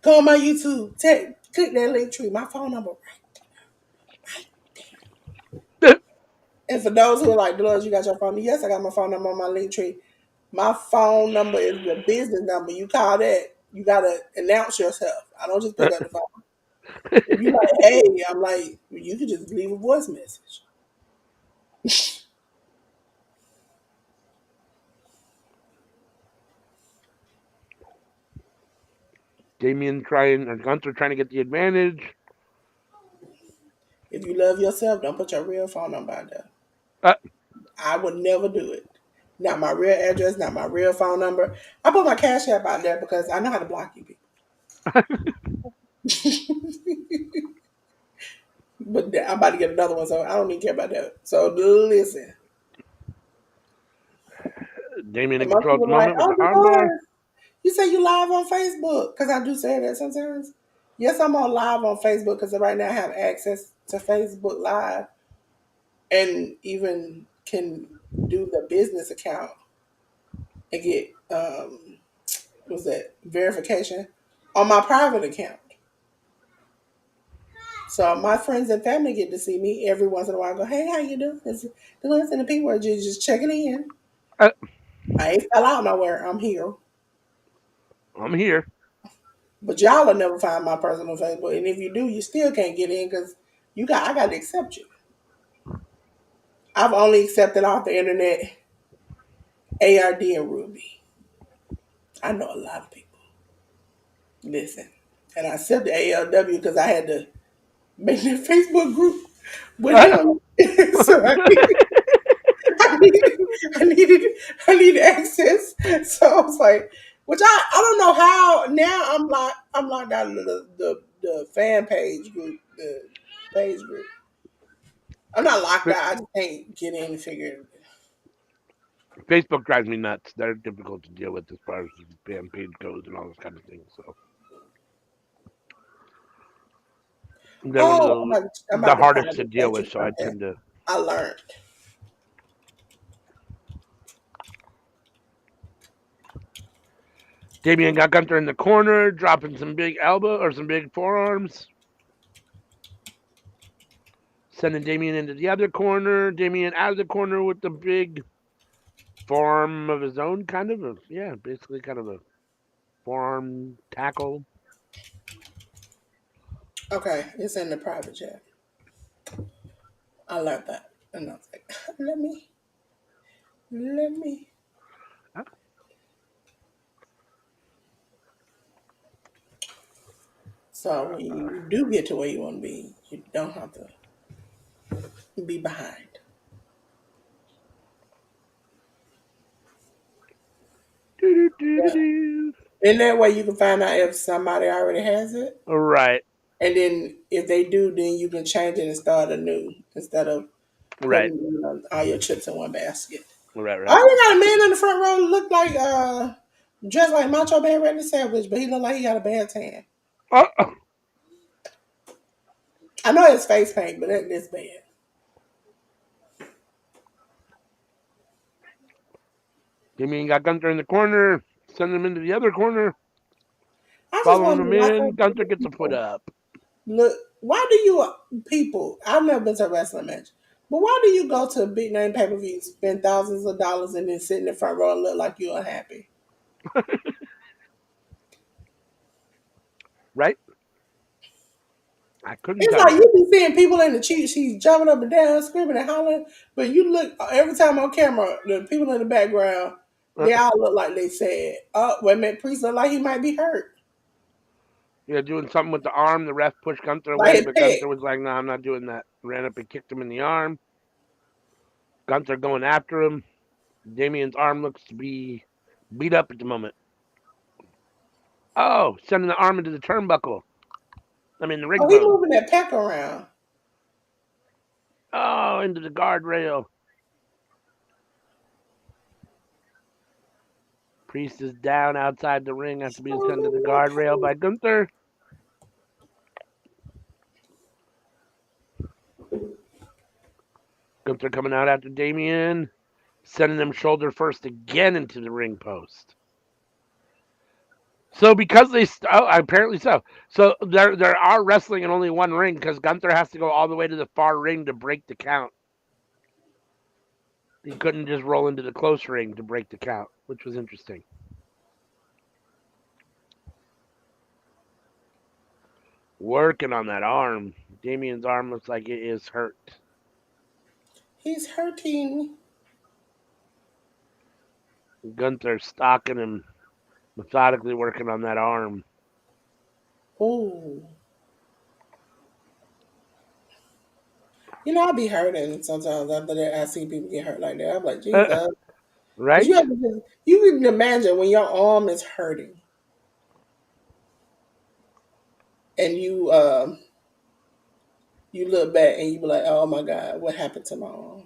Go on my YouTube. Click that link tree. My phone number right there. And for those who are like, Dolores, you got your phone? Yes, I got my phone number on my link tree. My phone number is the business number. You call that, you gotta announce yourself. I don't just pick up the phone. If you like, hey, I'm like, you can just leave a voice message. Damian trying or Gunther trying to get the advantage. If you love yourself, don't put your real phone number out there. Uh, I would never do it. Not my real address, not my real phone number. I put my cash app out there because I know how to block you people. But I'm about to get another one, so I don't even care about that. So listen. Damian in And most control at the people are like, moment with oh, the armbar. Dolores, you say you live on Facebook. Because I do say that sometimes. Yes, I'm on live on Facebook because right now I have access to Facebook Live and even can do the business account and get what's that verification on my private account. So my friends and family get to see me every once in a while. I go, hey, how you doing? It's the ones in the P word. You just checking in. Uh, I ain't fell out nowhere. I'm here. I'm here. But y'all will never find my personal Facebook. And if you do, you still can't get in because I got to accept you. I've only accepted off the internet ARD and Ruby. I know a lot of people. Listen. And I accepted ALW because I had to make that Facebook group with Uh, him. So I needed I needed access. So I was like, which I don't know how now I'm locked out of the fan page group, the page group. I'm not locked out. I just can't get in and figure it. Facebook drives me nuts. They're difficult to deal with as far as spam page goes and all those kind of things. So they're one of Oh, I'm the about to hardest to private deal chat you with. So I about that. tend to. I learned. Damian got Gunther in the corner, dropping some big elbow or some big forearms, sending Damian into the other corner. Damian out of the corner with the big forearm of his own, kind of. Yeah, basically kind of a forearm tackle. Okay, it's in the private chat. I learned that. And I was like, let me. Uh, So when you do get to where you want to be, you don't have to be behind. Yeah. In that way, you can find out if somebody already has it. Right, And then if they do, then you can change it and start anew instead of right, putting all your chips in one basket. right, Oh, right. you got a man in the front row look like dressed like Macho Man Randy Savage, but he look like he got a bad tan. Oh, I know it's face paint, but it's bad. Damian got Gunther in the corner, send him into the other corner, I just following wonder him why in. so Gunther many gets a foot people up. look. Why do you people? I've never been to a wrestling match, but why do you go to a big name pay per view, spend thousands of dollars, and then sit in the front row and look like you're unhappy? Right? I couldn't It's tell like you. you be seeing people in the cheap sheets jumping up and down, screaming and hollering, but you look every time on camera, the people in the background, Uh, they all look like they said, "Oh, wait a minute, Priest look like he might be hurt, Yeah, doing something with the arm. The ref pushed Gunther like away, his but pet." Gunther was like, "No, I'm not doing that." Ran up and kicked him in the arm. Gunther going after him. Damian's arm looks to be beat up at the moment. Oh, sending the arm into the turnbuckle. I mean, the ring Oh, he post. moving that pack around. Oh, into the guardrail. Priest is down outside the ring after being sent to the guardrail by Gunther. Gunther coming out after Damien, sending him shoulder first again into the ring post. So because apparently so. So there are wrestling in only one ring because Gunther has to go all the way to the far ring to break the count. He couldn't just roll into the close ring to break the count, which was interesting. Working on that arm. Damien's arm looks like it is hurt. He's hurting. Gunther stalking him, methodically working on that arm. Ooh. You know, I be hurting sometimes after that. I see people get hurt like that. I'm like, Jesus. Because Right? you can imagine when your arm is hurting and you look back and you be like, oh my God, what happened to my arm?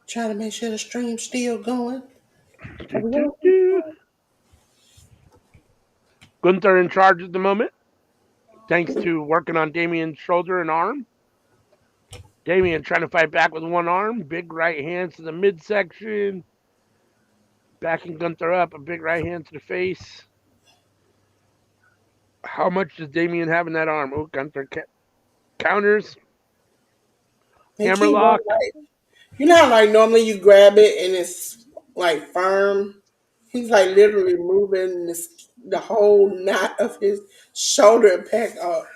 Trying to make sure the stream's still going. Gunther in charge at the moment, thanks to working on Damien's shoulder and arm. Damien trying to fight back with one arm. Big right hand to the midsection. Backing Gunther up. A big right hand to the face. How much does Damien have in that arm? Oh, Gunther counters. They keep Hammerlock. like, you know how like normally you grab it and it's like firm. He's like literally moving the whole knot of his shoulder pack up.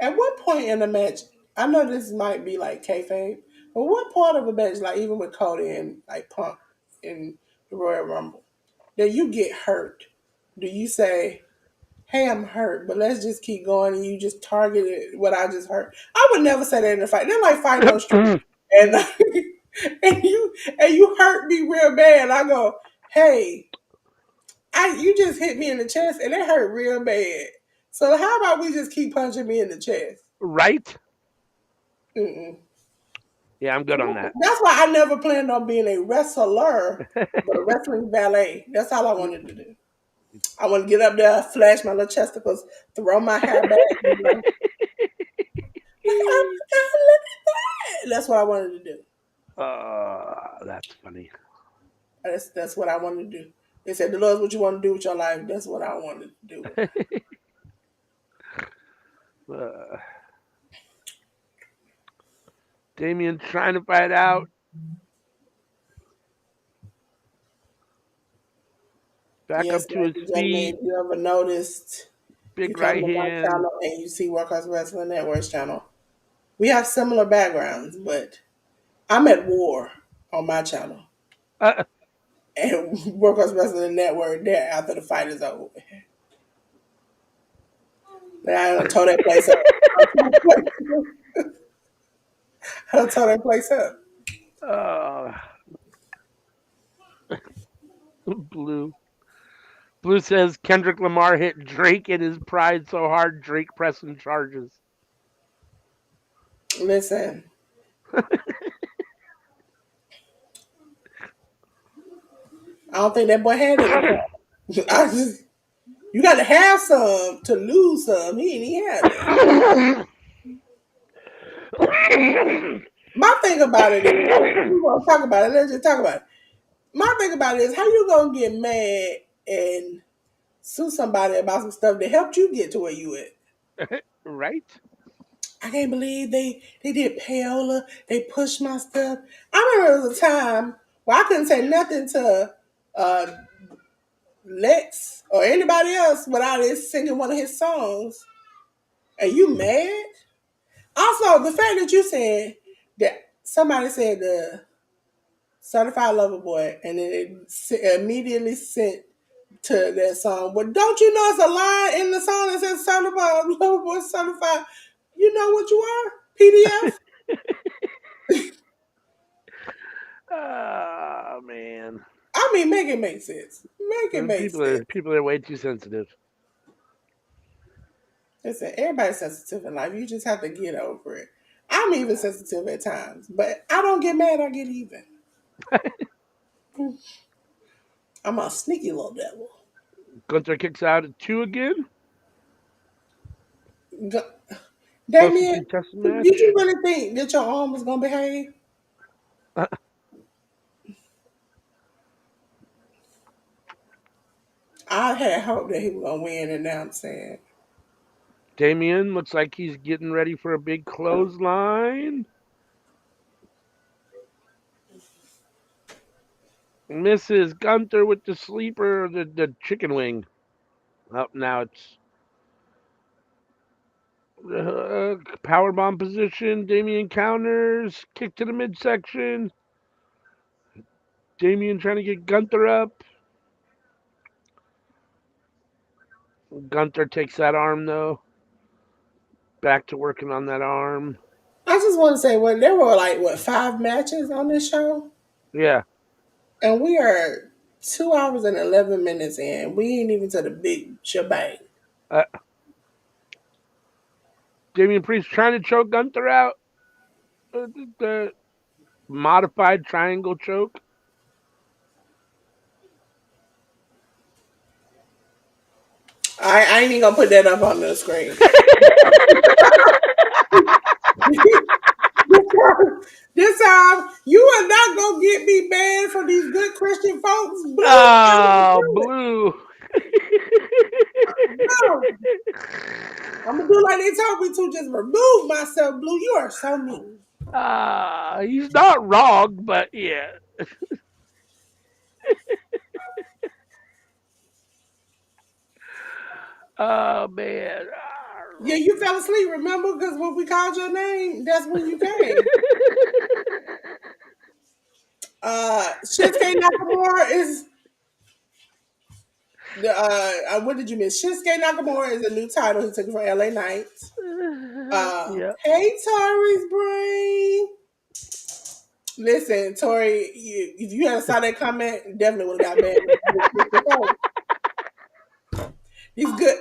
At what point in the match, I know this might be like kayfabe, but what part of a match, like even with Cody and like Punk in the Royal Rumble, that you get hurt? Do you say, "Hey, I'm hurt, but let's just keep going," and you just targeted what I just heard? I would never say that in a fight. They're like fighting on the street, and and you hurt me real bad. I go, "Hey, you just hit me in the chest, and it hurt real bad. So how about we just keep punching me in the chest?" Right? Mm-mm. Yeah, I'm good on that. That's why I never planned on being a wrestler, but a wrestling ballet. That's all I wanted to do. I want to get up there, flash my little chesticles, throw my hair back, and be like, oh my God, look at that. That's what I wanted to do. That's funny. That's what I wanted to do. They said, Dolores, what you want to do with your life? That's what I wanted to do with mine. Damien trying to fight out. Back Yes, up to ladies his and gentlemen, feet. if you ever noticed, if you Big come right to my hand. channel and you see Workhouse Wrestling Network's channel, we have similar backgrounds, but I'm at war on my channel. And Workhouse Wrestling Network there after the fight is over. Then I done tore that place up. I done tore that place up. uh, Blue. Blue says Kendrick Lamar hit Drake in his pride so hard Drake pressing charges. Listen. I don't think that boy had any pride. You got to have some to lose some. He had none. My thing about it is, we want to talk about it. Let's just talk about it. My thing about it is, how you gonna get mad and sue somebody about some stuff that helped you get to where you at? Right? I can't believe they did payola. They pushed my stuff. I remember there was a time where I couldn't say nothing to uh, Lex or anybody else without it singing one of his songs. And you mad? Also, the fact that you said that somebody said the certified lover boy, and then it immediately sent to that song. But don't you know it's a line in the song that says certified lover boy certified? You know what you are? PDF? Oh man. I mean, make it make sense. Make it make sense. People are way too sensitive. Listen, everybody's sensitive in life. You just have to get over it. I'm even sensitive at times, but I don't get mad. I get even. I'm a sneaky little devil. Gunther kicks out at 2 again. Damien, Contested did you match. really think that your arm was gonna behave? I had hoped that he was gonna win, and now I'm saying Damien looks like he's getting ready for a big clothesline. Misses Gunther with the sleeper, the chicken wing. Up now it's powerbomb position. Damien counters, kick to the midsection. Damien trying to get Gunther up. Gunther takes that arm though. Back to working on that arm. I just want to say, well, there were like 5 matches on this show, Yeah. and we are 2 hours and 11 minutes in. We ain't even to the big shebang. Damian Priest trying to choke Gunther out. The modified triangle choke. I ain't even gonna put that up on the screen. This time, you are not gonna get me banned from these good Christian folks. Blue, Oh, Blue. no. I'm gonna do like they told me to. Just remove myself, Blue. You are so mean. He's not wrong, but yeah. Oh man. Yeah, you fell asleep. Remember, because when we called your name, that's when you came. Shinsuke Nakamura is the what did you miss? Shinsuke Nakamura is a new title he took from LA Knight. Yep. Hey, Tori's brain. Listen, Tori, if you had saw that comment, definitely would have got mad. These good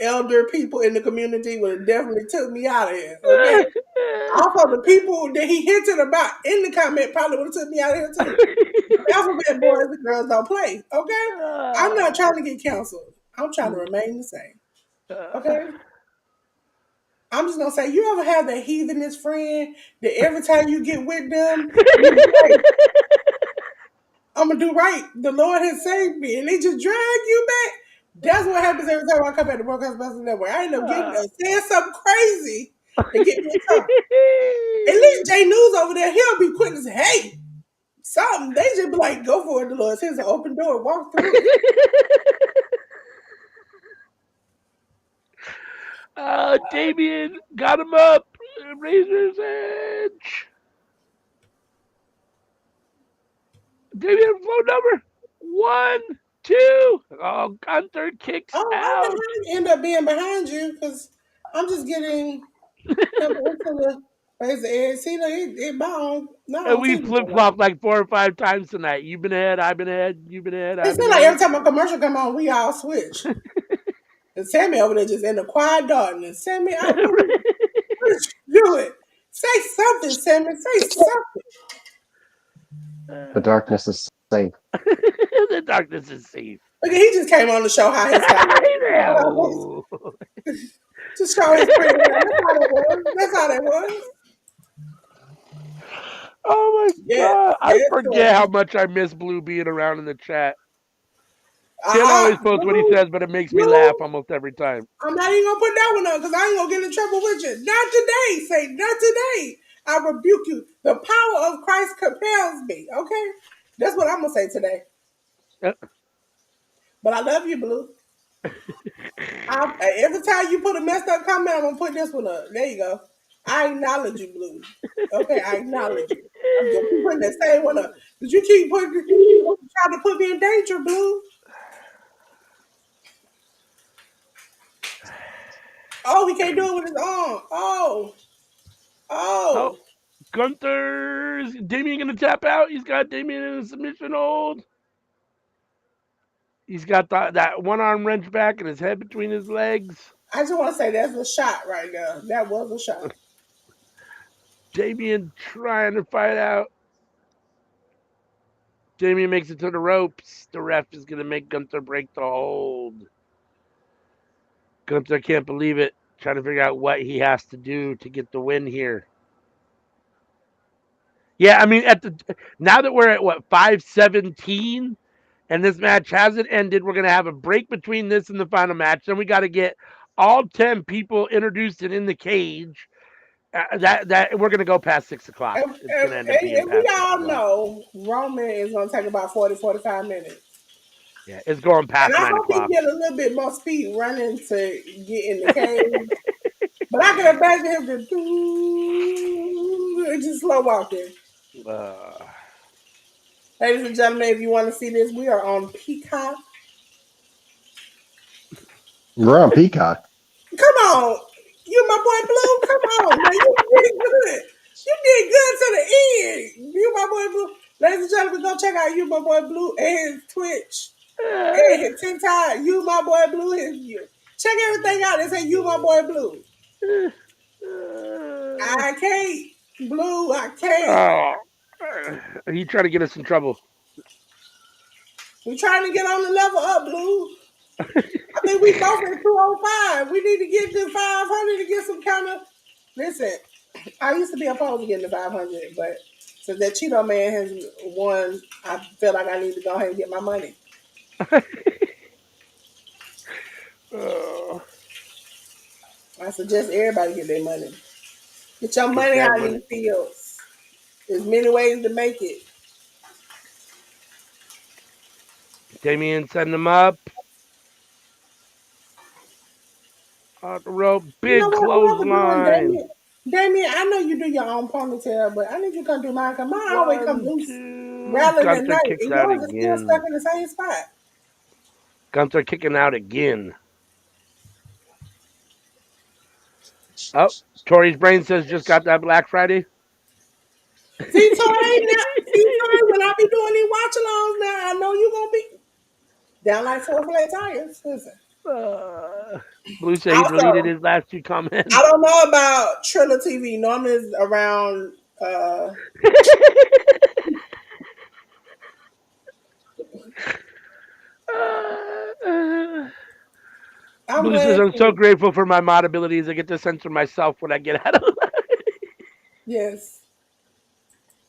elder people in the community would have definitely took me out of here. Okay. Also, the people that he hinted about in the comment probably would have took me out of here too. Alphabet boys and girls don't play. Okay. I'm not trying to get canceled. I'm trying to remain the same. Okay. I'm just gonna say, you ever have that heathenist friend that every time you get with them, you be like, I'm gonna do right. The Lord has saved me, and they just drag you back. That's what happens every time I come back to Broadcast Wrestling Network. I end up saying something crazy to get me in trouble. At least Jay News over there, he'll be quick to say, "Hey, something." They just be like, "Go for it, the Lord. Here's an open door. Walk through it." Damien got him up. Razor's Edge. Damien flow number 1, 2. Oh, Gunther kicks Oh, out. I'm end up being behind you because I'm just getting him into the Razor Edge. See, look, it bound. No, And on we TV. flip flop like 4 or 5 times tonight. You've been ahead, I've been ahead, you've been ahead, It I've been seems like ahead. every time a commercial come on, we all switch. And Sammy over there just in the quiet darkness. Sammy, what did you do it? Say something, Sammy. Say something. The darkness is safe. The darkness is safe. Look, he just came on to show how his hair No. just show his pretty hair. That's how that was. That's how that was. Oh my Yeah, god. I yeah, forget how much I miss Blue being around in the chat. Can't always post what he says, but it makes me laugh almost every time. I'm not even gonna put that one up because I ain't gonna get in trouble with you. Not today, say not today. I rebuke you. The power of Christ compels me. Okay, that's what I'm gonna say today. But I love you, Blue. Every time you put a messed up comment, I'm gonna put this one up. There you go. I acknowledge you, Blue. Okay, I acknowledge you. I'm gonna keep putting that same one up. Did you keep trying to put me in danger, Blue? Oh, he can't do it with his arm. Oh, Oh, oh. Gunther's Damien gonna tap out. He's got Damien in a submission hold. He's got that one arm wrench back and his head between his legs. I just want to say that's a shot right there. That was a shot. Damien trying to fight out. Damien makes it to the ropes. The ref is gonna make Gunther break the hold. Gunther can't believe it. Trying to figure out what he has to do to get the win here. Yeah, I mean, now that we're at what 5:17, and this match hasn't ended, we're gonna have a break between this and the final match. Then we got to get all 10 people introduced and in the cage. That we're gonna go past 6 o'clock. It's gonna end up being And we past 6 all o'clock. know Roman is going to take about 40, 45 minutes. Yeah, it's going And past I 9 hope he o'clock. get a little bit more speed running to get in the cage. But I can imagine him just slow walking. Uh, Ladies and gentlemen, if you want to see this, we are on Peacock. We're on Peacock. Come on. You my boy Blue. Come on. Now you did good. You did good to the end. You my boy Blue. Ladies and gentlemen, go check out You My Boy Blue and his Twitch. And his TikTok. You My Boy Blue. Check everything out. It say You My Boy Blue. I can't. Blue, I can't. oh, he trying to get us in trouble. We trying to get on the level up, Blue. I think we both at 205. We need to get to 500 to get some kind of. Listen, I used to be opposed to getting to 500, but since that Cheeto man has won, I feel like I need to go ahead and get my money. Oh, I suggest everybody get their money. Get your get money that out of money. these fields. There's many ways to make it. Damien setting him up. Off the rope. You know Big what? Whoever doing clothesline. Damien, I know you do your own ponytail, but I need you to come do mine because mine always come 1, loose 2. rather than Gunther nice. kicks And out yours is still stuck again. in the same spot. Gunther kicking out again. Oh, Tori's brain says just got that Black Friday. See, Tori, when I be doing these watch alongs now, I know you gonna be down like 4 flat tires. Listen. Blue said he deleted Also, his last 2 comments. I don't know about Triller TV. Normally it's around I'm Blue says glad I'm so to. grateful for my mod abilities. I get to censor myself when I get out of Yes.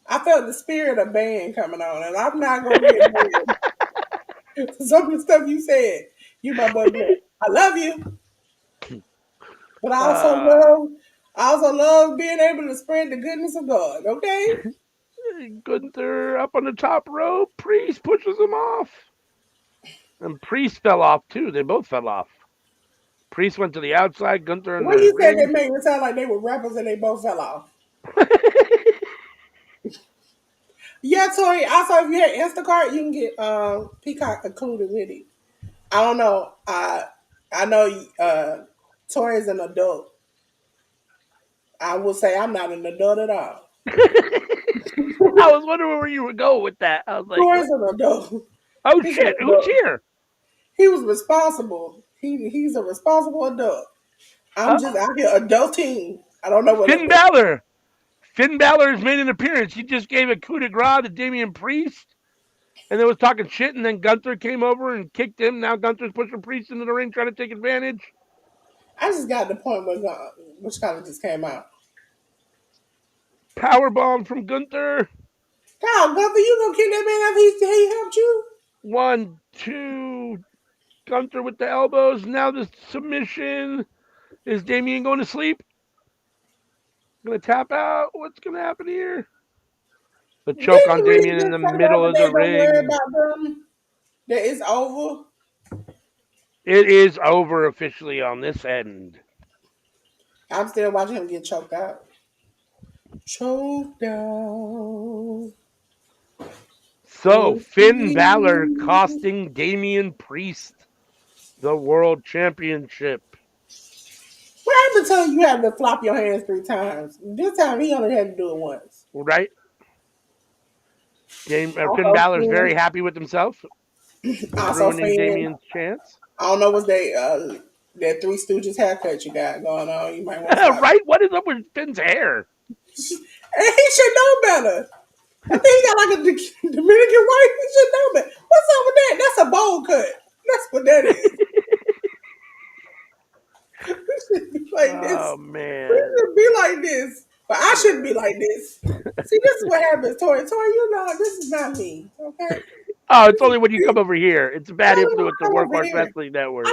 I felt the spirit of band coming on, and I'm not gonna get banned. Some of the stuff you said, you my boy Blue. I love you, but I also love being able to spread the goodness of God. Okay. Gunther up on the top rope. Priest pushes him off. And Priest fell off too. They both fell off. Priest went to the outside. Gunther in When the you said they ring. made it sound like they were rappers and they both fell off. Yeah, Tori. Also, if you had Instacart, you can get Peacock included with it. I don't know. I know Tori is an adult. I will say I'm not an adult at all. I was wondering where you would go with that. I was like, Tori's what? an adult. Oh He's an shit! Who's adult. here? He was responsible. He's a responsible adult. I'm Uh, just out here adulting. I don't know what Finn else. Balor. Finn Balor has made an appearance. He just gave a coup de grace to Damian Priest, and they was talking shit. And then Gunther came over and kicked him. Now Gunther's pushing Priest into the ring, trying to take advantage. I just got the point where which kind of just came out. Power bomb from Gunther. God, Gunther, you gonna kick that man after he helped you? 1, 2. Gunther with the elbows. Now the submission. Is Damien going to sleep? Going to tap out? What's going to happen here? The choke on Didn't Reed Damien in just the say the middle other of the day, don't worry ring. about them, that it's over? It is over officially on this end. I'm still watching him get choked out. Choked out. So, Finn Balor costing Damian Priest the world championship. should tell you have to flop your hands 3 times. This time he only had to do it once. Right? Finn Also, Balor's very Finn, happy with himself, also ruining Finn. Damien's chance. I don't know what's that Three Stooges haircut you got going on. You might want to stop. Right? What is up with Finn's hair? And he should know better. I think he got like a Dominican wife. He should know better. What's up with that? That's a bowl cut. That's what that is. We should be like this. Oh We man. should be like this. But I shouldn't be like this. See, this is what happens, Tori. Tori, you know, this is not me. Okay? Oh, it's only when you come over here. It's a bad Tell me influence I of come over Workhorse here. Wrestling Network. I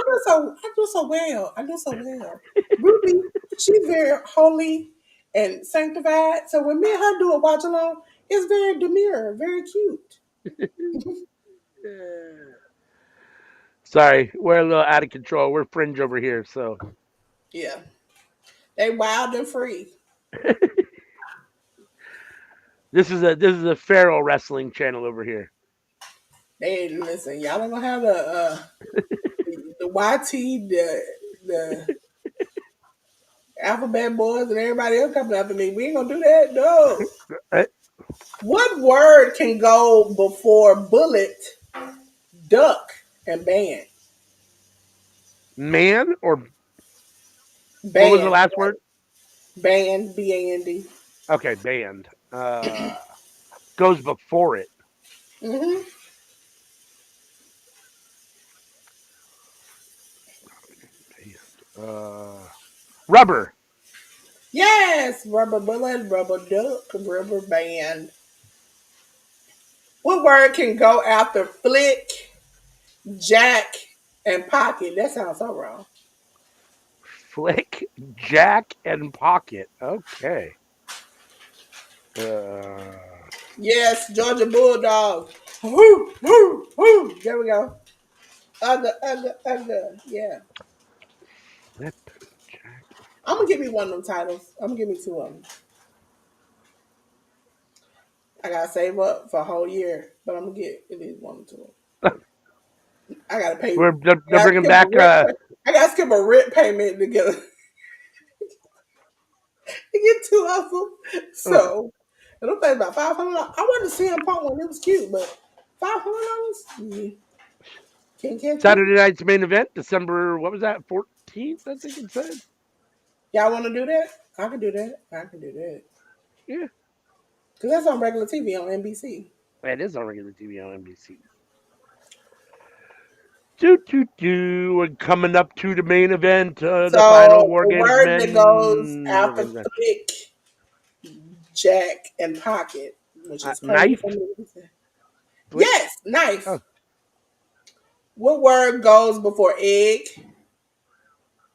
do so well. I do so well. Ruby, she's very holy and sanctified. So when me and her do a watch along, it's very demure, very cute. Sorry, we're a little out of control. We're fringe over here, so Yeah. They wild and free. this is a feral wrestling channel over here. They listen, y'all ain't gonna have the YT, the alphabet boys and everybody else coming after me. We ain't gonna do that. No. Right? What word can go before bullet, duck, and band? Man or Band. what was the last word? Band, BAND. Okay, band. Goes before it. Mm-hmm. Rubber. Yes, rubber bullet, rubber duck, rubber band. What word can go after flick, jack, and pocket? That sounds so wrong. Flick, jack, and pocket. Okay. Uh, Yes, Georgia Bulldog. Woo, woo, woo. There we go. Yeah. flip, jack. I'm gonna give you one of them titles. I'm gonna give me 2 of them. I gotta save up for a whole year, but I'm gonna get at least 1 or 2 of them. I gotta pay. They're bringing back. I gotta skip a rent payment to get 2 of them. So it'll pay about $500. I wanted to see him punk one. It was cute, but $500. Can't catch me. Saturday night's main event, December. What was that? 14th, I think it said. Y'all want to do that? I can do that. I can do that. Yeah, Because that's on regular TV on NBC. it is on regular TV on NBC. We're coming up to the main event, the final So War the Games word that goes men. War after Games match. flick, jack, and pocket, which is crazy Knife. for me to say. Flick? Yes, knife. Oh. What word goes before egg,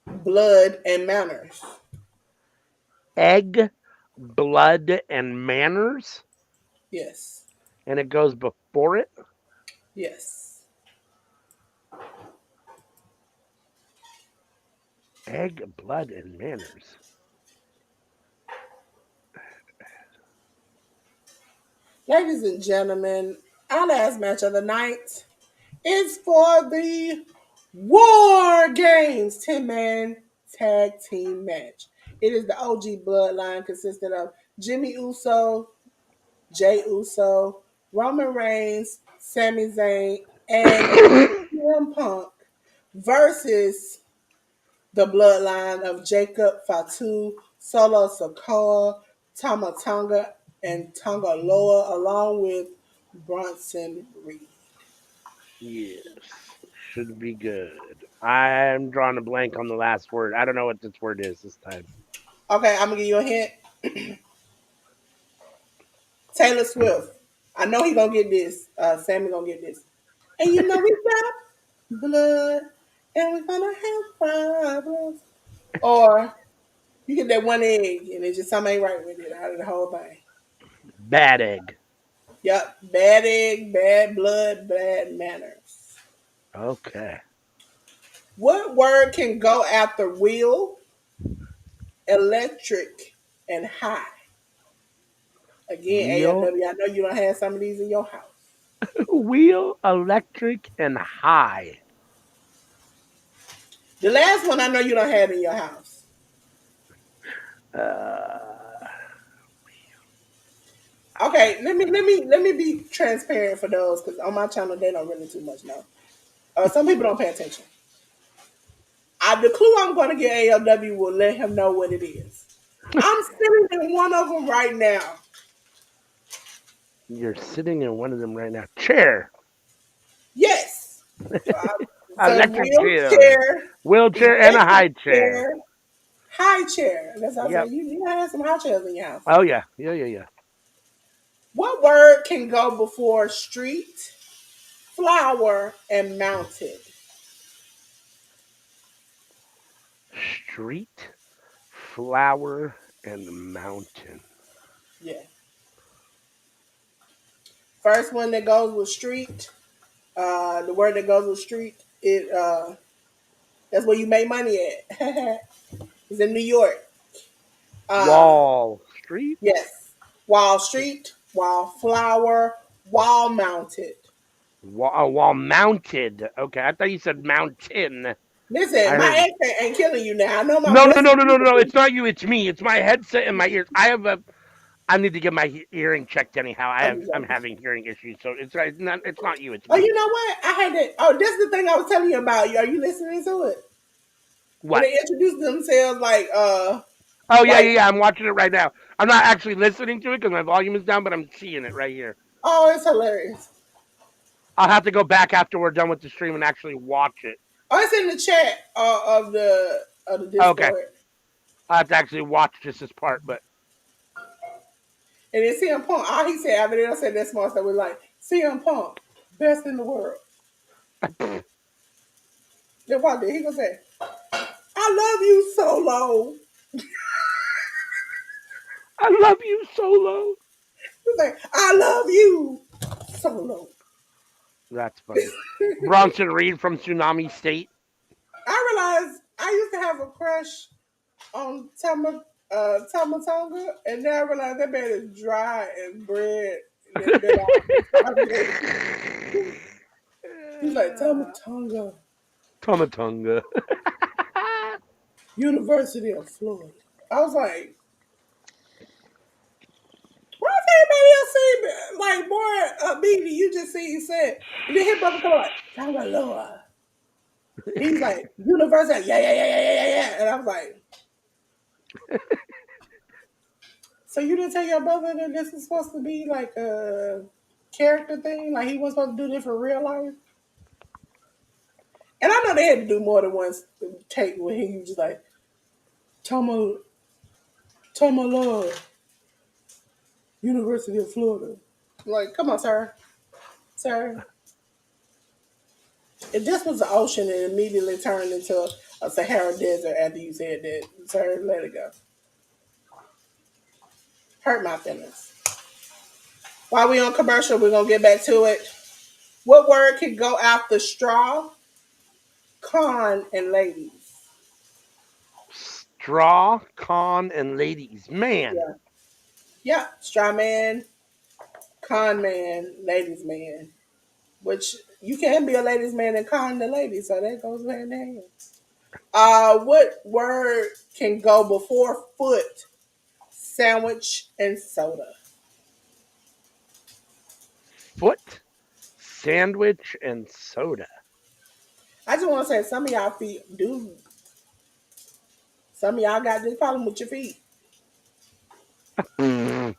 blood, and manners? Egg, blood, and manners, Yes. and it goes before it. Yes. Egg, blood, and manners. Ladies and gentlemen, our last match of the night is for the War Games 10-man tag team match. It is the OG bloodline consisting of Jimmy Uso, Jay Uso, Roman Reigns, Sami Zayn, and CM Punk versus the bloodline of Jacob Fatu, Solo Sikoa, Tama Tonga, and Tonga Loa, along with Bronson Reed. Yes, should be good. I'm drawing a blank on the last word. I don't know what this word is this time. Okay, I'm gonna give you a hint. Taylor Swift. I know he gonna get this. Sammy gonna get this. And you know we got blood, and we're gonna have problems. Or you get that one egg, and it's just something ain't right with it out of the whole thing. Bad egg. Yep, bad egg, bad blood, bad manners. Okay. What word can go after wheel, electric, and high? Again, Wheel, ALW, I know you don't have some of these in your house. wheel, electric, and high. The last one I know you don't have in your house. Uh, Okay, let me be transparent for those because on my channel they don't really too much know. Some people don't pay attention. The clue I'm going to get ALW will let him know what it is. I'm sitting in one of them right now. you're sitting in one of them right now. Chair. Yes, uh, the Electric chair. wheelchair, the Wheelchair and a electric high chair. chair, high chair. That's what I Yep. said. You have some high chairs in your house. Oh yeah. Yeah. What word can go before street, flower, and mounted? Street, flower, and mountain. Yeah. First one that goes with street, the word that goes with street, that's where you make money at. It's in New York. Uh, Wall Street. yes. Wall Street, Wallflower, Wall Mounted. Wall mounted. Okay, I thought you said mountain. I Listen, my heard. accent ain't killing you now. I know my No, no, voice no, is no, no, no. beautiful. It's not you. It's me. It's my headset and my ears. I have a. I need to get my hearing checked anyhow. I'm just I'm joking. having hearing issues, so it's not. It's not you. It's Oh, me. you know what? I had that. Oh, this is the thing I was telling you about. Are you listening to it? When What? they introduce themselves, Oh yeah, like, yeah, yeah. I'm watching it right now. I'm not actually listening to it because my volume is down, but I'm seeing it right here. oh, it's hilarious. I'll have to go back after we're done with the stream and actually watch it. Oh, it's in the chat of the Okay, Discord. I have to actually watch just this part, but And then CM Punk, all he said after that, said that smart stuff was like, CM Punk, best in the world. Then what did he gonna say? I love you so low. I love you solo. He's like, I love you so low. That's funny. Bronson Reed from Tsunami State. I realized I used to have a crush on Tama Tonga, and now I realize that man is dry and bread. And then been out for 5 days. He's like, Tama Tonga, Tomatunga. University of Florida. I was like, why is everybody else saying like more upbeat than you just see he said? And then his brother come like, Tonga Loa. He's like, University, yeah. And I was like, so you didn't tell your brother that this is supposed to be like a character thing? Like he was supposed to do this for real life? And I know they had to do more than one take when he was just like, Toma Love, University of Florida. Like, come on, sir. Sir. If this was the ocean, it immediately turned into a Sahara desert after you said that. Sir, let it go. Hurt my feelings. While we on commercial, we're gonna get back to it. What word can go after straw, con, and ladies? Straw, con, and ladies. Man. Yeah. Yeah. Straw man, con man, ladies man. Which you can be a ladies man and con the ladies, so that goes hand in hand. What word can go before foot, sandwich, and soda? Foot, sandwich, and soda. I just want to say some of y'all feet do. Some of y'all got this problem with your feet. Mm.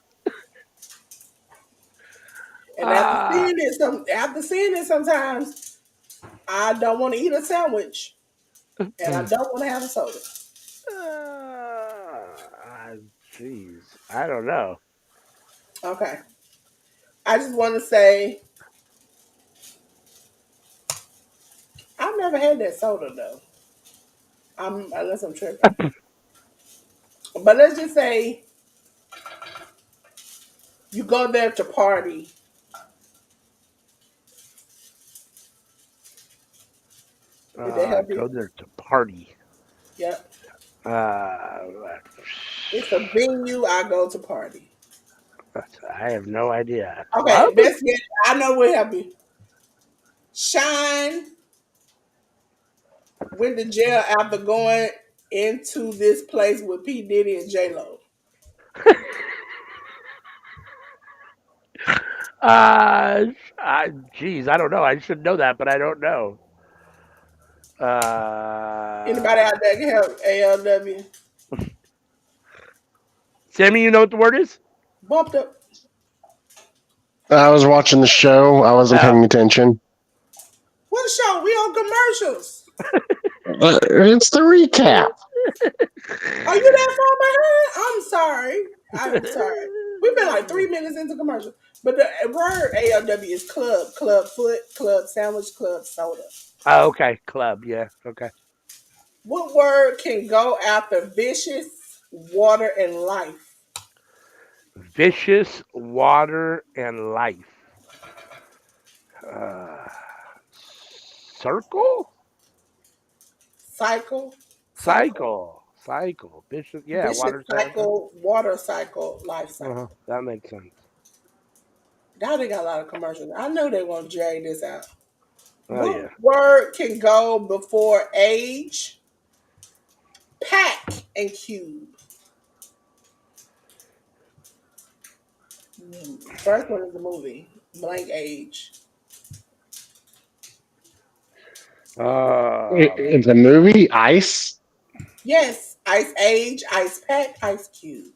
And after seeing it sometimes I don't want to eat a sandwich and I don't want to have a soda. Jeez. I don't know. Okay. I just want to say I've never had that soda though. Unless I'm tripping. But let's just say you go there to party. Did that help you? Go there to party. Yep. Uh, It's a venue I go to party. I have no idea. A Okay, club? best guess. I know what help you. Shine, went to jail after going into this place with P Diddy and J Lo? Uh, Geez, I don't know. I should know that, but I don't know. Anybody out there can help? ALW Sammy, you know what the word is? bumped up. I was watching the show. I wasn't Oh, paying attention. What show? We on commercials. It's the recap. Are you that far behind? I'm sorry. I'm sorry. We've been like 3 minutes into commercial. But the word ALW is club, club foot, club sandwich, club soda. oh, okay. Club, yeah, okay. What word can go after vicious, water, and life? Vicious, water, and life. Uh, Circle? Cycle, cycle. Cycle. Vicious, yeah, Vicious water cycle. cycle, water cycle, life Uh-huh. cycle. That makes sense. Now they got a lot of commercials. I know they want to drag this out. Oh, yeah. What word can go before age, pack, and cube? First one is the movie, Blank Age. Um, It's a movie. Ice. Yes, Ice Age, Ice Pack, Ice Cube.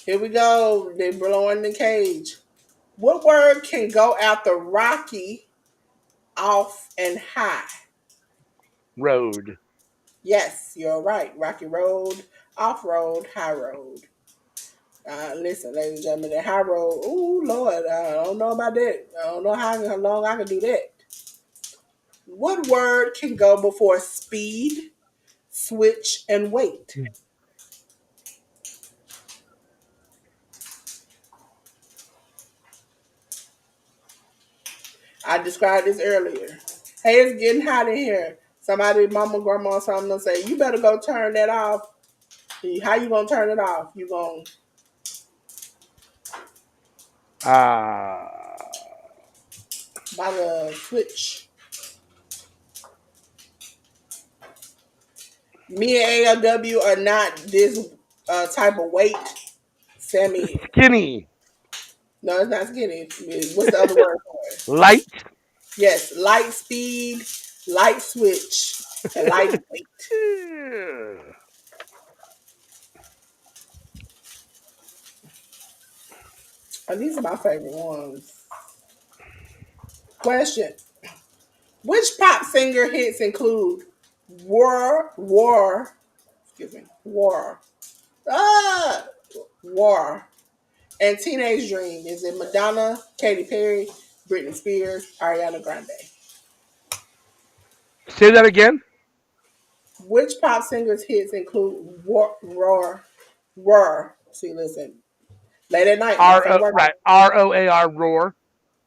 Here we go. They're blowing the cage. What word can go after Rocky, off, and high? Road. Yes, you're right. Rocky Road, off road, high road. Listen, ladies and gentlemen, the high road. Ooh, Lord, I don't know about that. I don't know how long I can do that. What word can go before speed, switch, and wait? I described this earlier. Hey, it's getting hot in here. Somebody, mama, grandma, or something, gonna say, you better go turn that off. How you gonna turn it off? You gonna Uh, by the switch. Me and ALW are not this type of weight. Sammy, Skinny. no, it's not skinny. What's the other word for it? Light. Yes, light speed, light switch, and lightweight. And these are my favorite ones. Question: which pop singer hits include excuse me, ah, War, and Teenage Dream? Is it Madonna, Katy Perry, Britney Spears, Ariana Grande? Say that again. Which pop singers hits include Roar? See, listen, late at night, my favorite. Right. ROAR. Roar.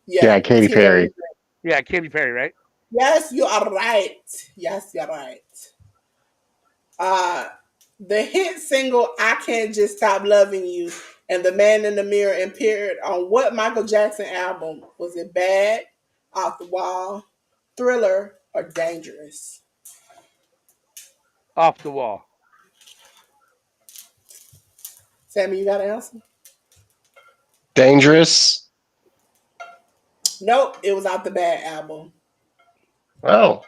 Yeah, Yeah, Katy Teenage Perry. Dream. Yeah, Katy Perry, right? Yes, you are right. Yes, you're right. Uh, the hit single "I Can't Just Stop Loving You" and "The Man in the Mirror" appeared on what Michael Jackson album? Was it Bad, Off the Wall, Thriller, or Dangerous? Off the wall. Sammy, you got an answer? Dangerous. Nope, it was off the Bad album. Oh,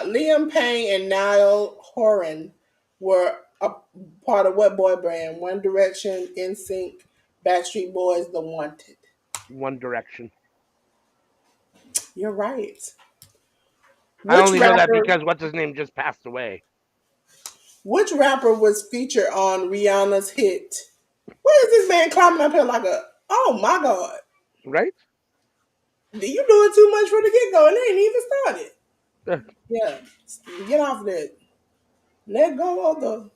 Liam Payne and Niall Horan were a part of what boy band? One Direction, NSYNC, Backstreet Boys, The Wanted. One Direction. You're right. I Which only know that rapper? because what's his name just passed away. Which rapper was featured on Rihanna's hit? What is this man climbing up here like a? Oh my God! Right? You doing too much from the get go, and they ain't even started. Uh, Yeah, get off that. Let go of the.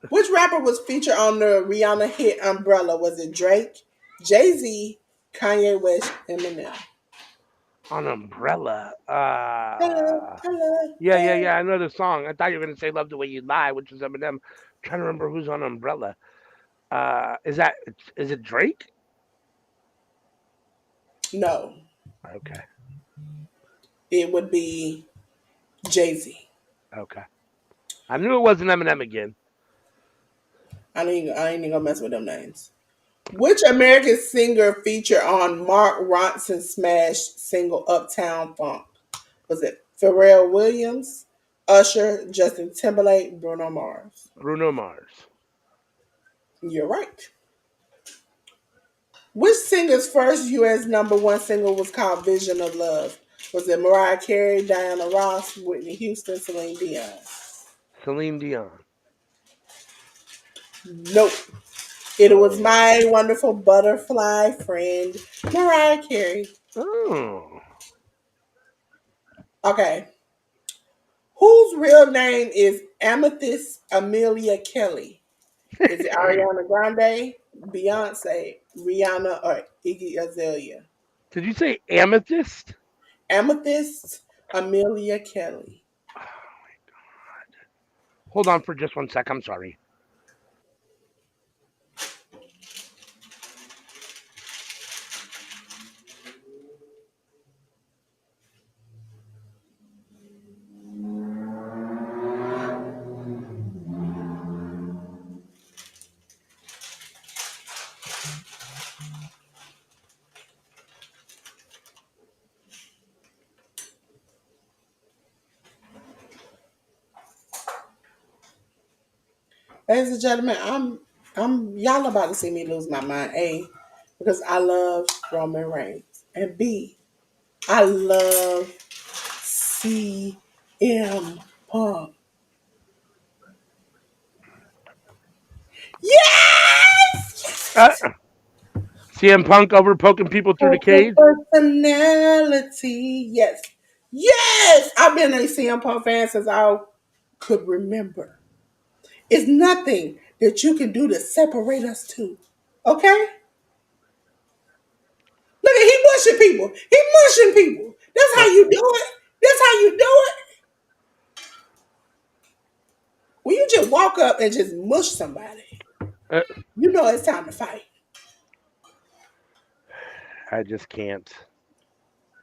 Which rapper was featured on the Rihanna hit Umbrella? Was it Drake, Jay Z, Kanye West, Eminem? on Umbrella. Hello, hello, hey. Yeah. I know the song. I thought you were gonna say "Love the Way You Lie," which is Eminem. I'm trying to remember who's on Umbrella. Is it Drake? No, Okay. it would be Jay-Z. Okay. I knew it wasn't Eminem again. I ain't even gonna mess with them names. Which American singer featured on Mark Ronson's smash single Uptown Funk? Was it Pharrell Williams, Usher, Justin Timberlake, Bruno Mars? Bruno Mars. You're right. Which singer's first U.S. number one single was called Vision of Love? Was it Mariah Carey, Diana Ross, Whitney Houston, Celine Dion? Celine Dion. Nope. It was Oh. My Wonderful Butterfly Friend, Mariah Carey. Oh. Okay. Whose real name is Amethyst Amelia Kelly? Is it Ariana Grande, Beyonce, Rihanna, or Iggy Azalea? Did you say amethyst? Amethyst Amelia Kelly. Oh my God. Hold on for just 1 sec. I'm sorry. Ladies and gentlemen, I'm y'all about to see me lose my mind. A, because I love Roman Reigns, and B, I love CM Punk. Yes! Uh, CM Punk over poking people through the The cage. personality. Yes. Yes! I've been a CM Punk fan since I could remember. It's nothing that you can do to separate us two. Okay? Look at he mushing people. He mushing people. That's how Uh, you do it. That's how you do it. When you just walk up and just mush somebody, uh, you know it's time to fight. I just can't.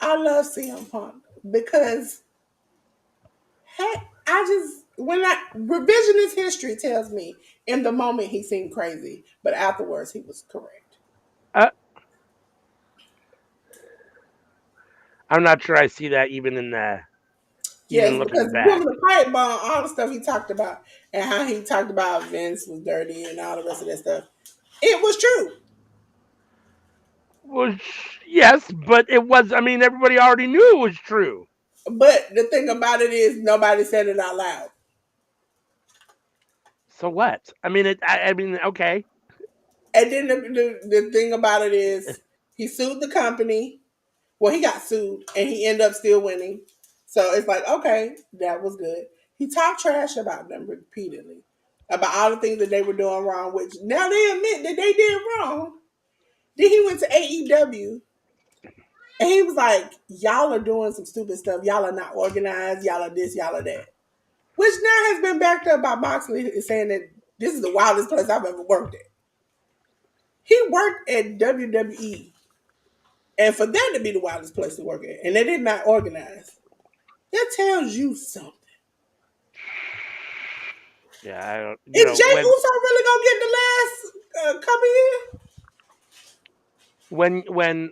I love CM Punk because heck, I just when I revisionist history tells me in the moment he seemed crazy, but afterwards he was correct. Uh, I'm not sure I see that even in the Yes, even because looking back. remember the pipe bomb, all the stuff he talked about, and how he talked about Vince was dirty and all the rest of that stuff. It was true. Well, yes, but it was. I mean, everybody already knew it was true. But the thing about it is nobody said it out loud. So what? I mean, I mean, okay. And then the thing about it is he sued the company. Well, he got sued and he ended up still winning. So it's like, okay, that was good. He talked trash about them repeatedly, about all the things that they were doing wrong, which now they admit that they did wrong. Then he went to AEW and he was like, y'all are doing some stupid stuff. Y'all are not organized. Y'all are this, y'all are that. Which now has been backed up by Moxley saying that this is the wildest place I've ever worked at. He worked at WWE, and for that to be the wildest place to work at, and they did not organize, that tells you something. Yeah, I don't. You Is know, Jay Uso really gonna get the last couple years? when when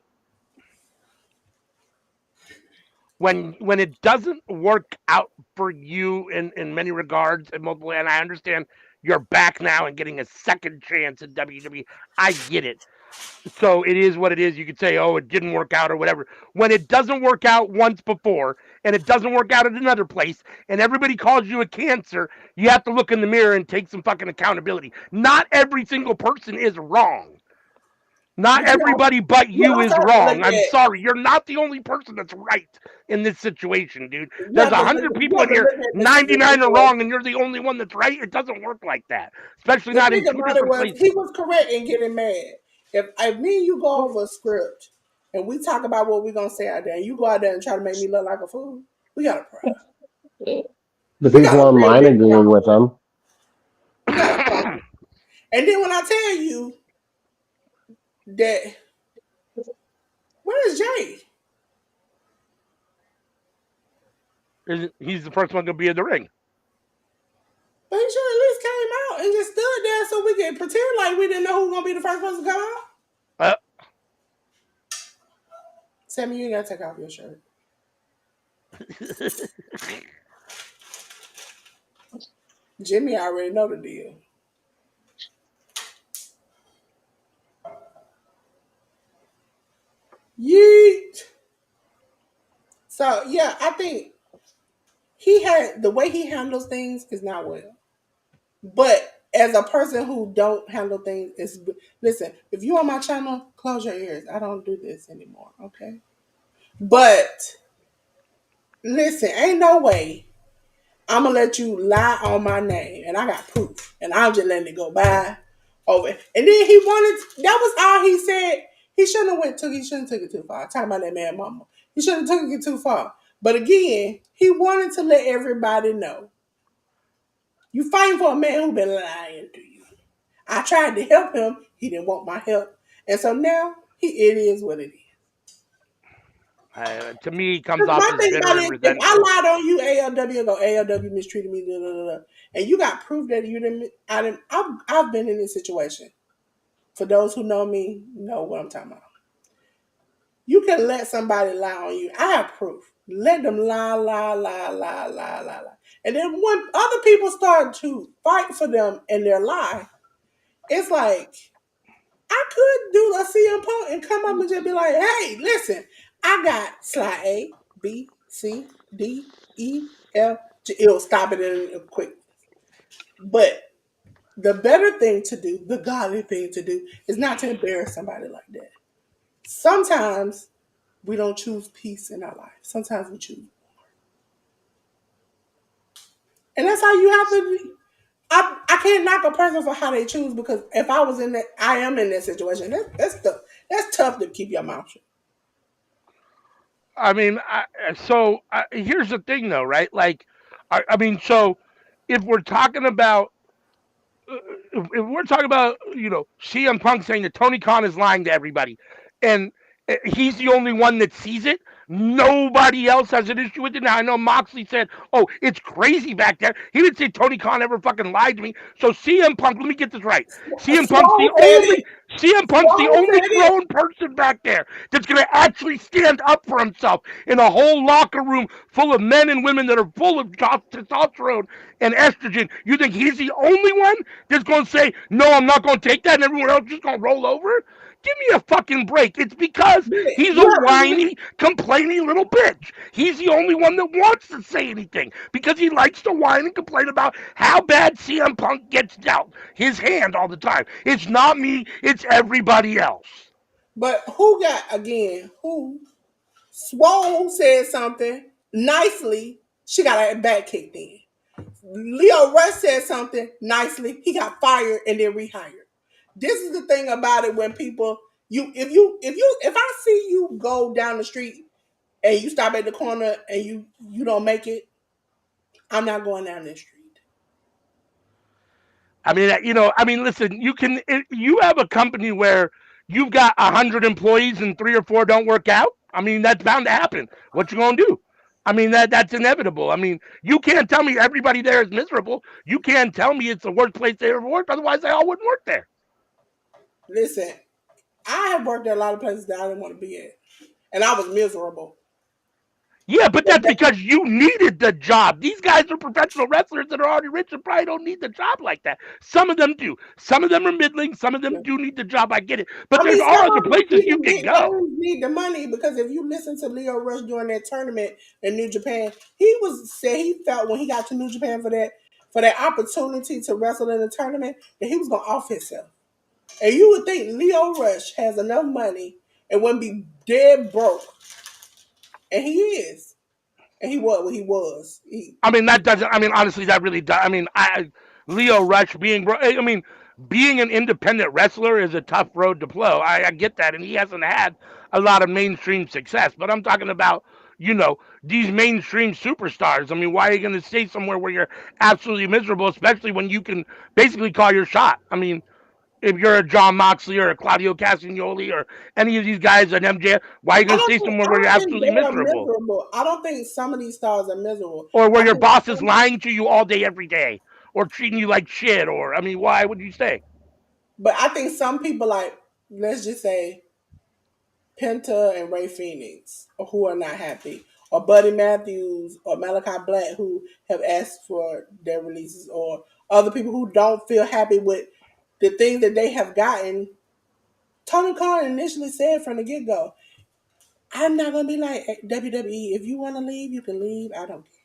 when it doesn't work out for you in many regards and multiple, and I understand you're back now and getting a second chance at WWE. I get it. So it is what it is. You could say, oh, it didn't work out or whatever. When it doesn't work out once before and it doesn't work out at another place and everybody calls you a cancer, you have to look in the mirror and take some fucking accountability. Not every single person is wrong. Not But everybody but you you also is have to look wrong. I'm at sorry. You're not the only person that's right in this situation, dude. you There's have a to look, hundred you people have in to here. look at the 99 are wrong, and situation. you're the only one that's right. It doesn't work like that, especially The not in thing two about it different was places. he was correct in getting mad. If me and you go over a script and we talk about what we're gonna say out there, and you go out there and try to make me look like a fool, we got a problem. The We got people a real online big agree problem. with them. We got a problem. And then when I tell you that Where's Jay? He's the first one to be in the ring. But he should at least came out and just stood there so we could pretend like we didn't know who was gonna be the first person to come out. Uh, Sammy, you ain't gotta take off your shirt. Jimmy already know the deal. Yeet. So yeah, I think he had the way he handles things is not well. But as a person who don't handle things, is listen. If you on my channel, close your ears. I don't do this anymore. Okay. But listen, ain't no way I'm gonna let you lie on my name, and I got proof, and I'm just letting it go by over. And then he wanted. That was all he said. He shouldn't have went too. He shouldn't have took it too far. Talking about that man, mama. He shouldn't have took it too far. But again, he wanted to let everybody know you fighting for a man who been lying to you. I tried to help him. He didn't want my help, and so now it is what it is. to me, he comes Because off my as thing bitter about and it, if I resentful. lied on you, ALW go ALW mistreated me, da, da, da, da. And you got proof that you didn't. I didn't. I've been in this situation. For those who know what I'm talking about. You can let somebody lie on you. I have proof. Let them lie, lie, lie, lie, lie, lie, lie. And then when other people start to fight for them in their lie, it's like I could do a CM Punk and come up and just be like, hey, listen, I got slide A, B, C, D, E, F. It'll stop it in a quick. But the better thing to do, the godly thing to do, is not to embarrass somebody like that. Sometimes we don't choose peace in our life. Sometimes we choose. And that's how you have to be. I can't knock a person for how they choose because if I was in that, I am in that situation. That's tough to keep your mouth shut. I mean, here's the thing, though, right? Like, so if we're talking about if we're talking about CM Punk saying that Tony Khan is lying to everybody, and he's the only one that sees it. Nobody else has an issue with it. Now I know Moxley said, "Oh, it's crazy back there." He didn't say Tony Khan ever fucking lied to me. So CM Punk, let me get this right. CM Punk's the Swole said only it. CM Punk's the Swole only said it. grown person back there that's gonna actually stand up for himself in a whole locker room full of men and women that are full of testosterone and estrogen. You think he's the only one that's going to say, no, I'm not going to take that, and everyone else is just going to roll over? Give me a fucking break. It's because he's You a have to. whiny, complaining little bitch. He's the only one that wants to say anything because he likes to whine and complain about how bad CM Punk gets dealt his hand all the time. It's not me, it's everybody else. But who got again? Who Swole said something nicely. She got her back kicked in. Leo Rush said something nicely. He got fired and then rehired. This is the thing about it when people if I see you go down the street and you stop at the corner and you don't make it, I'm not going down this street. Listen, you have a company where you've got 100 employees and three or four don't work out. I mean, that's bound to happen. What you gonna do? I mean, that's inevitable. I mean, you can't tell me everybody there is miserable. You can't tell me it's the worst place they ever worked. Otherwise, they all wouldn't work there. Listen, I have worked at a lot of places that I didn't want to be at, and I was miserable. Yeah, but that's because you needed the job. These guys are professional wrestlers that are already rich and probably don't need the job like that. Some of them do. Some of them are middling. Some of them do need the job. I get it. But I there's mean, all some other of them places you can go. need the money because if you listen to Leo Rush during that tournament in New Japan, he felt when he got to New Japan for that opportunity to wrestle in the tournament that he was gonna off himself. And you would think Leo Rush has enough money and wouldn't be dead broke, and he is, and he was what he was. I mean, that doesn't. I mean, honestly, that really does. I mean, Leo Rush being. I mean, being an independent wrestler is a tough road to plow. I get that, and he hasn't had a lot of mainstream success. But I'm talking about, these mainstream superstars. I mean, why are you going to stay somewhere where you're absolutely miserable, especially when you can basically call your shot? I mean, If you're a John Moxley or a Claudio Castagnoli or any of these guys, an MJF, why are you going to stay somewhere I where you're don't think absolutely they are miserable? miserable. I don't think some of these stars are miserable. Or where I your think boss is some, lying to you all day, every day, or treating you like shit? Or, I mean, why would you stay? but I think some people like, let's just say Penta and Ray Phoenix, who are not happy, or Buddy Matthews or Malachi Black, who have asked for their releases, or other people who don't feel happy with the things that they have gotten. Tony Khan initially said from the get go, "I'm not gonna be like WWE. If you want to leave, you can leave. I don't care."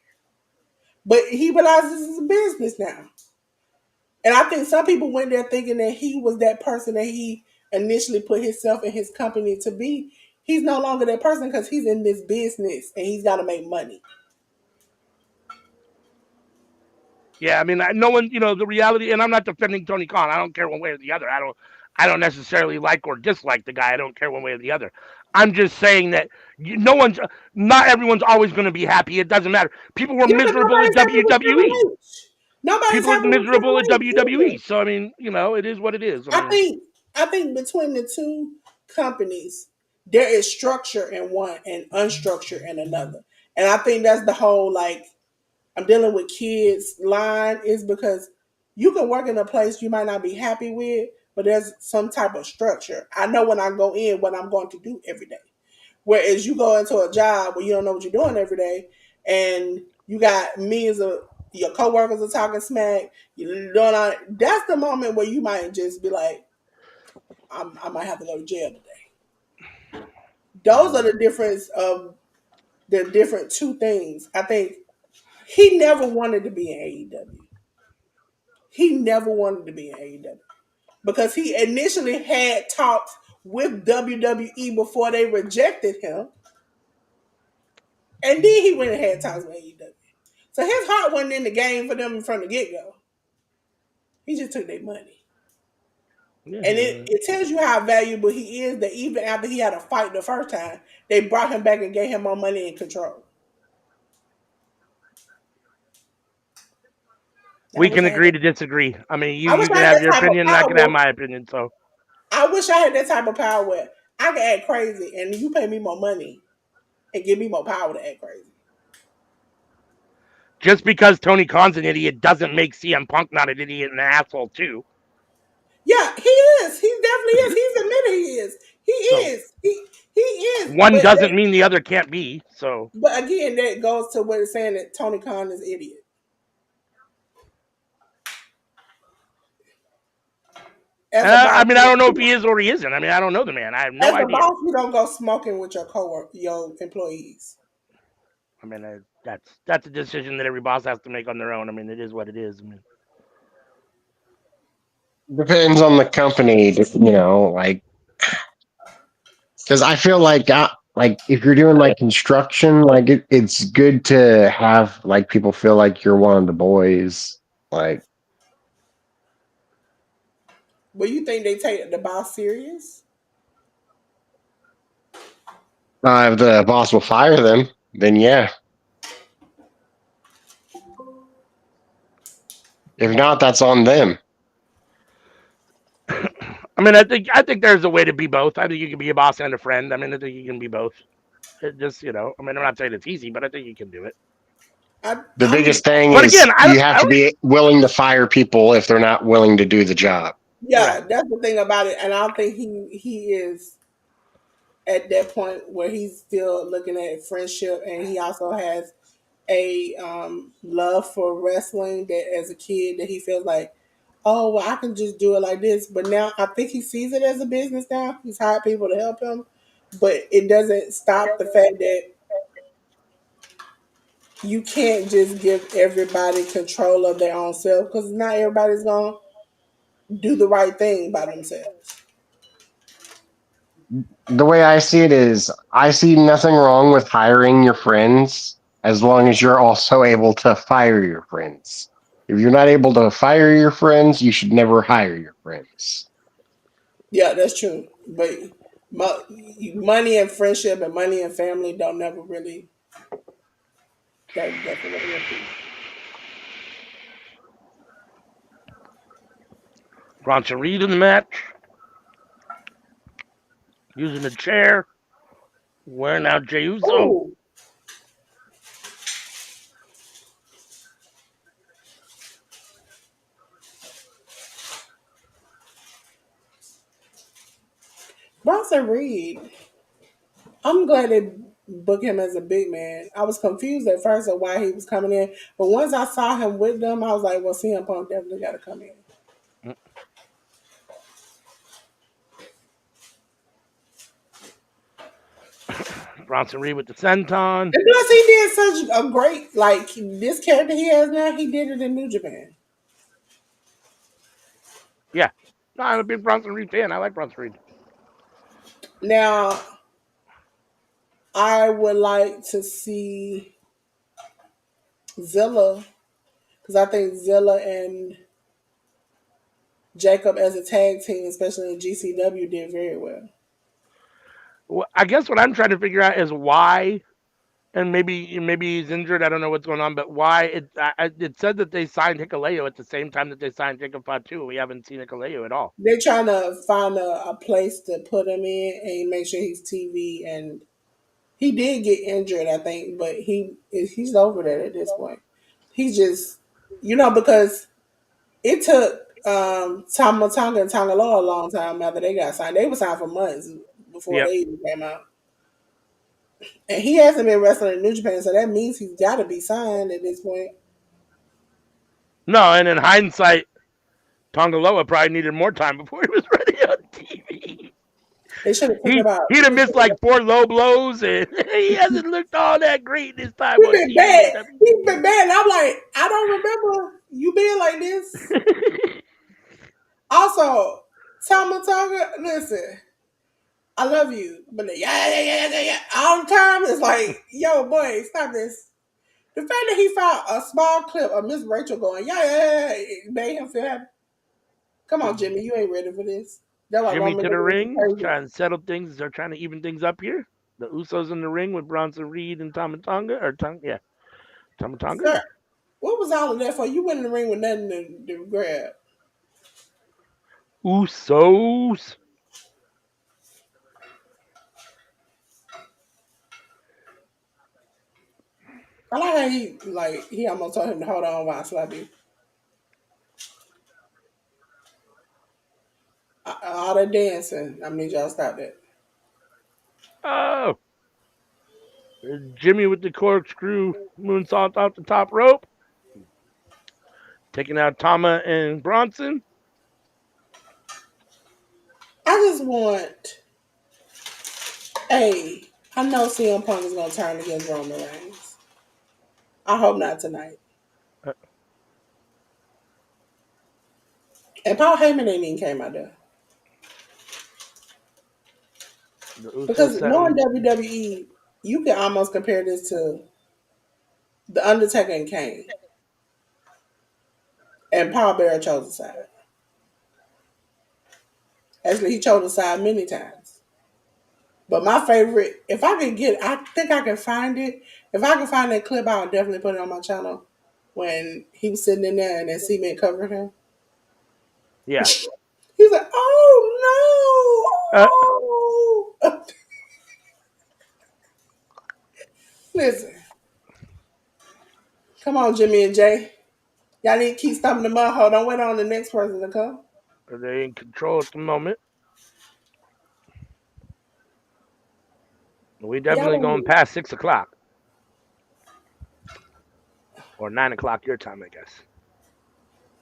But he realizes it's a business now. And I think some people went there thinking that he was that person that he initially put himself and his company to be. He's no longer that person because he's in this business and he's got to make money. Yeah, I mean, no one, the reality, and I'm not defending Tony Khan. I don't care one way or the other. I don't necessarily like or dislike the guy. I don't care one way or the other. I'm just saying that not everyone's always going to be happy. It doesn't matter. People were Yeah, but miserable at nobody's happy with WWE. Triple H. Nobody's People are happy with miserable Triple at H WWE. either. So I mean, it is what it is. I I mean, think I think between the two companies, there is structure in one and unstructured in another. And I think that's the whole like I'm dealing with kids line is because you can work in a place you might not be happy with, but there's some type of structure. I know when I go in what I'm going to do every day. Whereas you go into a job where you don't know what you're doing every day, and you got millions of your coworkers are talking smack. You doing all, that's the moment where you might just be like, I might have to go to jail today. Those are mm, the difference of the different two things. I think he never wanted to be in AEW. He never wanted to be in AEW because he initially had talks with WWE before they rejected him, and then he went and had talks with AEW. So his heart wasn't in the game for them from the get go. He just took their money. And yeah. it tells you how valuable he is that even after he had a fight the first time, they brought him back and gave him more money and control. I We wish can I had agree that. to disagree. I mean, you I wish you I can had have that your type of opinion, and I can have power. my opinion. So I wish I had that type of power where I could act crazy and you pay me more money and give me more power to act crazy. just because Tony Khan's an idiot doesn't make CM Punk not an idiot and an asshole too. Yeah, he is. He definitely is. He's admitted he is. He So is. He is. one doesn't mean the other can't be. So But again, that goes to what it's saying that Tony Khan is an idiot. As a I boss, mean, I don't know if he is or he isn't. I mean, I don't know the man. I have no as a idea. boss, you don't go smoking with your coworker, your employees. I mean, that's a decision that every boss has to make on their own. I mean, it is what it is. I mean, Depends on the company, like because I feel like if you're doing like construction, like it's good to have like people feel like you're one of the boys. Like But you think they take the boss serious? if the boss will fire them, then yeah. If not, that's on them. I mean, I think there's a way to be both. I think you can be a boss and a friend. I mean, I think you can be both. It just I mean, I'm not saying it's easy, but I think you can do it. The I'm biggest thing But again, is I you don't. have I to don't. be willing to fire people if they're not willing to do the job. yeah, Right. that's the thing about it, and I don't think he is at that point where he's still looking at friendship, and he also has a love for wrestling that as a kid that he feels like, oh well, I can just do it like this. But now I think he sees it as a business now. He's hired people to help him, but it doesn't stop the fact that you can't just give everybody control of their own self because not everybody's gonna do the right thing by themselves. The way I see it is, I see nothing wrong with hiring your friends as long as you're also able to fire your friends. If you're not able to fire your friends, you should never hire your friends. Yeah, that's true. But money and friendship and money and family don't never really that's a real piece. Bronson Reed in the match, using a chair, wearing out Jey Uso. Ooh. Bronson Reed. I'm glad they booked him as a big man. I was confused at first of why he was coming in, but once I saw him with them, I was like, "Well, CM Punk definitely got to come in." Bronson Reed with the senton. And plus, he did such a great this character he has now. He did it in New Japan. Yeah. No, I'm a big Bronson Reed fan. I like Bronson Reed. Now, I would like to see Zilla because I think Zilla and Jacob as a tag team, especially in GCW, did very well. Well, I guess what I'm trying to figure out is why, and maybe he's injured. I don't know what's going on, but why it said that they signed Hikuleo at the same time that they signed Jacob Fatu. We haven't seen Hikuleo at all. They're trying to find a place to put him in and make sure he's TV. And he did get injured, I think, but he's over that at this point. He's just, because it took Tama Tonga and Tangaloa a long time after they got signed. They were signed for months before Yep. they even came out. And he hasn't been wrestling in New Japan, so that means he's got to be signed at this point. No, and in hindsight, Tongaloa probably needed more time before he was ready on TV. They should have think about. He'd have missed like 4 low blows, and he hasn't looked all that great this time He's on been TV. bad. He's been bad. And I'm like, I don't remember you being like this. Also, Tama Tonga, listen, I love you, but yeah, all the time it's like, yo, boy, stop this. The fact that he found a small clip of Miss Rachel going, yeah, it made him feel happy. Come on, Jimmy, you ain't ready for this. That's why Jimmy Roman to the Reigns is ring, crazy. trying to settle things. They're trying to even things up here. The Usos in the ring with Bronson Reed and Tamatonga, Tamatonga. Sir, what was all of that for? You went in the ring with nothing to grab. Usos. I like how he almost told him to hold on while I slap you. All that dancing, I need y'all to stop that. Oh, Jimmy with the corkscrew moonsault off the top rope, taking out Tama and Bronson. I just want, I know CM Punk is going to turn against Roman Reigns. I hope not tonight. And Paul Heyman ain't even came out there. Because knowing WWE, you can almost compare this to The Undertaker and Kane. And Paul Bearer chose a side. Actually, he chose a side many times. But my favorite, if I could get, I think I can find it. If I can find that clip, I'll definitely put it on my channel. When he was sitting in there and that cement covered him. Yeah. He's like, oh no! Oh. Listen. Come on, Jimmy and Jay. Y'all need to keep stomping the mud hole. Don't wait on the next person to come. They're in control at the moment. We definitely going past 6 o'clock. Or 9 o'clock your time, I guess.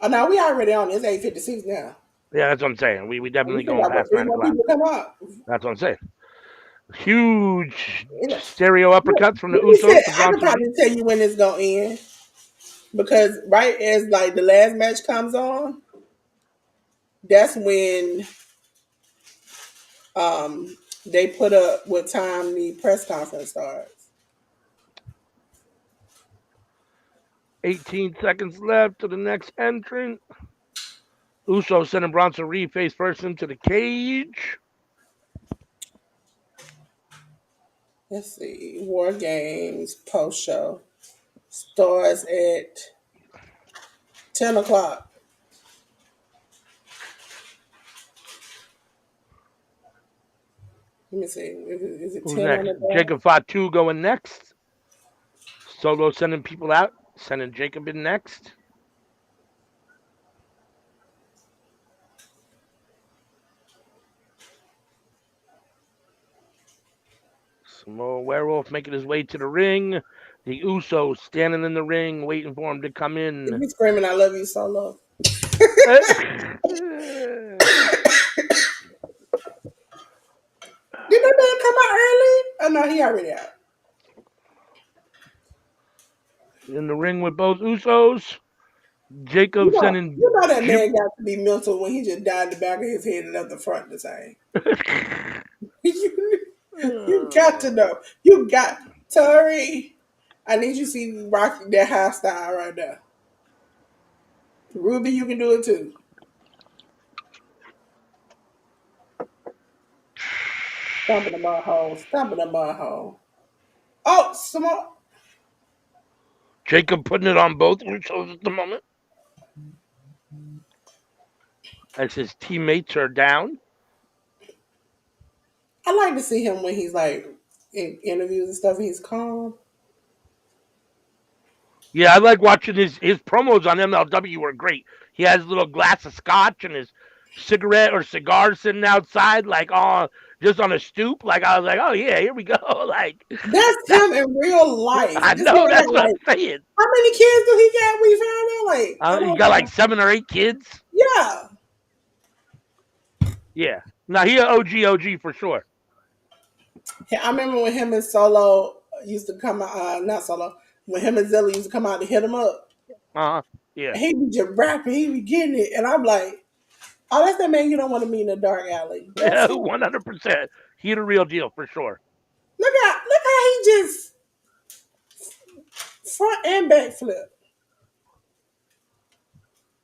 Oh, no, we already on. It's 8:56 now. Yeah, that's what I'm saying. We definitely going past 9 o'clock. Come up. That's what I'm saying. Huge stereo uppercuts from the Usos. I can probably tell you when it's going to end. Because right as the last match comes on, that's when they put up what time the press conference starts. 18 seconds left to the next entrant. Uso sending Bronson Reed face first into the cage. Let's see. War Games post show starts at 10 o'clock. Let me see. Is it Who's 10 on next? the door? Jacob Fatu going next. Solo sending people out. Sending Jacob in next. Samoa Werewolf making his way to the ring. The Usos standing in the ring, waiting for him to come in. He's screaming, "I love you, Solo." Did that man come out early? Oh no, he already out. In the ring with both Usos. Jacob sending You know that Jim. man got to be mental when he just died the back of his head and left the front the same. You got to know. You got Tori. I need you to see Rocky that hairstyle right there. Ruby, you can do it too. Stomp in the mud hole. Stomp in the mud hole. Oh, some more. Jacob putting it on both Usos at the moment. As his teammates are down. I like to see him when he's like in interviews and stuff. He's calm. Yeah, I like watching his promos on MLW were great. He has a little glass of scotch and his cigarette or cigar sitting outside, like just on a stoop. Like I was like, oh yeah, here we go. Like That's that, him in real life. I This know man that's got what like, I'm saying. how many kids do he got? We found out like I He don't got know. like 7 or 8 kids. Yeah. Yeah. Now he an OG for sure. I remember when him and Solo used to come out, not Solo, when him and Zilla used to come out to hit him up. Yeah. He be just rapping, he be getting it. And I'm like, oh, that's that man you don't want to meet in a dark alley. That's Yeah, him. 100%. He the real deal for sure. Look how he just front and back flip.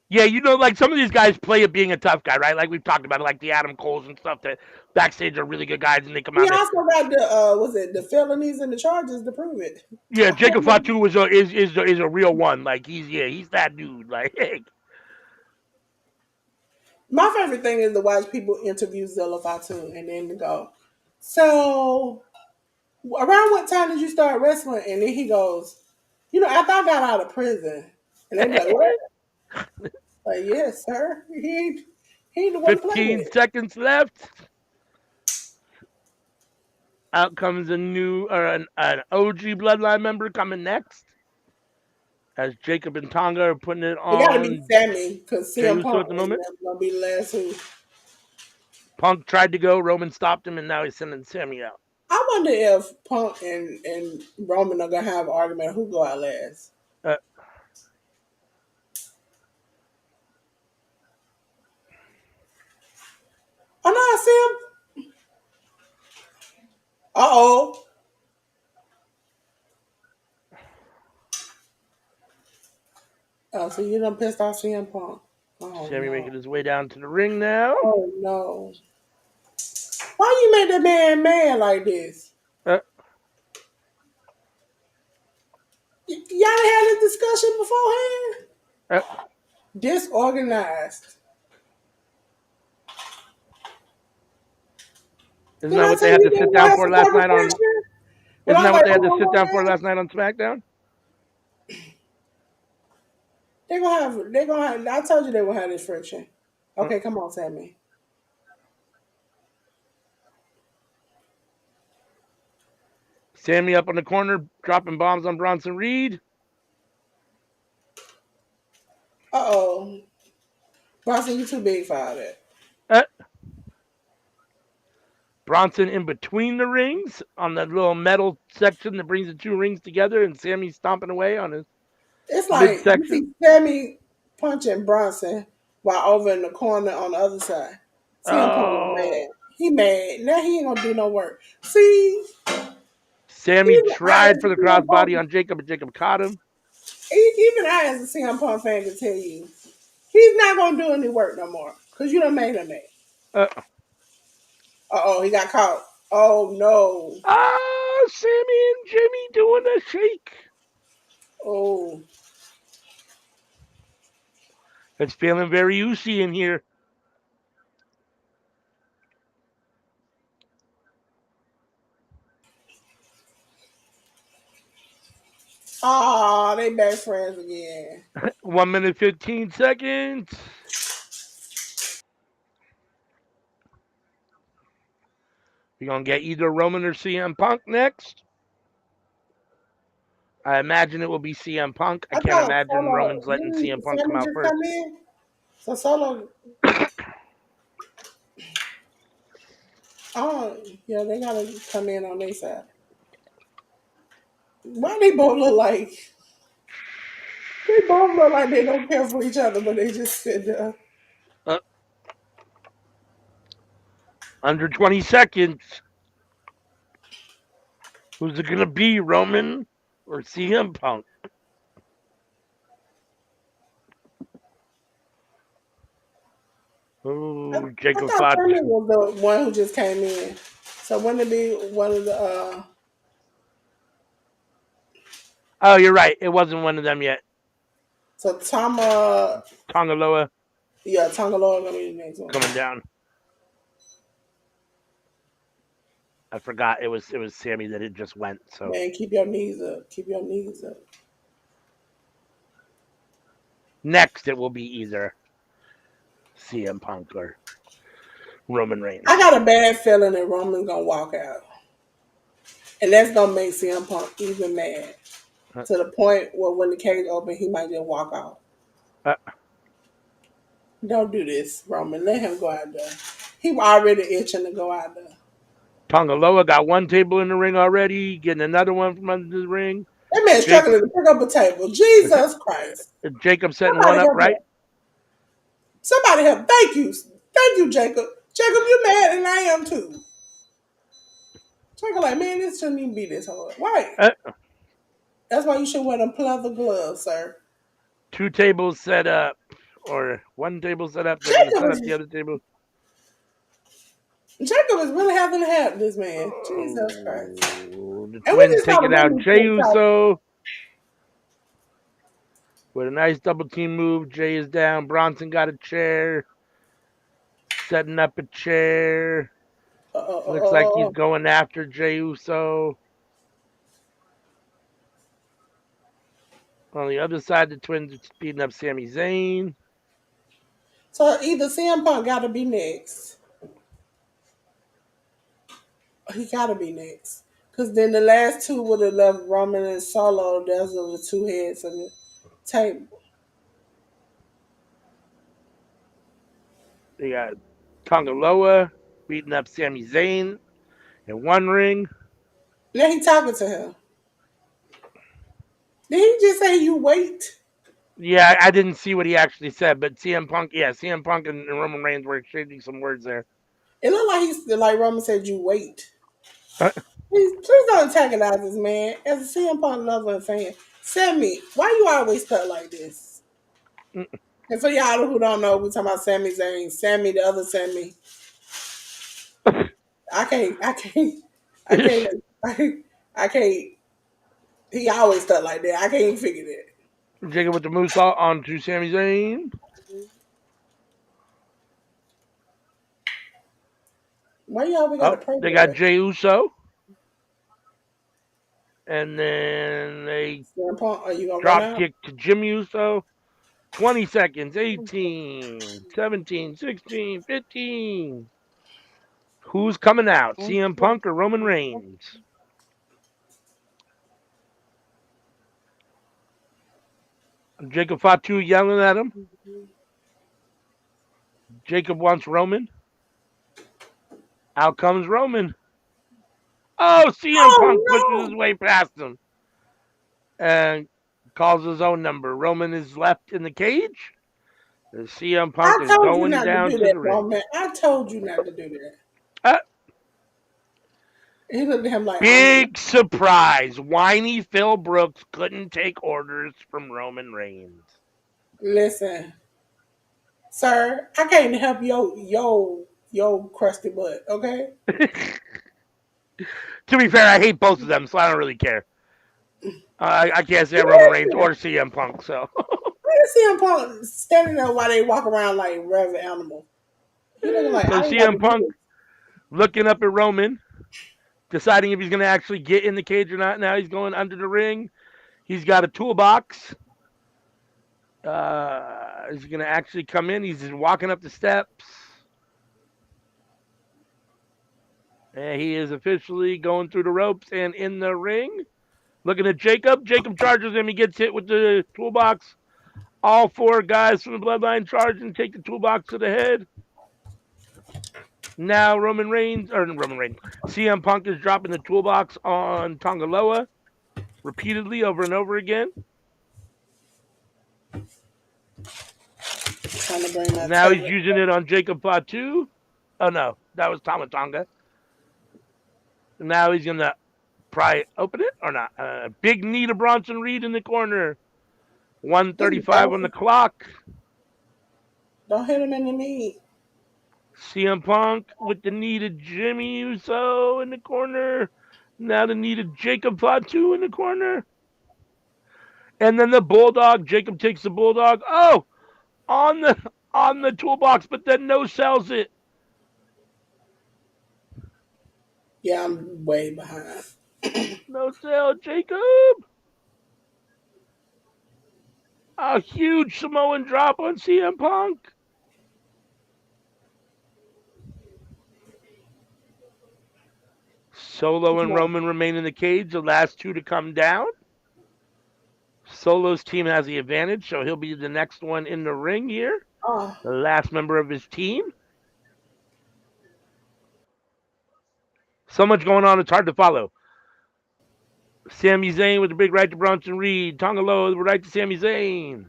Yeah, like some of these guys play at being a tough guy, right? Like we've talked about, like the Adam Coles and stuff that backstage are really good guys and they come He out. also got the felonies and the charges to prove it. Yeah, Jacob Fatu is a real one. Like he's that dude. Like hey. My favorite thing is to watch people interview Zilla Fatu and then to go, so around what time did you start wrestling? And then he goes, after I got out of prison. And they be like, what? Like, yes, sir. He ain't the one to play 15 with. seconds left. Out comes a new or an OG bloodline member coming next. As Jacob and Tonga are putting it It got to be on Sammy because Jey CM Uso Punk at the is moment. never going to be the last two. Punk tried to go, Roman stopped him, and now he's sending Sammy out. I wonder if Punk and Roman are going to have an argument who go out last. Oh, no, I see him. Uh-oh. Oh, so you done pissed off CM Punk. Oh, Sammy no. making his way down to the ring now. Oh, no. Why you make that man mad like this? Y'all had this discussion beforehand? Disorganized. Isn't Did that I what tell they you had to they sit gonna down have for some last type of night on? friction? When Isn't I that was what like, they had to hold sit on, down for man. last night on SmackDown? They're gonna have, I told you they gonna have this friction. Okay, come on, Sammy. Sammy up on the corner, dropping bombs on Bronson Reed. Uh-oh. Bronson, you too big for all that. Uh, Bronson in between the rings on that little metal section that brings the two rings together, and Sammy stomping away on his It's like you midsection. see Sammy punching Bronson while over in the corner on the other side. CM Punk is mad. Oh, He mad. Now he ain't gonna do no work. See, Sammy even I tried as for a the CM Punk, crossbody on Jacob, but Jacob caught him. even I as a CM Punk fan can tell you, he's not gonna do any work no more. Cause you done made him mad. Uh Uh-oh, he got caught. Oh no. Sammy and Jimmy doing a shake. Oh. It's feeling very oozy in here. Oh, they best friends again. 1 minute 15 seconds. We're gonna get either Roman or CM Punk next. I imagine it will be CM Punk. I I can't thought imagine Solo Roman's letting CM didn't Punk come Sammy out just first. come in? So Solo, oh yeah, they gotta come in on their side. Why they both look like they don't care for each other, but they just sit there. Uh, under 20 seconds. Who's it gonna be, Roman or CM Punk? Oh, I Jacob thought Fatu. Sammy was the one who just came in. So wouldn't it be one of the Oh, you're right. It wasn't one of them yet. so Tama Tongaloa yeah, Tangaloa gonna be the next one. coming down. I forgot it was Sammy that it just went. So Man, keep your knees up. Keep your knees up. next it will be either CM Punk or Roman Reigns. I got a bad feeling that Roman's gonna walk out. And that's gonna make CM Punk even mad. Uh, To the point where when the cage open, he might just walk out. uh, Don't do this, Roman. Let him go out there. He already itching to go out there. Tongaloa got one table in the ring already, getting another one from under the ring. That man Jake, struggling to pick up a table. Jesus Christ. Jacob setting one Somebody up, help him. right? Somebody help. Thank you. Thank you, Jacob. Jacob, you mad and I am too. Jacob like, man, this shouldn't even be this hard. Why? Uh, That's why you should wear them pleather gloves, sir. two tables set up, or one table set up. They're going to Jacob set up the is other table. Jacob is really having to have this man. Jesus Christ. Oh, the And we twins just saw the taking out women's Jey talk. Uso with a nice double team move. Jay is down. Bronson got a chair, setting up a chair. Looks like he's going after Jey Uso. On the other side, the twins are speeding up Sami Zayn. So either CM Punk got to be next. He got to be next. Because then the last two would have left Roman and Solo. Those are the two heads of the table. They got Tongaloa beating up Sami Zayn in one ring. Now he talking to him. Did he just say you wait? Yeah, I didn't see what he actually said, but CM Punk, CM Punk and Roman Reigns were exchanging some words there. It looked like he's like Roman said you wait. Uh, Please don't antagonize this man. As a CM Punk lover and fan, Sammy, why you always cut like this? And for y'all who don't know, we talking about Sami Zayn. Sammy, the other Sammy. I can't, I can't, I can't, I can't. He always stuck like that. I can't even figure that. Jacob with the moonsault onto Sami Zayn. Why y'all we Oh, gotta pray they for got it? Jey Uso. And then they CM Punk, are you gonna run drop out? kick to Jim Uso. 20 seconds. 18, 17, 16, 15. Who's coming out? CM Punk or Roman Reigns? Jacob Fatu yelling at him. Jacob wants Roman. Out comes Roman. Oh, CM Punk pushes Oh his way past him and calls his own number. Roman is left in the cage. And CM no! Punk I is told you going not to down do to that, the ring. Roman. I told you not to do that. Uh, He looked at him like, Big surprise. Whiny Phil Brooks couldn't take orders from Roman Reigns. listen, sir, I can't help yo crusty butt, okay? To be fair, I hate both of them, so I don't really care. I can't say Roman Reigns Listen, or CM Punk, so. I see him Punk standing there while they walk around like rabbit animal. He looking like So I ain't got to CM do Punk this. looking up at Roman, deciding if he's going to actually get in the cage or not. Now he's going under the ring. He's got a toolbox. He's going to actually come in. He's walking up the steps. And he is officially going through the ropes and in the ring. Looking at Jacob. Jacob charges him. He gets hit with the toolbox. All four guys from the Bloodline charge and take the toolbox to the head. Now CM Punk is dropping the toolbox on Tongaloa repeatedly over and over again. Trying to bring my Now he's using it on Jacob Fatu. Oh no, that was Tama Tonga. Now he's gonna probably open it or not. Big knee to Bronson Reed in the corner. 1:35 on the clock. Don't hit him in the knee. CM Punk with the knee to Jimmy Uso in the corner. Now the knee to Jacob Fatu in the corner. And then the Bulldog. Jacob takes the Bulldog. Oh, on the toolbox, but then no sells it. Yeah, I'm way behind. No sell, Jacob. A huge Samoan drop on CM Punk. Solo and Roman remain in the cage, the last two to come down. Solo's team has the advantage, so he'll be the next one in the ring here. Oh. The last member of his team. So much going on, it's hard to follow. Sami Zayn with the big right to Bronson Reed. Tongaloa with the right to Sami Zayn.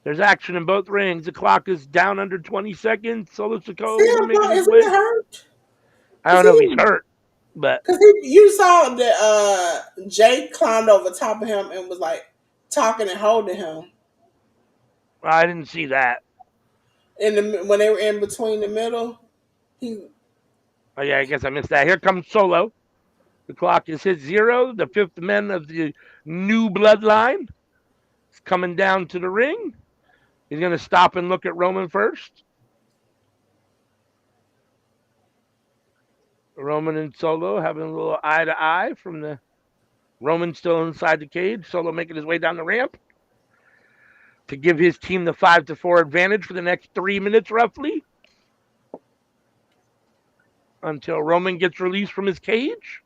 There's action in both rings. The clock is down under 20 seconds. Solo Sikoa is he hurt? I don't know if he's hurt, but because you saw that Jay climbed over top of him and was like talking and holding him. I didn't see that. When they were in between the middle, Oh yeah, I guess I missed that. Here comes Solo. The clock is hit 0. The fifth man of the new bloodline is coming down to the ring. He's going to stop and look at Roman first. Roman and Solo having a little eye to eye from the Roman still inside the cage. Solo making his way down the ramp to give his team the 5-4 advantage for the next 3 minutes roughly until Roman gets released from his cage.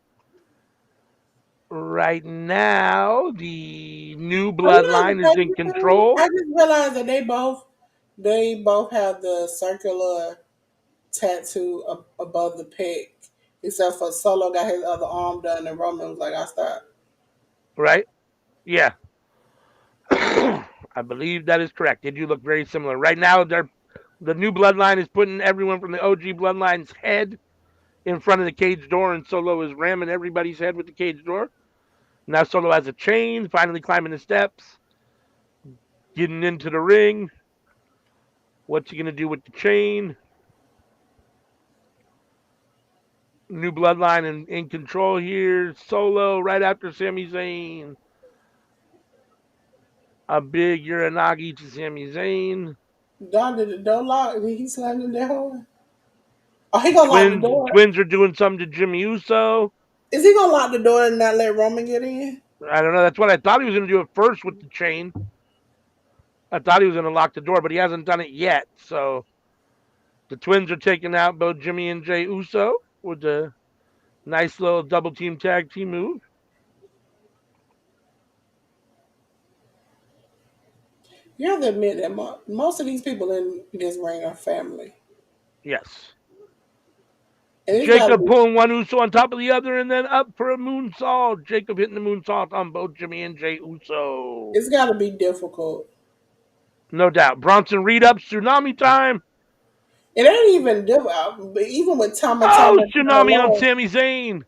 Right now, the new bloodline is in control. I just realized that they both have the circular tattoo above the pec, except for Solo got his other arm done, and Roman was like, "I stopped." Right? Yeah. I believe that is correct. They do look very similar. Right now, the new bloodline is putting everyone from the OG bloodline's head in front of the cage door, and Solo is ramming everybody's head with the cage door. Now Solo has a chain, finally climbing the steps, getting into the ring. What's he going to do with the chain? New bloodline in control here. Solo right after Sami Zayn. A big Uranagi to Sami Zayn. Don did the door lock. He slammed the door. Oh, he gonna lock the door. Twins are doing something to Jimmy Uso. Is he gonna lock the door and not let Roman get in? I don't know. That's what I thought he was going to do it first with the chain. I thought he was going to lock the door, but he hasn't done it yet. So the Twins are taking out both Jimmy and Jey Uso with the nice little double team tag team move. You have to admit that most of these people in this ring are family. Yes. Jacob pulling one Uso on top of the other and then up for a moonsault. Jacob hitting the moonsault on both Jimmy and Jey Uso. It's got to be difficult. No doubt. Bronson Reed up, tsunami time. It ain't even difficult. Even with Tama. Oh, tsunami on Sami Zayn.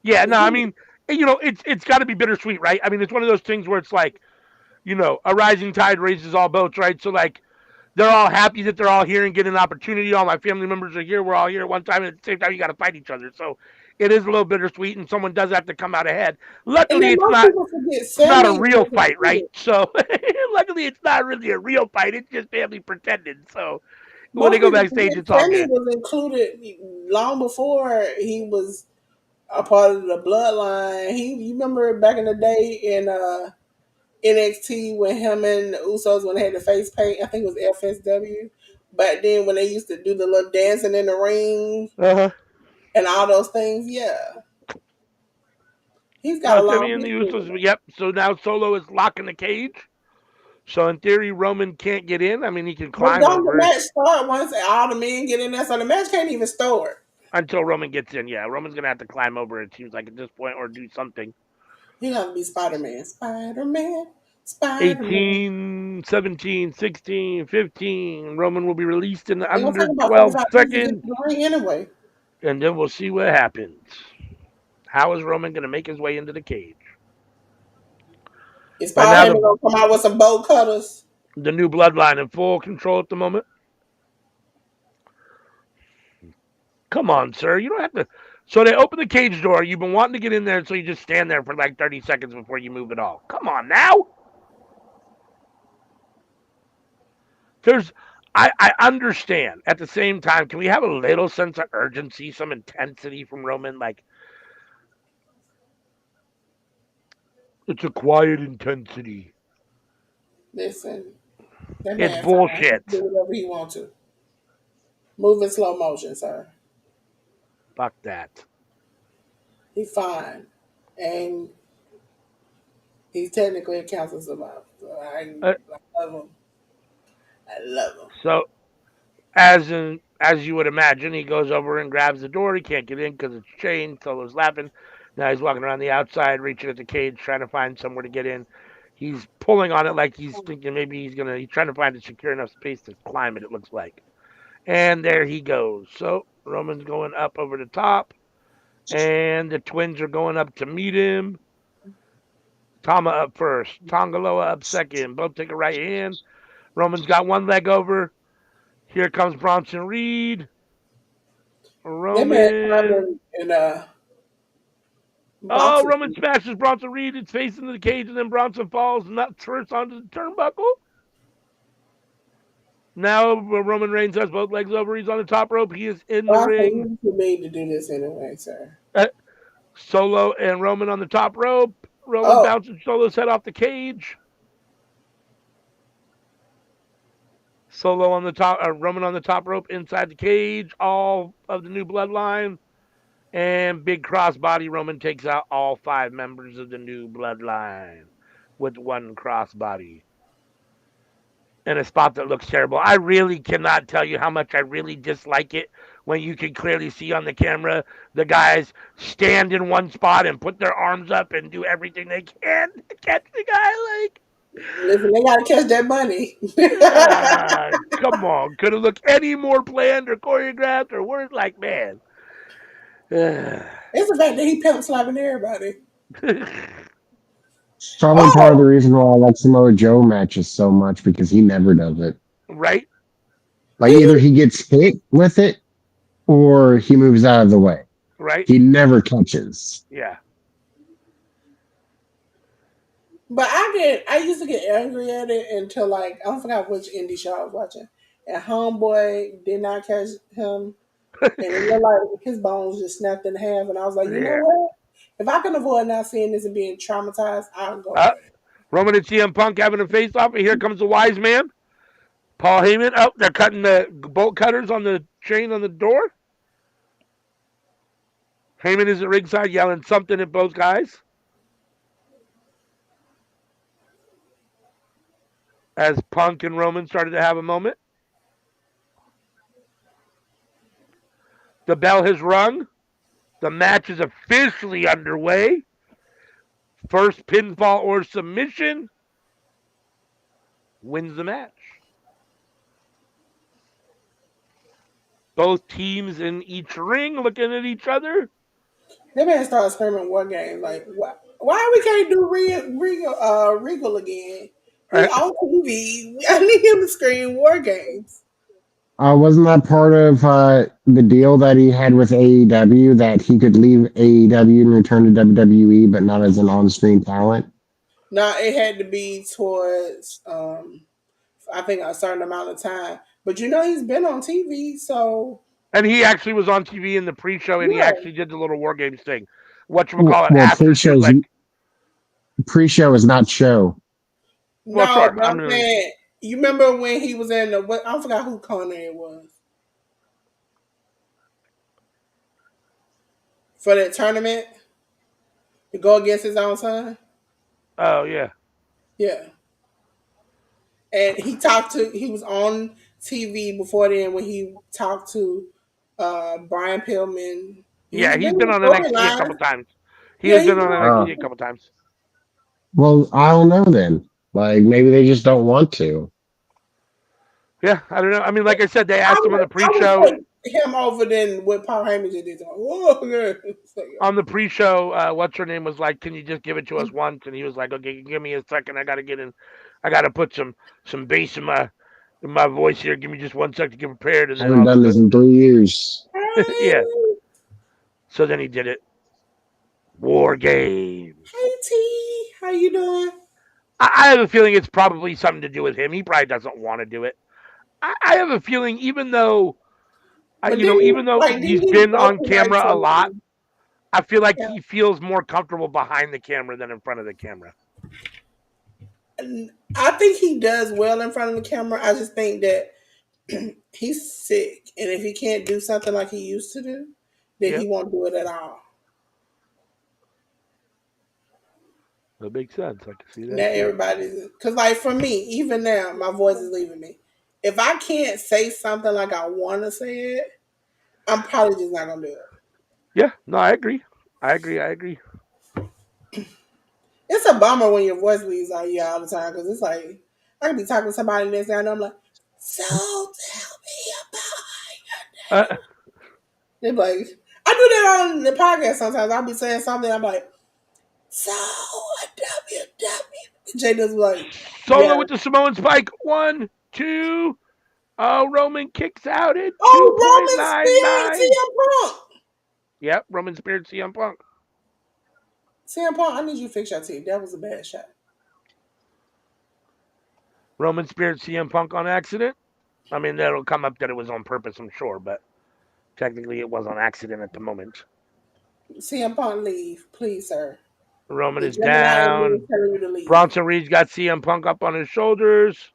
Yeah, no, I mean, you know, it's got to be bittersweet, right? I mean, it's one of those things where it's like, you know, a rising tide raises all boats, right? So, like, they're all happy that they're all here and getting an opportunity. All my family members are here. We're all here at one time. And at the same time, you got to fight each other. So it is a little bittersweet, and someone does have to come out ahead. Luckily, it's not a real fight, right? So luckily, it's not really a real fight. It's just family pretending. So when they go backstage, it's all good. Was included long before he was a part of the bloodline. You remember back in the day in NXT when him and the Usos when they had the face paint, I think it was FSW. But then when they used to do the little dancing in the ring Uh-huh. and all those things, yeah. He's got a Timmy long and the history with Usos. them. Yep. So now Solo is locking the cage. So in theory, Roman can't get in. I mean, he can But climb don't the over match start once all the men get in there? So the match can't even start. until Roman gets in. Yeah, Roman's gonna have to climb over. It seems like at this point, or do something. He gonna be Spider Man. Spider Man. Spider Man. 18, 17, 16, 15. Roman will be released in They're gonna take under about 12 45 minutes to get seconds, to the ring anyway. and then we'll see what happens. How is Roman gonna make his way into the cage? Is Right Paul now, Heyman gonna come out with some bolt cutters? the new bloodline in full control at the moment. Come on, sir. You don't have to. So they open the cage door. You've been wanting to get in there, so you just stand there for like 30 seconds before you move at all. Come on now. There's. I understand. At the same time, can we have a little sense of urgency, some intensity from Roman? Like, it's a quiet intensity. Listen, that It's man fine. He can bullshit. do whatever he wants to. Move in slow motion, sir. Fuck that. He fine. And he's technically a cancer survivor. So Uh, I love him. I love him. so, as you would imagine, he goes over and grabs the door. He can't get in because it's chained. Solo's laughing. Now he's walking around the outside, reaching at the cage, trying to find somewhere to get in. He's pulling on it like he's thinking maybe he's trying to find a secure enough space to climb it, it looks like. And there he goes. So Roman's going up over the top, and the twins are going up to meet him. Tama up first, Tongaloa up second. Both take a right hand. Roman's got one leg over. Here comes Bronson Reed. That man Roman. climbing in Oh, boxes. Roman smashes Bronson Reed. It's facing the cage, and then Bronson falls nuts first onto the turnbuckle. Now Roman Reigns has both legs over. He's on the top rope. He is in the Well, I say ring. you too mean to do this anyway, sir. Uh, Solo and Roman on the top rope. Roman Oh, bounces Solo's head off the cage. Solo on the top, Roman on the top rope inside the cage. All of the new bloodline. And big crossbody Roman takes out all 5 members of the new bloodline with one crossbody. In a spot that looks terrible. I really cannot tell you how much I really dislike it when you can clearly see on the camera the guys stand in one spot and put their arms up and do everything they can to catch the guy. Like, listen, they gotta catch that money. come on. Could it look any more planned or choreographed or worse? Like, man. It's the fact that he pimp slapping everybody. It's probably part of the Oh, reason why I like Samoa Joe matches so much because he never does it. right? Like either he, he gets hit with it or he moves out of the way. Right? He never catches. Yeah. but I used to get angry at it until like I don't forgot which indie show I was watching, and Homeboy did not catch him, and it looked like his bones just snapped in half, and I was like, you know Yeah. what? If I can avoid not seeing this and being traumatized, I'll go Uh, there. Roman and CM Punk having a face off, and here comes the wise man. Paul Heyman. Oh, they're cutting the bolt cutters on the chain on the door. Heyman is at ringside yelling something at both guys. As Punk and Roman started to have a moment. The bell has rung. The match is officially underway. First pinfall or submission wins the match. Both teams in each ring looking at each other. That man started screaming war game like why we can't do Regal again? He Uh, on TV. I need him to scream war games. Wasn't that part of the deal that he had with AEW that he could leave AEW and return to WWE, but not as an on-screen talent? No, it had to be towards I think a certain amount of time. But you know he's been on TV, so And he actually was on TV in the pre-show, and he Yeah. actually did the little War Games thing. Whatchamacallit Well, after she was like, pre-show is not show. well, No, sure. but I'm saying, you remember when he was in the, what, I forgot who corner it was for that tournament to go against his own son. Oh, yeah. Yeah, and he was on TV before then when he talked to Brian Pillman. Yeah, He's he's been been in on NXT a couple storyline. times. He Yeah, has he's been been on on. NXT a couple times. Well, I don't know then. Like maybe they just don't want to. Yeah, I don't know. I mean, like I said, they I asked him on the would pre-show. put him over than what Paul Heyman just did. Whoa, yeah. On the pre-show, what's her name was like, "Can you just give it to us once?" And he was like, "Okay, give me a second. I gotta get in. I gotta put some bass in my voice here. Give me just 1 second to get prepared." And I then haven't all of done a this in 3 years. sudden, yeah. So then he did it. War Games. Hey T, how you doing? I have a feeling it's probably something to do with him. He probably doesn't want to do it. I have a feeling, even though, But even though didn't he's he been go on to like camera a lot, some? I feel like Yeah. he feels more comfortable behind the camera than in front of the camera. I think he does well in front of the camera. I just think that he's sick, and if he can't do something like he used to do, then Yep, he won't do it at all. that makes sense. I can see Now that too. everybody's because, like, for me, even now, my voice is leaving me. If I can't say something like I want to say it, I'm probably just not gonna do it. Yeah, no, I agree. I agree. I agree. It's a bummer when your voice leaves out you all the time because it's like I can be talking to somebody next thing I know, I'm like, so tell me about. Uh, They're like, I do that on the podcast sometimes. I'll be saying something, I'm like, so WW. Jay does like, Solo yeah. with the Samoan spike. 1, 2. Oh, Roman kicks out at Oh, Roman Spirit, 2.99. CM Punk. Yep, Roman Spirit CM Punk. CM Punk, I need you to fix your teeth. That was a bad shot. Roman Spirit CM Punk on accident. I mean, that'll come up that it was on purpose, I'm sure, but technically it was on accident at the moment. CM Punk, leave, please, sir. Roman The is Gemini in me is down. telling you to leave. Bronson Reed's got CM Punk up on his shoulders.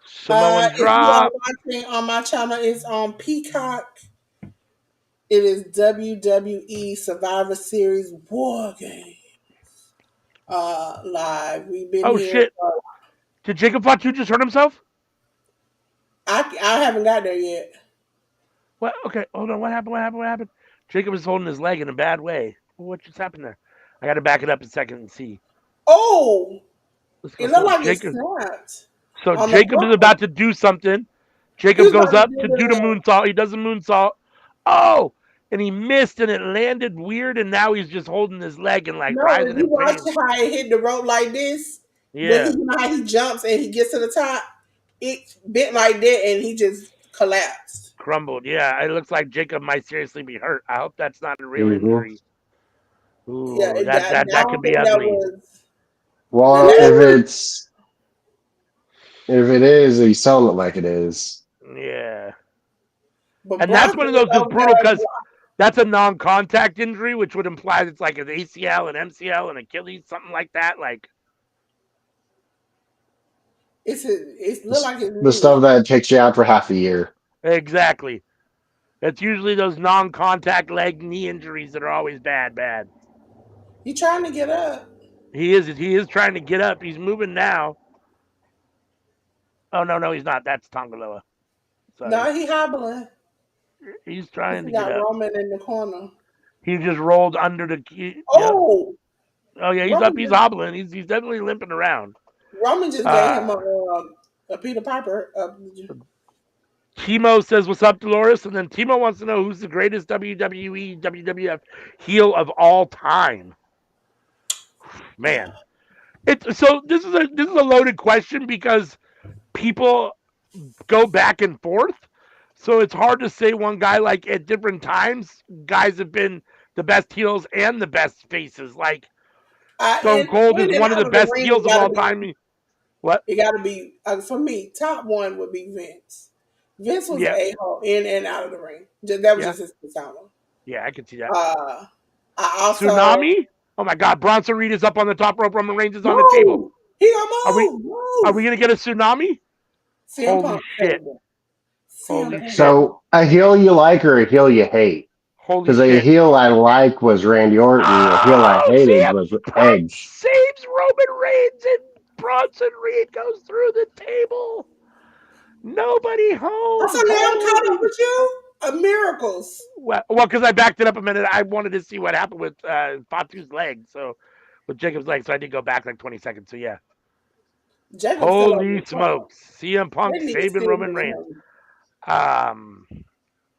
Samoan If you are drop. watching on my channel, it's on Peacock. It is WWE Survivor Series War Game live. We've been Oh, here. shit. Did Jacob Fatu just hurt himself? I haven't got there yet. What? Okay, hold on. What happened? What happened? What happened? Jacob is holding his leg in a bad way. What just happened there? I got to back it up a second and see. Oh, Let's go it looked slow. like it Jacob. snapped So on the Jacob is bump. about to do something. He Jacob was goes about to up do to do the the moonsault. He does the moonsault. Oh, and he missed, and it landed weird, and now he's just holding his leg and like no. writhing If you in watch pain. how it hit the rope like this, when he Yeah, you know how he jumps and he gets to the top, it bent like that and he just collapsed. crumbled. Yeah, it looks like Jacob might seriously be hurt. I hope that's not a real Mm-hmm. injury. Yeah, Ooh, that I could don't be think that ugly. was the Well, last. if it is, he's selling it like it is. Yeah, But and that's Bronson one of was those that's over brutal because there. that's a non-contact injury, which would imply it's like an ACL, an MCL, an Achilles, something like that. Like It looked like his The knee. stuff that takes you out for half a year. exactly. It's usually those non-contact leg knee injuries that are always bad, bad. He trying to get up. He is trying to get up. He's moving now. Oh no, he's not. That's Tongaloa. Sorry. No, he hobbling. He's Cause trying he to get got up. Roman in the corner. He just rolled under the key. Yep. Oh, Oh yeah, he's up. Roman He's just hobbling. He's definitely limping around. Roman just gave him Uh a Peter Piper. Timo says, "What's up, Dolores?" And then Timo wants to know who's the greatest WWE WWF heel of all time. Man, so this is a loaded question because people go back and forth. So it's hard to say one guy like at different times. Guys have been the best heels and the best faces. Like Stone Cold is In and one of out the of the best ring, heels of all time. What? it gotta be for me. Top one would be Vince. Vince was an Yeah, a-hole in and out of the ring. That was yeah, just his persona. yeah. I can see that. I also Tsunami. Oh my God, Bronson Reed is up on the top rope. Roman Reigns is on the table. move. He gonna Are we? move. Are we Move. gonna get a tsunami? CM Holy Punk shit! saved him. CM Holy Punk. shit! So a heel you like or a heel you hate? Holy Because a shit! heel I like was Randy Orton. A heel I Oh, hated CM was Punk Edge. saves Roman Reigns and Bronson Reed goes through the table. Nobody Also, home. now I'm caught up Holy. with you. Miracles. Well, because I backed it up a minute. I wanted to see what happened with Fatu's leg. So, with Jacob's leg. So I did go back like 20 seconds. So yeah. Jacob's still over Holy the top. smokes. CM Punk They need to saving still Roman get Reigns. him. Um,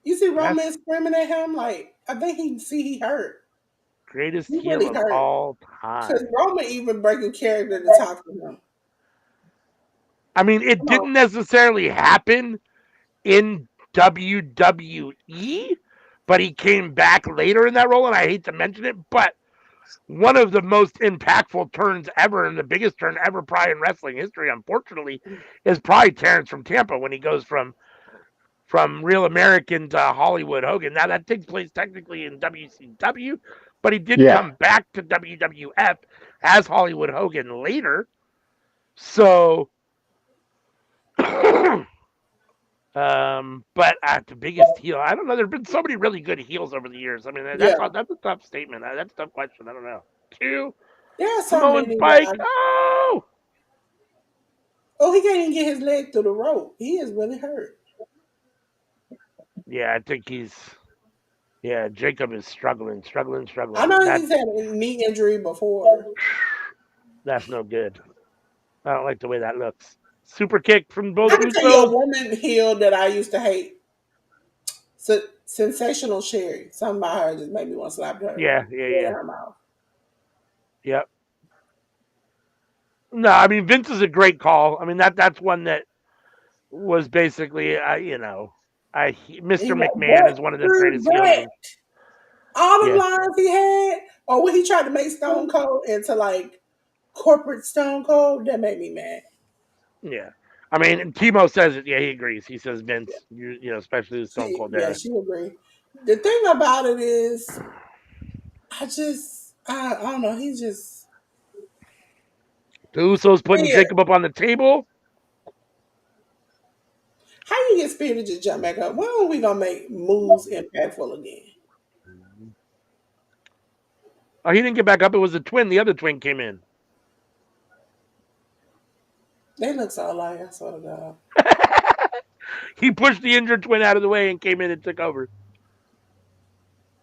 You see best, Roman screaming at him like I think he hurt. greatest He heel really of hurt. all Because time. Roman even breaking character to talk to him. I mean, it Come on. didn't necessarily happen in WWE, but he came back later in that role, and I hate to mention it, but one of the most impactful turns ever and the biggest turn ever probably in wrestling history, unfortunately, is probably Terrence from Tampa when he goes from Real American to Hollywood Hogan. Now that takes place technically in WCW, but he did Yeah. come back to WWF as Hollywood Hogan later. So but the biggest heel, I don't know. There've been so many really good heels over the years. I mean, that's Yeah. a tough statement. That's a tough question. I don't know. Q, There are so Samoan many Spike. that Oh, he can't even get his leg through the rope. He is really hurt. yeah, I think yeah, Jacob is struggling. I know That's he's had a knee injury before. that's no good. I don't like the way that looks. Super kick from both I can tell you a Usos. woman heel that I used to hate. Sensational Sherry. Something about her just made me want to slap her in Yeah. her mouth. Yep. No, I mean Vince is a great call. I mean that's one that was basically And he Mr. like, McMahon what is one of the through greatest heels. that? All the Yeah, lines he had, or when he tried to make Stone Cold into like corporate Stone Cold, that made me mad. yeah. I mean, and Timo says it. Yeah, he agrees. He says Vince, especially the Stone Cold Yeah, era. she agreed. The thing about it is, I don't know. He's just The Usos putting weird. Jacob up on the table. How you get Spirit to just jump back up? When are we gonna make moves impactful again? Oh, he didn't get back up. It was a twin. The other twin came in. They look so alike. I swear to God. He pushed the injured twin out of the way and came in and took over.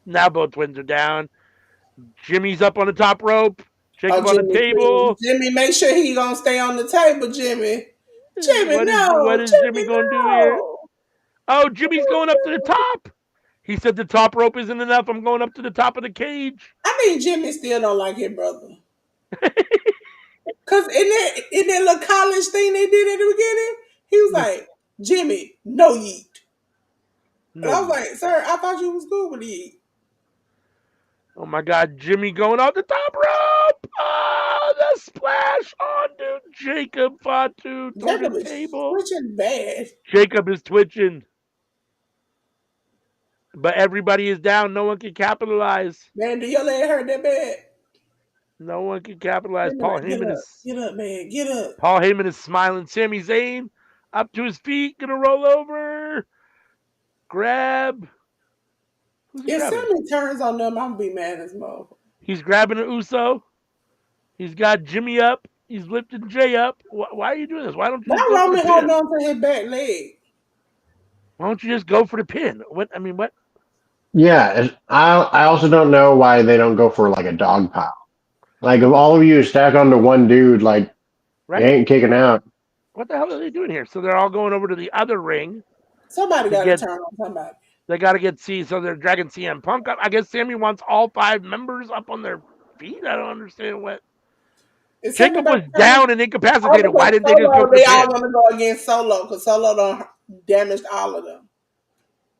Now both twins are down. Jimmy's up on the top rope. Oh, Jacob on the Jimmy, please, table. Jimmy, make sure he gonna stay on the table, Jimmy. Jimmy, What no, is Jimmy Jimmy, going to do here? no. Oh, Jimmy's going up to the top. He said the top rope isn't enough. I'm going up to the top of the cage. I think Jimmy still don't like his brother. Cause in that little college thing they did at the beginning, he was like, Jimmy, no yeet. And No I was yeet. like, sir, I thought you was cool with yeet. Oh my God, Jimmy going off the top rope. Oh, the splash onto Jacob Fatu through the Jacob is table. switching bad. Jacob is twitching, but everybody is down. No one can capitalize. Man, do your leg hurt that bad? No one can capitalize. Jimmy like, get up, man, get up. Paul Heyman is smiling. Sami Zayn up to his feet, gonna roll over, grab. Who's he If grabbing? Sammy turns on them, I'm gonna be mad as mo. He's grabbing an Uso. He's got Jimmy up. He's lifting Jay up. Why are you doing this? Why don't you Why just go for the Roman holding pin? on to his back leg? Why don't you just go for the pin? What? I mean, what? Yeah. I also don't know why they don't go for like a dog pile. Like if all of you stack onto one dude, like you Right? ain't kicking out. What the hell are they doing here? So they're all going over to the other ring Somebody to got to get. turn on somebody. They got to get C. So they're dragging CM Punk up. I guess Sammy wants all 5 members up on their feet. I don't understand what. Is Sammy Jacob about was to turn? down and Oh, incapacitated. Why because didn't they just go Solo, for the they all pin? want to go against Solo because Solo done damaged all of them.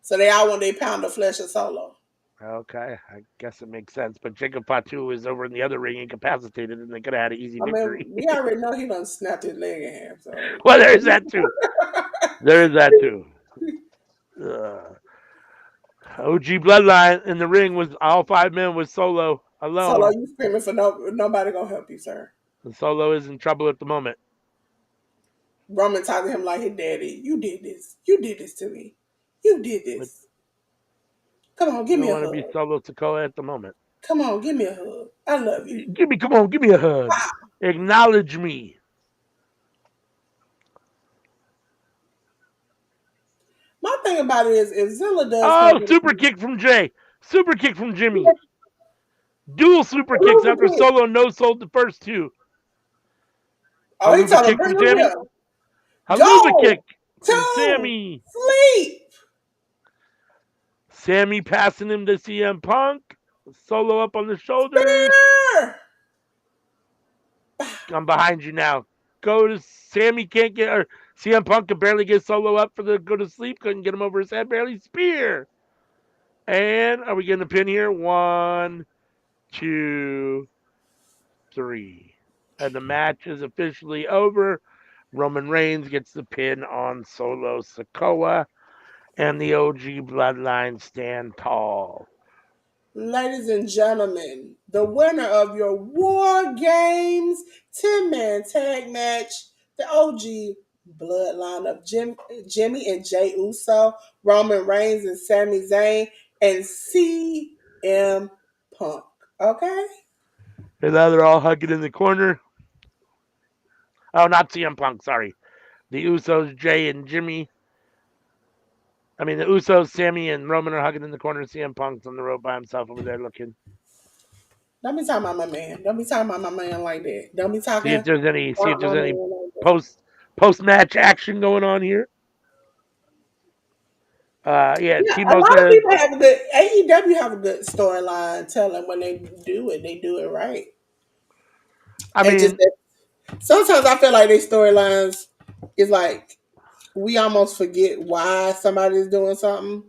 So they all want their pound of flesh of Solo. Okay, I guess it makes sense. But Jacob Fatu is over in the other ring incapacitated, and they could have had an easy I victory. mean, we already know he done snapped his leg in half. So Well, there is that too. There is that too. OG Bloodline in the ring was all 5 men with Solo Solo, alone. you screaming for nobody gonna help you, sir. And Solo is in trouble at the moment. Roman talked to him like his daddy. You did this. You did this to me. You did But this. Come on, you give don't me a want to be hug. Solo Sokoa at the moment. Come on, give me a hug. I love you. Come on, give me a hug. Acknowledge me. My thing about it is, if Zilla does come Oh, to super kick from Jay. Super kick from Jimmy. Dual super kicks after the Solo no-sold the first two. oh, he Haluva told him, kick bring from him Sammy. here. Haluva Go kick from to Sammy. sleep. Sammy passing him to CM Punk. Solo up on the shoulders. Spear. I'm behind you now. Go to Sammy can't get or CM Punk could barely get Solo up for the go to sleep. Couldn't get him over his head. Barely spear. And are we getting a pin here? 1, 2, 3. And the match is officially over. Roman Reigns gets the pin on Solo Sikoa, and the OG Bloodline stand tall. Ladies and gentlemen, the winner of your War Games 10-man tag match, the OG bloodline of Jimmy and Jey Uso, Roman Reigns and Sami Zayn, and CM Punk. Okay? And now they're all hugging in the corner. Oh, not CM Punk, sorry. The Usos, Jay and Jimmy. I mean, the Usos, Sammy, and Roman are hugging in the corner. CM Punk's on the rope by himself over there looking. Don't be talking about my man. Don't be talking about my man like that. Don't be talking See if there's any about my man like that. post match action going on here. Yeah, Yeah, a Timo lot of says, people have a good AEW have a good storyline telling when they do it right. I And just mean, that sometimes I feel like their storylines is like we almost forget why somebody's doing something.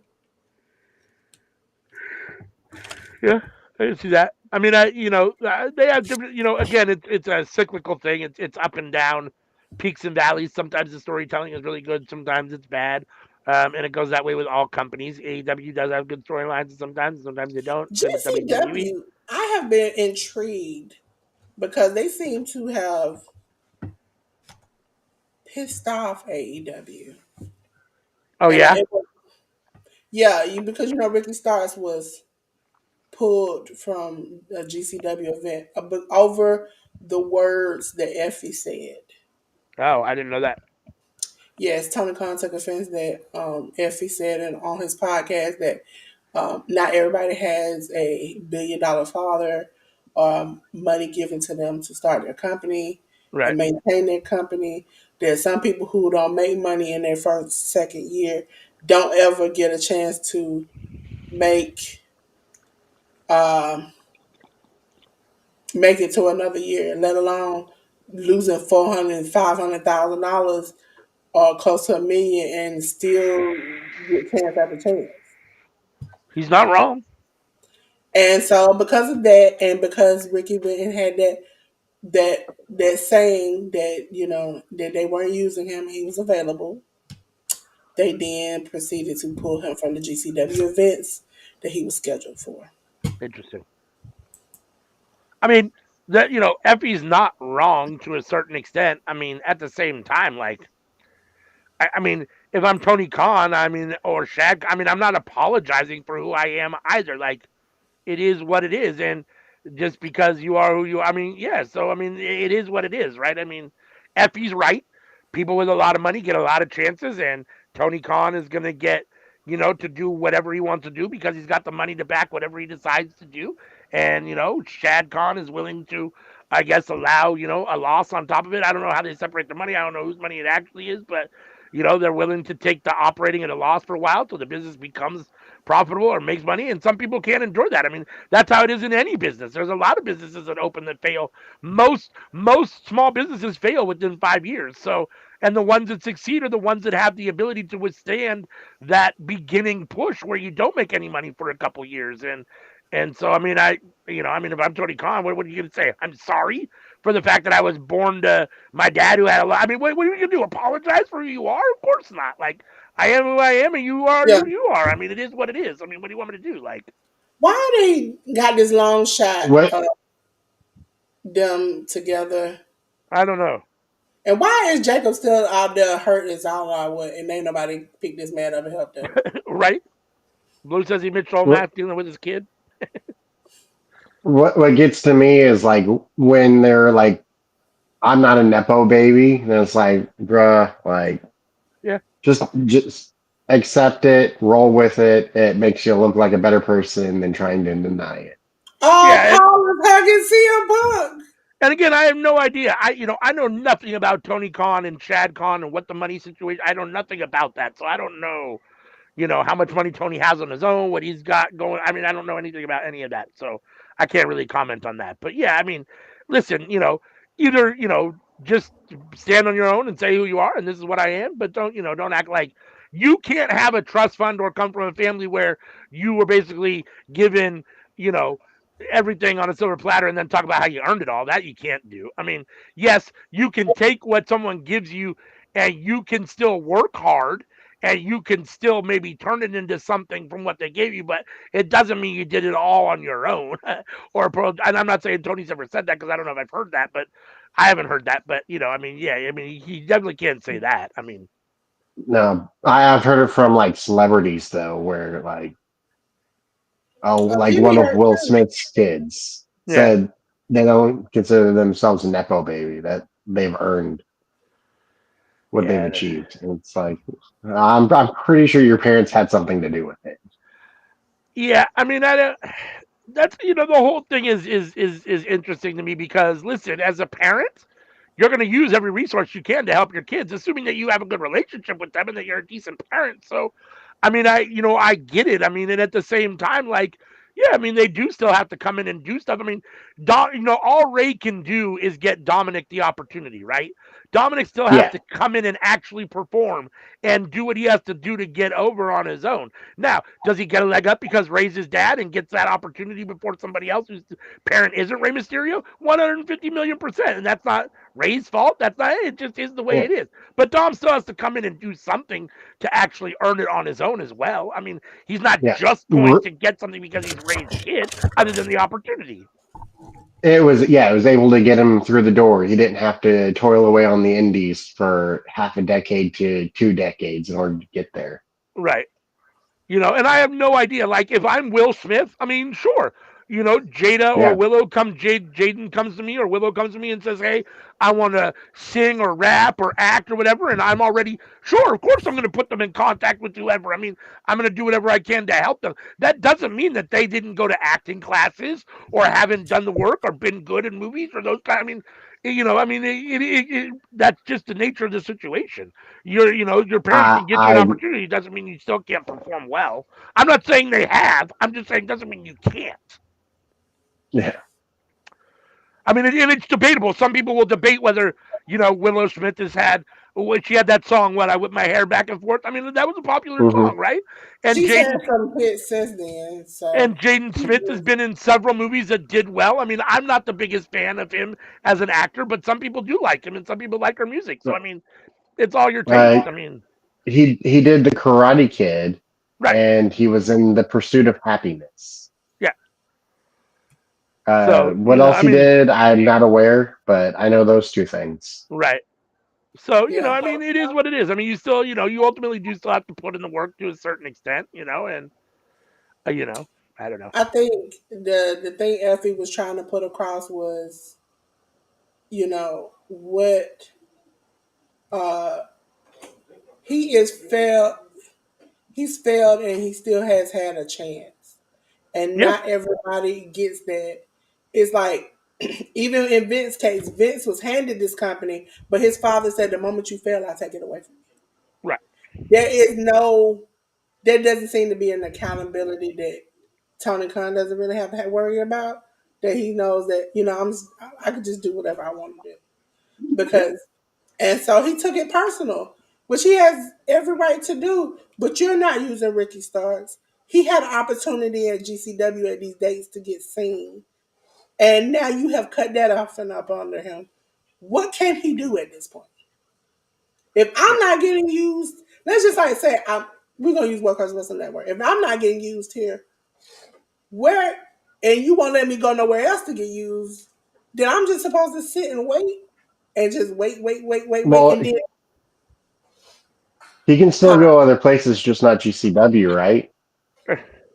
yeah, I can see that. I mean, they have different. Again, it's a cyclical thing. It's up and down, peaks and valleys. Sometimes the storytelling is really good. Sometimes it's bad, and it goes that way with all companies. AEW does have good storylines, and sometimes they don't. Same with WWE. GCW, I have been intrigued because they seem to have pissed off AEW. Oh And yeah, yeah, because Ricky Starks was pulled from a GCW event over the words that Effie said. oh I didn't know that. Yes, Tony Khan took offense that Effie said on his podcast that not everybody has $1 billion father or money given to them to start their company and Right. maintain their company. There's some people who don't make money in their first, second year, don't ever get a chance to make um, make it to another year, let alone losing $400,000, $500,000 or close to $1 million and still get chance after chance. He's not wrong. And so because of that, and because Ricky went and had that saying that that they weren't using him, he was available. They then proceeded to pull him from the GCW events that he was scheduled for. Interesting. I mean, that Effie's not wrong to a certain extent. I mean, at the same time, like, I mean, if I'm Tony Khan, I mean, or Shaq, I mean, I'm not apologizing for who I am either. Like, it is what it is, and just because you are who you are, I mean, yeah. So I mean, it is what it is, right? I mean, Effie's right. People with a lot of money get a lot of chances, and Tony Khan is going to get to do whatever he wants to do because he's got the money to back whatever he decides to do, and Shad Khan is willing to, I guess, allow a loss on top of it. I don't know how they separate the money. I don't know whose money it actually is, but they're willing to take the operating at a loss for a while till the business becomes profitable or makes money, and some people can't endure that. I mean, that's how it is in any business. There's a lot of businesses that open that fail. Most small businesses fail within 5 years. So, and the ones that succeed are the ones that have the ability to withstand that beginning push where you don't make any money for a couple years. And so, I mean, if I'm Tony Khan, what are you going to say? I'm sorry for the fact that I was born to my dad who had a lot. I mean, what are you going to do? Apologize for who you are? Of course not. Like, I am who I am, and you are Yeah. who you are. I mean, it is what it is. I mean, what do you want me to do? Like, Why they got this long shot What of them together? I don't know. And why is Jacob still out there hurt as all I would, and ain't nobody pick this man up and help him? Right? Blue says he Mitchell what Math dealing with his kid. what gets to me is like when they're like, I'm not a nepo baby, and it's like, bruh, like Yeah. just accept it, roll with it. It makes you look like a better person than trying to deny it. Oh, Yeah, Paul is hugging CM Punk. and again, I have no idea. I know nothing about Tony Khan and Chad Khan and what the money situation. I know nothing about that, so I don't know. How much money Tony has on his own, what he's got going. I mean, I don't know anything about any of that, so I can't really comment on that. But yeah, I mean, listen, either just stand on your own and say who you are, and this is what I am. But don't act like you can't have a trust fund or come from a family where you were basically given, you know, everything on a silver platter and then talk about how you earned it all. That you can't do. I mean, yes, you can take what someone gives you and you can still work hard and you can still maybe turn it into something from what they gave you, but it doesn't mean you did it all on your own. And I'm not saying Tony's ever said that because I don't know if I've heard that, but I haven't heard that. But I mean, yeah, I mean, he definitely can't say that. I mean, No, I've heard it from like celebrities though, where like, oh, Oh, like one PB of hurt Will too. Smith's kids yeah, said they don't consider themselves a nepo baby, that they've earned what they've yeah, achieved. And it's like, I'm pretty sure your parents had something to do with it. yeah. I mean, I don't. That's the whole thing is interesting to me because listen, as a parent, you're going to use every resource you can to help your kids, assuming that you have a good relationship with them and that you're a decent parent. So, I mean, I get it. I mean, and at the same time, like, yeah, I mean, they do still have to come in and do stuff. I mean, all Ray can do is get Dominic the opportunity, right? Dominic still has Yeah, to come in and actually perform and do what he has to do to get over on his own. Now, does he get a leg up because Ray's his dad and gets that opportunity before somebody else whose parent isn't Rey Mysterio? 150 million%. And that's not Ray's fault. That's not it. It just is the way yeah, it is. But Dom still has to come in and do something to actually earn it on his own as well. I mean, he's not yeah. just going to get something because he's Ray's kid, other than the opportunity. It was able to get him through the door. He didn't have to toil away on the indies for half a decade to 2 decades in order to get there. Right. And I have no idea. Like, if I'm Will Smith, I mean, sure. Jada or Yeah, Willow Jaden comes to me or Willow comes to me and says, hey, I want to sing or rap or act or whatever. And I'm already, sure, of course, I'm going to put them in contact with whoever. I mean, I'm going to do whatever I can to help them. That doesn't mean that they didn't go to acting classes or haven't done the work or been good in movies or those kind. I mean, I mean, that's just the nature of the situation. Your parents I, can give you an I, opportunity. Doesn't mean you still can't perform well. I'm not saying they have. I'm just saying doesn't mean you can't. yeah. I mean, and it's debatable. Some people will debate whether Willow Smith has had when she had that song, "What I Whip My Hair Back and Forth." I mean, that was a popular Hmm. song, right? And She's had Jaden some hits since then, and so Jaden she's Smith has good. been in several movies that did well. I mean, I'm not the biggest fan of him as an actor, but some people do like him, and some people like her music. So I mean, it's all your Uh, taste. I mean, he did the Karate Kid, right? and he was in The Pursuit of Happiness. Yeah. So What else I he mean, did, I'm not aware, but I know those two things. right. So, Yeah, I mean, it is what it is. I mean, you still, you ultimately do still have to put in the work to a certain extent, and, I don't know. I think the thing Effie was trying to put across was, what uh he is failed. He's failed, and he still has had a chance, and Yeah, not everybody gets that. It's like even in Vince's case, Vince was handed this company, but his father said, "The moment you fail, I take it away from you." right. There is no, there doesn't seem to be an accountability that Tony Khan doesn't really have to worry about. That he knows that I could just do whatever I want to do Yeah, because, and so he took it personal, which he has every right to do. But you're not using Ricky Starks. He had an opportunity at GCW at these dates to get seen, and now you have cut that off and up under him. What can he do at this point? If I'm yeah, not getting used let's just like say we're gonna use Workhorse Wrestling Network. If I'm not getting used here, where and you won't let me go nowhere else to get used, then I'm just supposed to sit and wait and just wait, Well, and then he can still huh? go other places, just not GCW, right?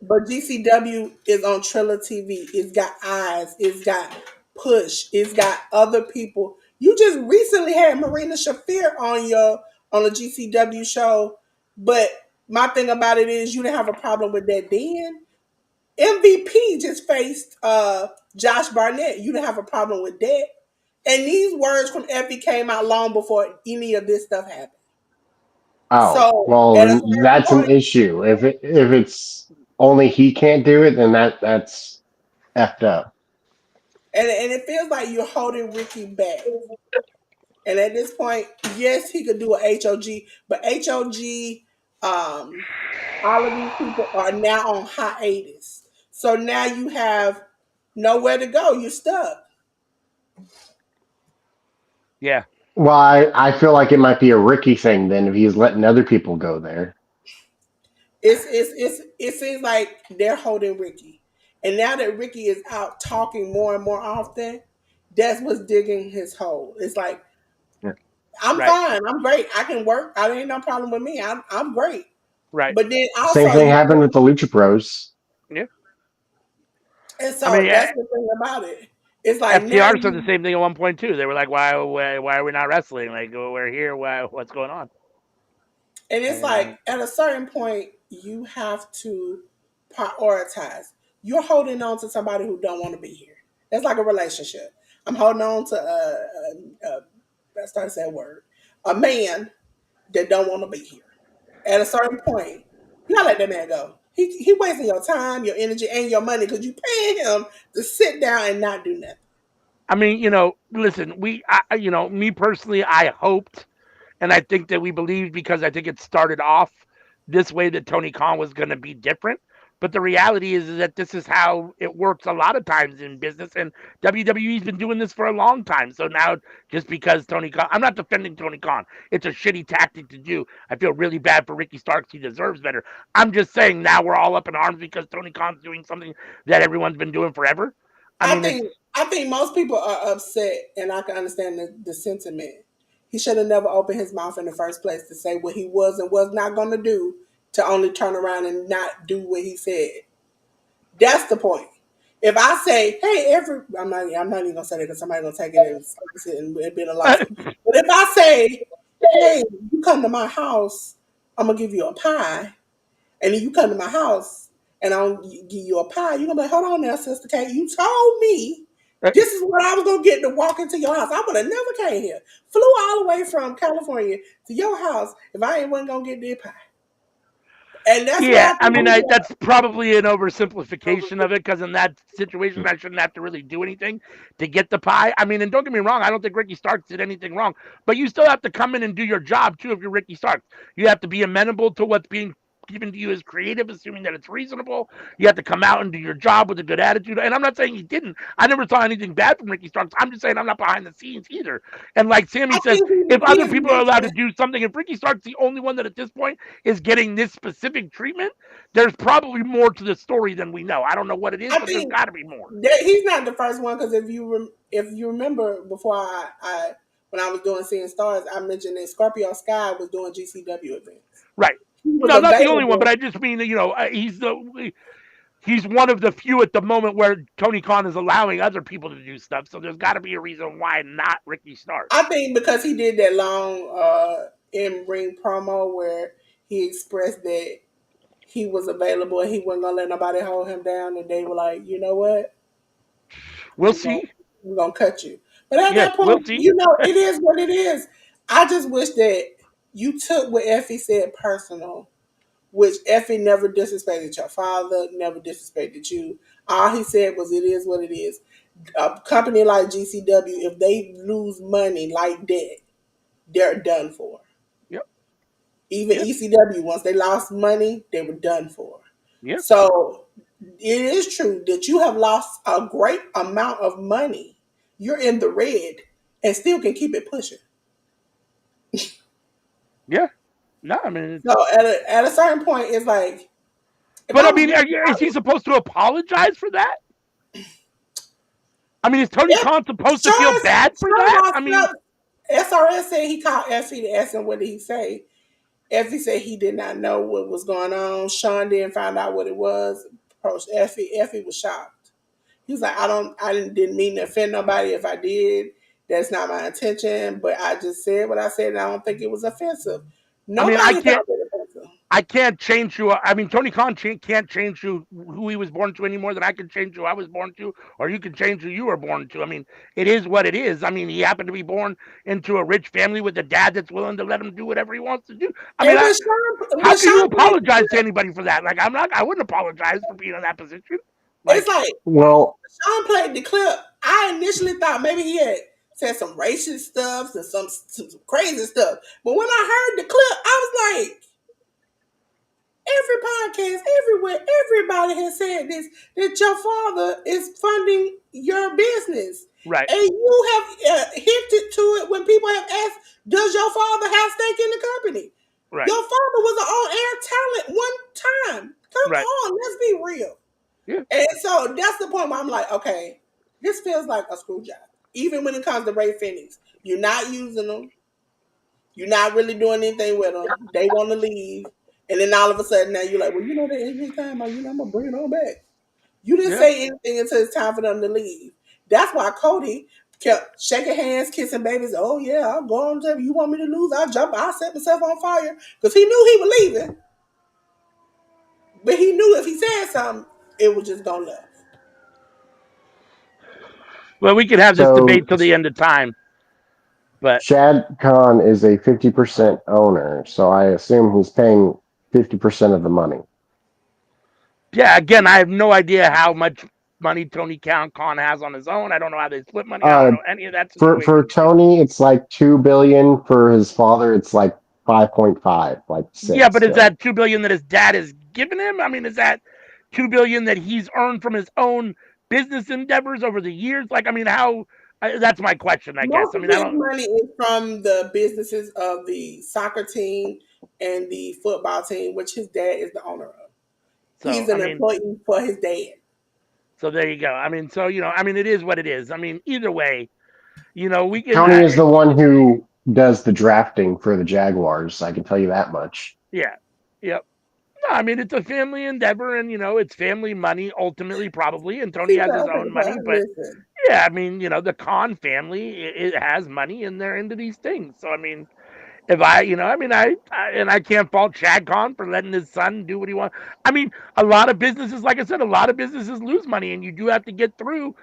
But GCW is on Triller TV. It's got eyes. It's got push. It's got other people. You just recently had Marina Shafir on a GCW show, but my thing about it is you didn't have a problem with that then. MVP just faced Josh Barnett. You didn't have a problem with that. And these words from Effie came out long before any of this stuff happened. Oh, So well, at a then certain that's an point, issue. If it's only he can't do it, then that's effed up. and it feels like you're holding Ricky back. And at this point, yes, he could do a HOG, but HOG, all of these people are now on hiatus. So now you have nowhere to go. You're stuck. Yeah. Well, I feel like it might be a Ricky thing then if he's letting other people go there. It seems like they're holding Ricky. And now that Ricky is out talking more and more often, that's what's digging his hole. It's like, Yeah. I'm Right. fine. I'm great. I can work. I ain't no problem with me. I'm great. Right. But then Same also thing you happened with the Lucha Bros. Yeah. and I so mean, that's the thing about it. It's like now FTR said the you same thing at one point too. They were like, why are we not wrestling? Like, we're here. What's going on?" and it's like And at a certain point you have to prioritize. You're holding on to somebody who don't want to be here. That's like a relationship. I'm holding on to I started saying word. A man that don't want to be here. At a certain point, you gotta let that man go. He wasting your time, your energy, and your money because you paying him to sit down and not do nothing. I mean, listen, me personally, I hoped and I think that we believed because I think it started off this way that Tony Khan was going to be different. But the reality is that this is how it works a lot of times in business, and WWE's been doing this for a long time. So now, just because Tony Khan, I'm not defending Tony Khan. It's a shitty tactic to do. I feel really bad for Ricky Starks. He deserves better. I'm just saying now we're all up in arms because Tony Khan's doing something that everyone's been doing forever. I I mean, it's think I think most people are upset, and I can understand the sentiment. He should have never opened his mouth in the first place to say what he was and was not going to do, to only turn around and not do what he said. That's the point. If I say, "Hey, I'm not even gonna say that because somebody's gonna take it and slice it and it'd be a loss. But if I say, "Hey, you come to my house, I'm gonna give you a pie," and then you come to my house and I'll give you a pie, you're gonna be like, hold on now, Sister Kate. You told me this is what I was gonna get to walk into your house. I would have never came here. Flew all the way from California to your house if I ain't wasn't gonna get that pie. And that's where Yeah, I I think mean, people that's probably an oversimplification of it because in that situation, I shouldn't have to really do anything to get the pie. I mean, and don't get me wrong, I don't think Ricky Starks did anything wrong, but you still have to come in and do your job too if you're Ricky Starks. You have to be amenable to what's being given to you as creative, assuming that it's reasonable. You have to come out and do your job with a good attitude. And I'm not saying he didn't. I never saw anything bad from Ricky Starks. I'm just saying I'm not behind the scenes either. And like Sammy I says, think if he other is people are allowed to mentioned. do something, if Ricky Starks the only one that at this point is getting this specific treatment, there's probably more to the story than we know. I don't know what it is, I but there's think got to be more. that he's not the first one because if you remember before I when I was doing Seeing Stars, I mentioned that Scorpio Sky was doing GCW events. Right. He was No, not the only one, but available. I just mean that he's one of the few at the moment where Tony Khan is allowing other people to do stuff. So there's got to be a reason why not Ricky I Starks. think because he did that long in ring promo where he expressed that he was available and he wasn't gonna let nobody hold him down, and they were like, you know what, We'll we're gonna see. we're gonna cut you. But at Yeah, that we'll point, see. you know, it is what it is. I just wish that you took what Effie said personal, which Effie never disrespected your father, never disrespected you. All he said was, "It is what it is." A company like GCW, if they lose money like that, they're done for. Yep. Even Yeah. ECW, once they lost money, they were done for. Yeah. So it is true that you have lost a great amount of money. You're in the red and still can keep it pushing. Yeah. No, I mean, So at a certain point, it's like if but I I was mean, Ricky, is he supposed to apologize for that? I mean, is Tony if Khan supposed to feel bad for that? I mean, SRS said he called Effie to ask him what did he say. Effie said he did not know what was going on. Sean didn't find out what it was. Approached Effie. Effie was shocked. He was like, didn't mean to offend nobody. If I did, that's not my intention. But I just said what I said, and I don't think it was offensive. I mean, Nobody found it offensive. I can't change who. I mean, Tony Khan can't change who he was born to any more than I can change who I was born to, or you can change who you were born to. I mean, it is what it is. I mean, he happened to be born into a rich family with a dad that's willing to let him do whatever he wants to do. I mean, And how when can you Sean played the apologize to clip, anybody for that? Like, I wouldn't apologize for being in that position. it's Like, like Well, Sean played the clip. I initially thought maybe he had said some racist stuff and some crazy stuff. But when I heard the clip, I was like, every podcast, everywhere, everybody has said this, that your father is funding your business. right, And you have hinted to it when people have asked, does your father have stake in the company? right, Your father was an on-air talent one time. Come right. on, let's be real. Yeah, And so that's the point where I'm like, okay, this feels like a screw job. Even when it comes to Ray Phoenix, you're not using them. You're not really doing anything with them. They want to leave. And then all of a sudden now you're like, well, that injury time, I'm going to bring it on back. You didn't yeah, say anything until it's time for them to leave. That's why Cody kept shaking hands, kissing babies. Oh, yeah, I'll go on to you want me to lose, I'll set myself on fire. Because he knew he was leaving. But he knew if he said something, it was just going to left. well, we could have this so debate till the end of time, but Shad Khan is a 50% owner, so I assume he's paying 50% of the money. yeah, again, I have no idea how much money Tony Khan has on his own. I don't know how they split money. I don't Uh, know any of that for situation. Tony, it's like 2 billion. For his father, it's like 5.5, like Yeah, six but is still. that 2 billion that his dad has given him? I mean, is that 2 billion that he's earned from his own business endeavors over the years? Like, I mean, how? That's my question, I guess. Most I of mean, I his don't. money is from the businesses of the soccer team and the football team, which his dad is the owner of. So, He's I an mean, employee for his dad. so there you go. I mean, so I mean, it is what it is. I mean, either way, we can. Tony is the one who does the drafting for the Jaguars. I can tell you that much. Yeah, yep. No, I mean, it's a family endeavor, and it's family money ultimately, probably. And Tony See, has his okay, own money, but but listen, yeah, I mean, the Khan family it has money, and they're into these things. So, I mean, if I mean, I can't fault Shad Khan for letting his son do what he wants. I mean, a lot of businesses, like I said, a lot of businesses lose money, and you do have to get through,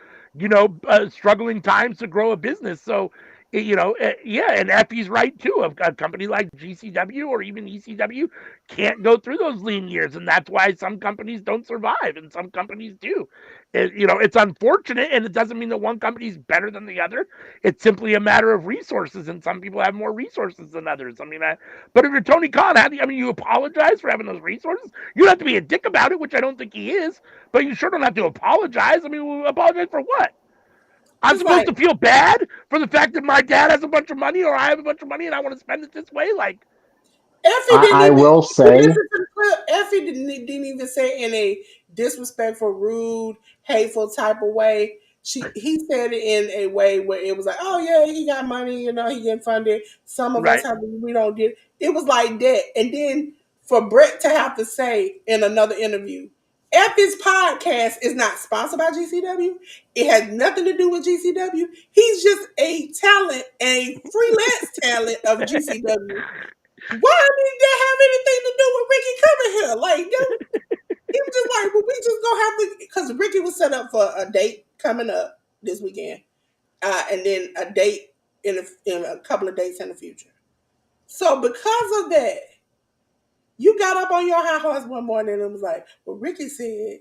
struggling times to grow a business. So, yeah, and Effie's right too. A company like GCW or even ECW can't go through those lean years, and that's why some companies don't survive, and some companies do. It's unfortunate, and it doesn't mean that one company's better than the other. It's simply a matter of resources, and some people have more resources than others. I mean, but if you're Tony Khan, you apologize for having those resources. You don't have to be a dick about it, which I don't think he is, but you sure don't have to apologize. I mean, apologize for what? I'm it's supposed like to feel bad for the fact that my dad has a bunch of money or I have a bunch of money and I want to spend it this way? Like, Effie didn't I even. will If you say, listen to the clip, Effie didn't even say in a disrespectful, rude, hateful type of way. He said it in a way where it was like, oh yeah, he got money, he getting funded. Some of us right, have, we don't get. It was like that, and then for Brett to have to say in another interview, Effie's podcast is not sponsored by GCW. It has nothing to do with GCW. He's just a talent, a freelance talent of GCW. Why did that have anything to do with Ricky coming here? Like, he was just like, well, we just gonna have to, because Ricky was set up for a date coming up this weekend, and then a date in a couple of dates in the future. So because of that, you got up on your high horse one morning and was like, well, Ricky said,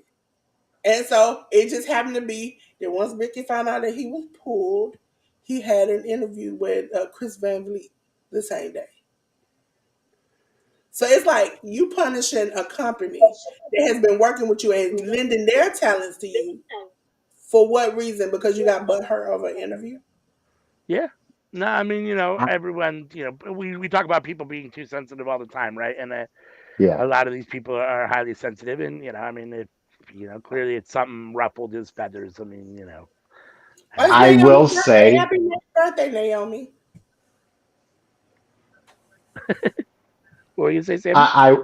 and so it just happened to be that once Ricky found out that he was pulled, he had an interview with Chris Van Vliet the same day. So it's like you punishing a company that has been working with you and lending their talents to you for what reason? Because you got butt hurt over an interview. yeah. No, I mean, I, everyone, we talk about people being too sensitive all the time, right? And yeah, a lot of these people are highly sensitive, and I mean, if clearly it's something ruffled his feathers. I mean, Oh, it's I will Naomi's birthday. say, Happy next birthday, Naomi. what were you say, Sammy? I,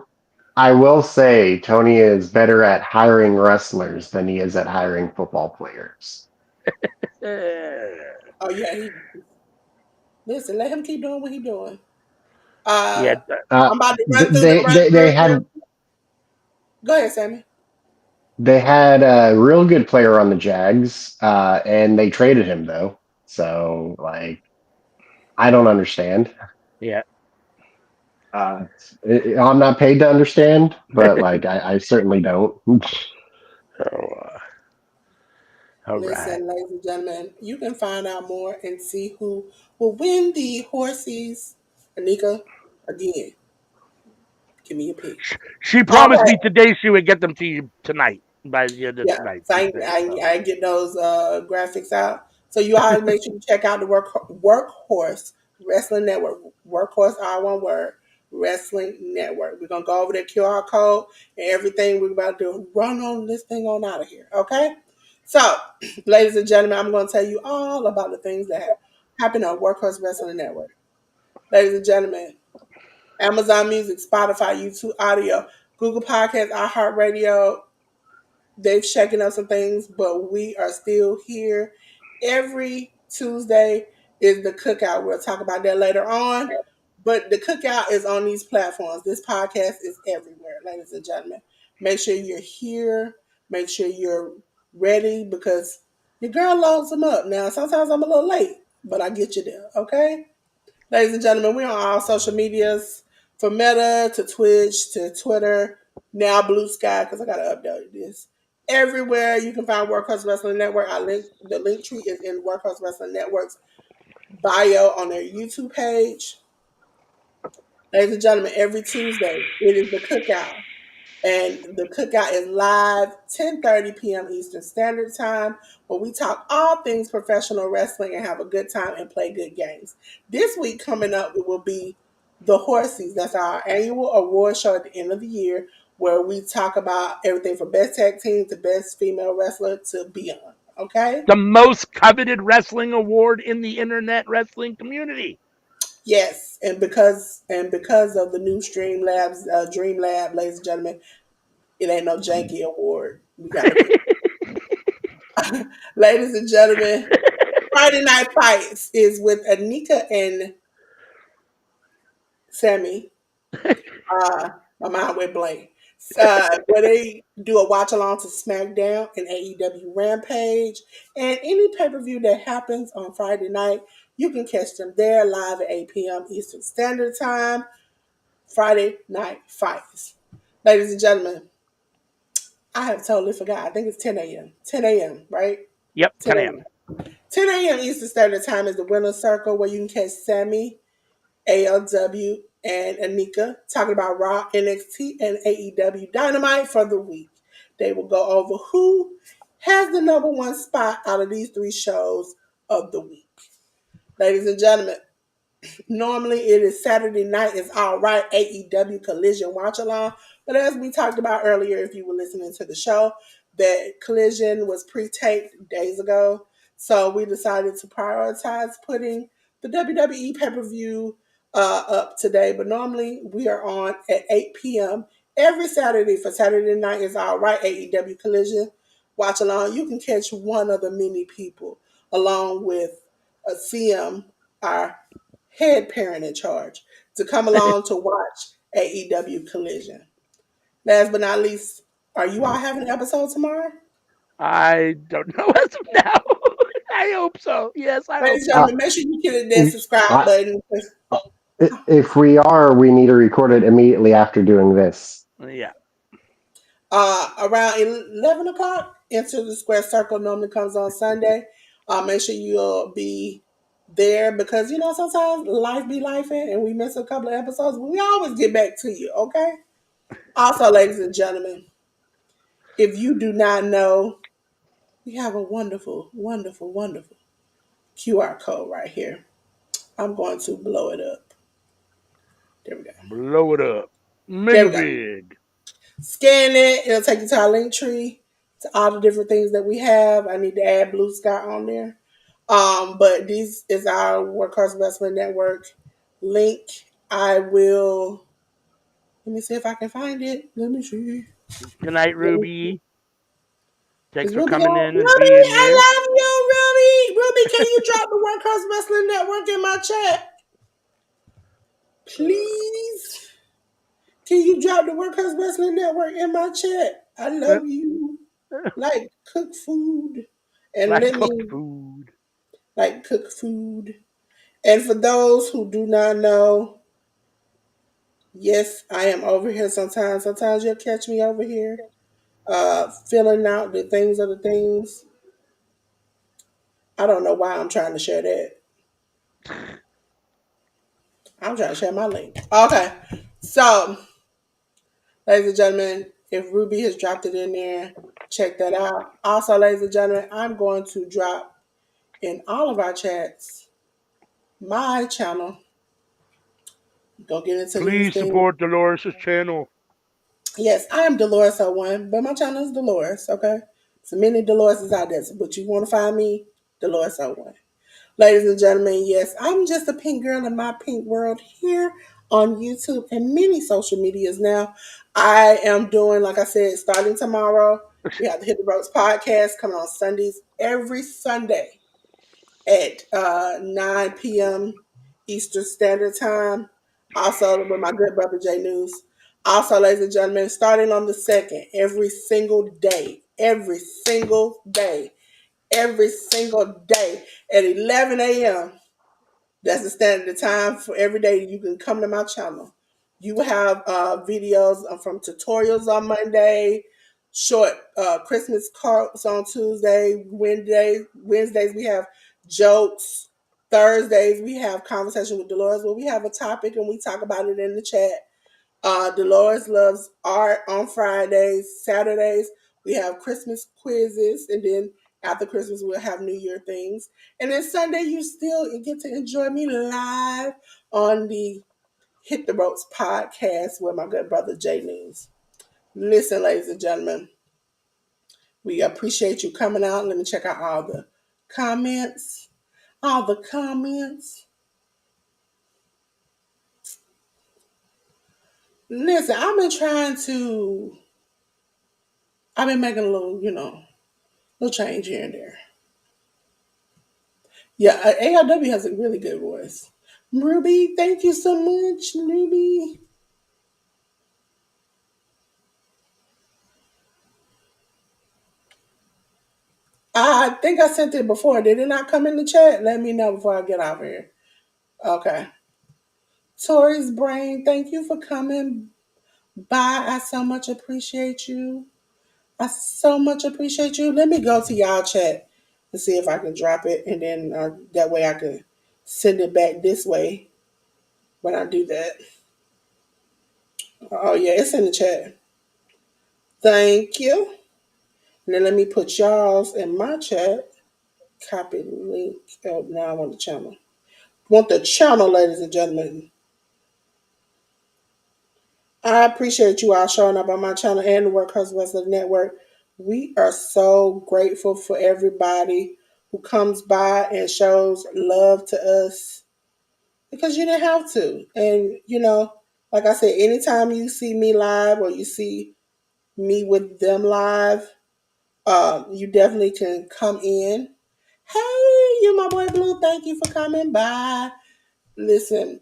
I will say, Tony is better at hiring wrestlers than he is at hiring football players. Uh, Oh yeah, he listen. Let him keep doing what he's doing. yeah, Uh, I'm about to run th- through the they, they they had Go ahead, Sammy. they had a real good player on the Jags, and they traded him though. So like, I don't understand. yeah. Uh, I'm not paid to understand, but like, I certainly don't. Oh, all right. Listen, ladies and gentlemen, you can find out more and see who will win the horsies. Anika, again, give me your pick. She All promised right. me today she would get them to you tonight by the end of Yeah, tonight. so She said so. I get those graphics out. So you all make sure you check out the Workhorse Wrestling Network. Workhorse, all one word, Wrestling Network. We're gonna go over that QR code and everything we're about to do. Run on this thing on out of here, okay? So, ladies and gentlemen, I'm gonna tell you all about the things that happen on Workhorse Wrestling Network. Ladies and gentlemen, Amazon Music, Spotify, YouTube Audio, Google Podcasts, iHeartRadio, they've shaken up some things, but we are still here. Every Tuesday is the cookout. We'll talk about that later on. But the cookout is on these platforms. This podcast is everywhere, ladies and gentlemen. Make sure you're here. Make sure you're ready because your girl loads them up. Now, sometimes I'm a little late, but I get you there, okay? Ladies and gentlemen, we're on all social medias from Meta to Twitch to Twitter, now Blue Sky, because I got to update this. Everywhere you can find Workhorse Wrestling Network. The link tree is in Workhorse Wrestling Network's bio on their YouTube page. Ladies and gentlemen, every Tuesday it is the cookout. And the cookout is live 10:30 p.m. Eastern Standard Time, where we talk all things professional wrestling and have a good time and play good games. This week coming up, it will be the Horsies. That's our annual award show at the end of the year, where we talk about everything from best tag team to best female wrestler to beyond. Okay? The most coveted wrestling award in the internet wrestling community. Yes, and because of the new Dream Lab, ladies and gentlemen, it ain't no janky award. We gotta put, ladies and gentlemen. Friday Night Fights is with Anika and Sammy. My mind went blank. Where they do a watch along to SmackDown and AEW Rampage and any pay per view that happens on Friday night. You can catch them there live at 8 p.m. Eastern Standard Time. Friday Night Fights. Ladies and gentlemen, I have totally forgot. I think it's 10 a.m. 10 a.m., right? Yep, 10 10 a.m. a.m. 10 a.m. Eastern Standard Time is the winner's circle where you can catch Sammy, ALW, and Anika talking about Raw, NXT, and AEW Dynamite for the week. They will go over who has the number one spot out of these three shows of the week. Ladies and gentlemen, normally it is Saturday night. It's all right. AEW Collision Watchalong. But as we talked about earlier, if you were listening to the show, that Collision was pre-taped days ago. So we decided to prioritize putting the WWE pay-per-view up today. But normally we are on at 8 p.m. every Saturday for Saturday night is all right. AEW Collision Watch Along. You can catch one of the many people along with a CM, our head parent in charge, to come along to watch AEW Collision. Last but not least, are you all having an episode tomorrow? I don't know as of now. I hope so. Yes, I hope Ladies and Uh, so. gentlemen, make sure you hit that subscribe I, button. if we are, we need to record it immediately after doing this. Yeah. Around 11 o'clock, Enter the Square Circle normally comes on Sunday. Make sure you'll be there because, sometimes life be life and we miss a couple of episodes, but we always get back to you, okay? Also, ladies and gentlemen, if you do not know, we have a wonderful, wonderful, wonderful QR code right here. I'm going to blow it up. There we go. Blow it up. There Mega we go. big. Scan it. It'll take you to our link tree to all the different things that we have. I need to add Blue Sky on there. But this is our Workhorse Investment Network link. I will. Let me see if I can find it. Let me see. Good night, Let me see. Ruby. Thanks Is for Ruby coming on? in and Ruby, being here. I love you, Ruby. Ruby, can you drop the Workhorse Wrestling Network in my chat? Please. Can you drop the Workhorse Wrestling Network in my chat? I love you. Like cook food. And Like let cooked me food. like cook food. And for those who do not know, yes, I am over here sometimes. Sometimes you'll catch me over here, filling out the things of the things. I don't know why I'm trying to share that. I'm trying to share my link. Okay. So, ladies and gentlemen, if Ruby has dropped it in there, check that out. Also, ladies and gentlemen, I'm going to drop in all of our chats my channel. Go get into these Please things. support Dolores' channel. Yes, I am Dolores01, but my channel is Dolores, okay? So many Doloreses out there, but you want to find me, Dolores01. Ladies and gentlemen, yes, I'm just a pink girl in my pink world here on YouTube and many social medias now. I am doing, like I said, starting tomorrow, we have the Hit the Ropes podcast coming on Sundays, every Sunday at 9 p.m. Eastern Standard Time. Also with my good brother Jay News. Also, ladies and gentlemen, starting on the 2nd, every single day at 11 a.m. That's the standard time for every day. You can come to my channel. You have videos from tutorials on Monday, short Christmas cards on Tuesday, Wednesdays we have jokes. Thursdays we have conversation with Dolores where we have a topic and we talk about it in the chat. Dolores loves art on Fridays. Saturdays, we have Christmas quizzes. And then after Christmas, we'll have New Year things. And then Sunday, you still get to enjoy me live on the Hit the Ropes podcast with my good brother Jay News. Listen, ladies and gentlemen, we appreciate you coming out. Let me check out all the comments. All the comments. Listen, I've been making a little, little change here and there. Yeah, ARW has a really good voice. Ruby, thank you so much, Ruby. I think I sent it before. Did it not come in the chat? Let me know before I get out of here. Okay. Tori's brain, thank you for coming by. I so much appreciate you. I so much appreciate you. Let me go to y'all chat and see if I can drop it, and then that way I can send it back this way when I do that. Oh yeah, it's in the chat. Thank you. And then let me put y'all's in my chat. Copy the link. Oh, now I want the channel. Want the channel, ladies and gentlemen. I appreciate you all showing up on my channel and the Workhorse Wrestling Network. We are so grateful for everybody who comes by and shows love to us because you didn't have to. And, like I said, anytime you see me live or you see me with them live, you definitely can come in. Hey, you my boy Blue, thank you for coming by. Listen,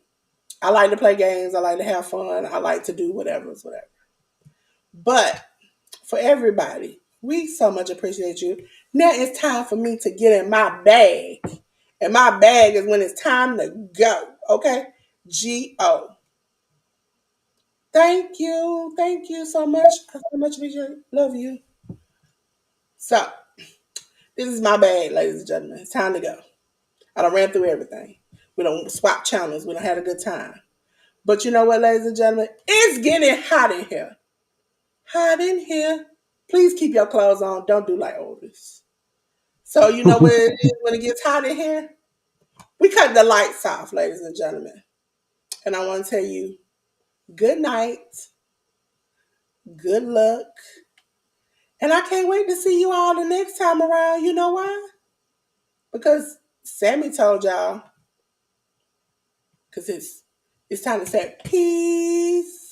I like to play games. I like to have fun. I like to do whatever. But for everybody, we so much appreciate you. Now it's time for me to get in my bag. And my bag is when it's time to go. Okay? Go. Thank you. Thank you so much. I so much appreciate you. Love you. So, this is my bag, ladies and gentlemen. It's time to go. I done ran through everything. We don't swap channels. We don't have a good time. But you know what, ladies and gentlemen? It's getting hot in here. Hot in here. Please keep your clothes on. Don't do like Otis. So you know what it is when it gets hot in here? We cut the lights off, ladies and gentlemen. And I want to tell you, good night, good luck. And I can't wait to see you all the next time around. You know why? Because Sammy told y'all. Because it's time to say peace.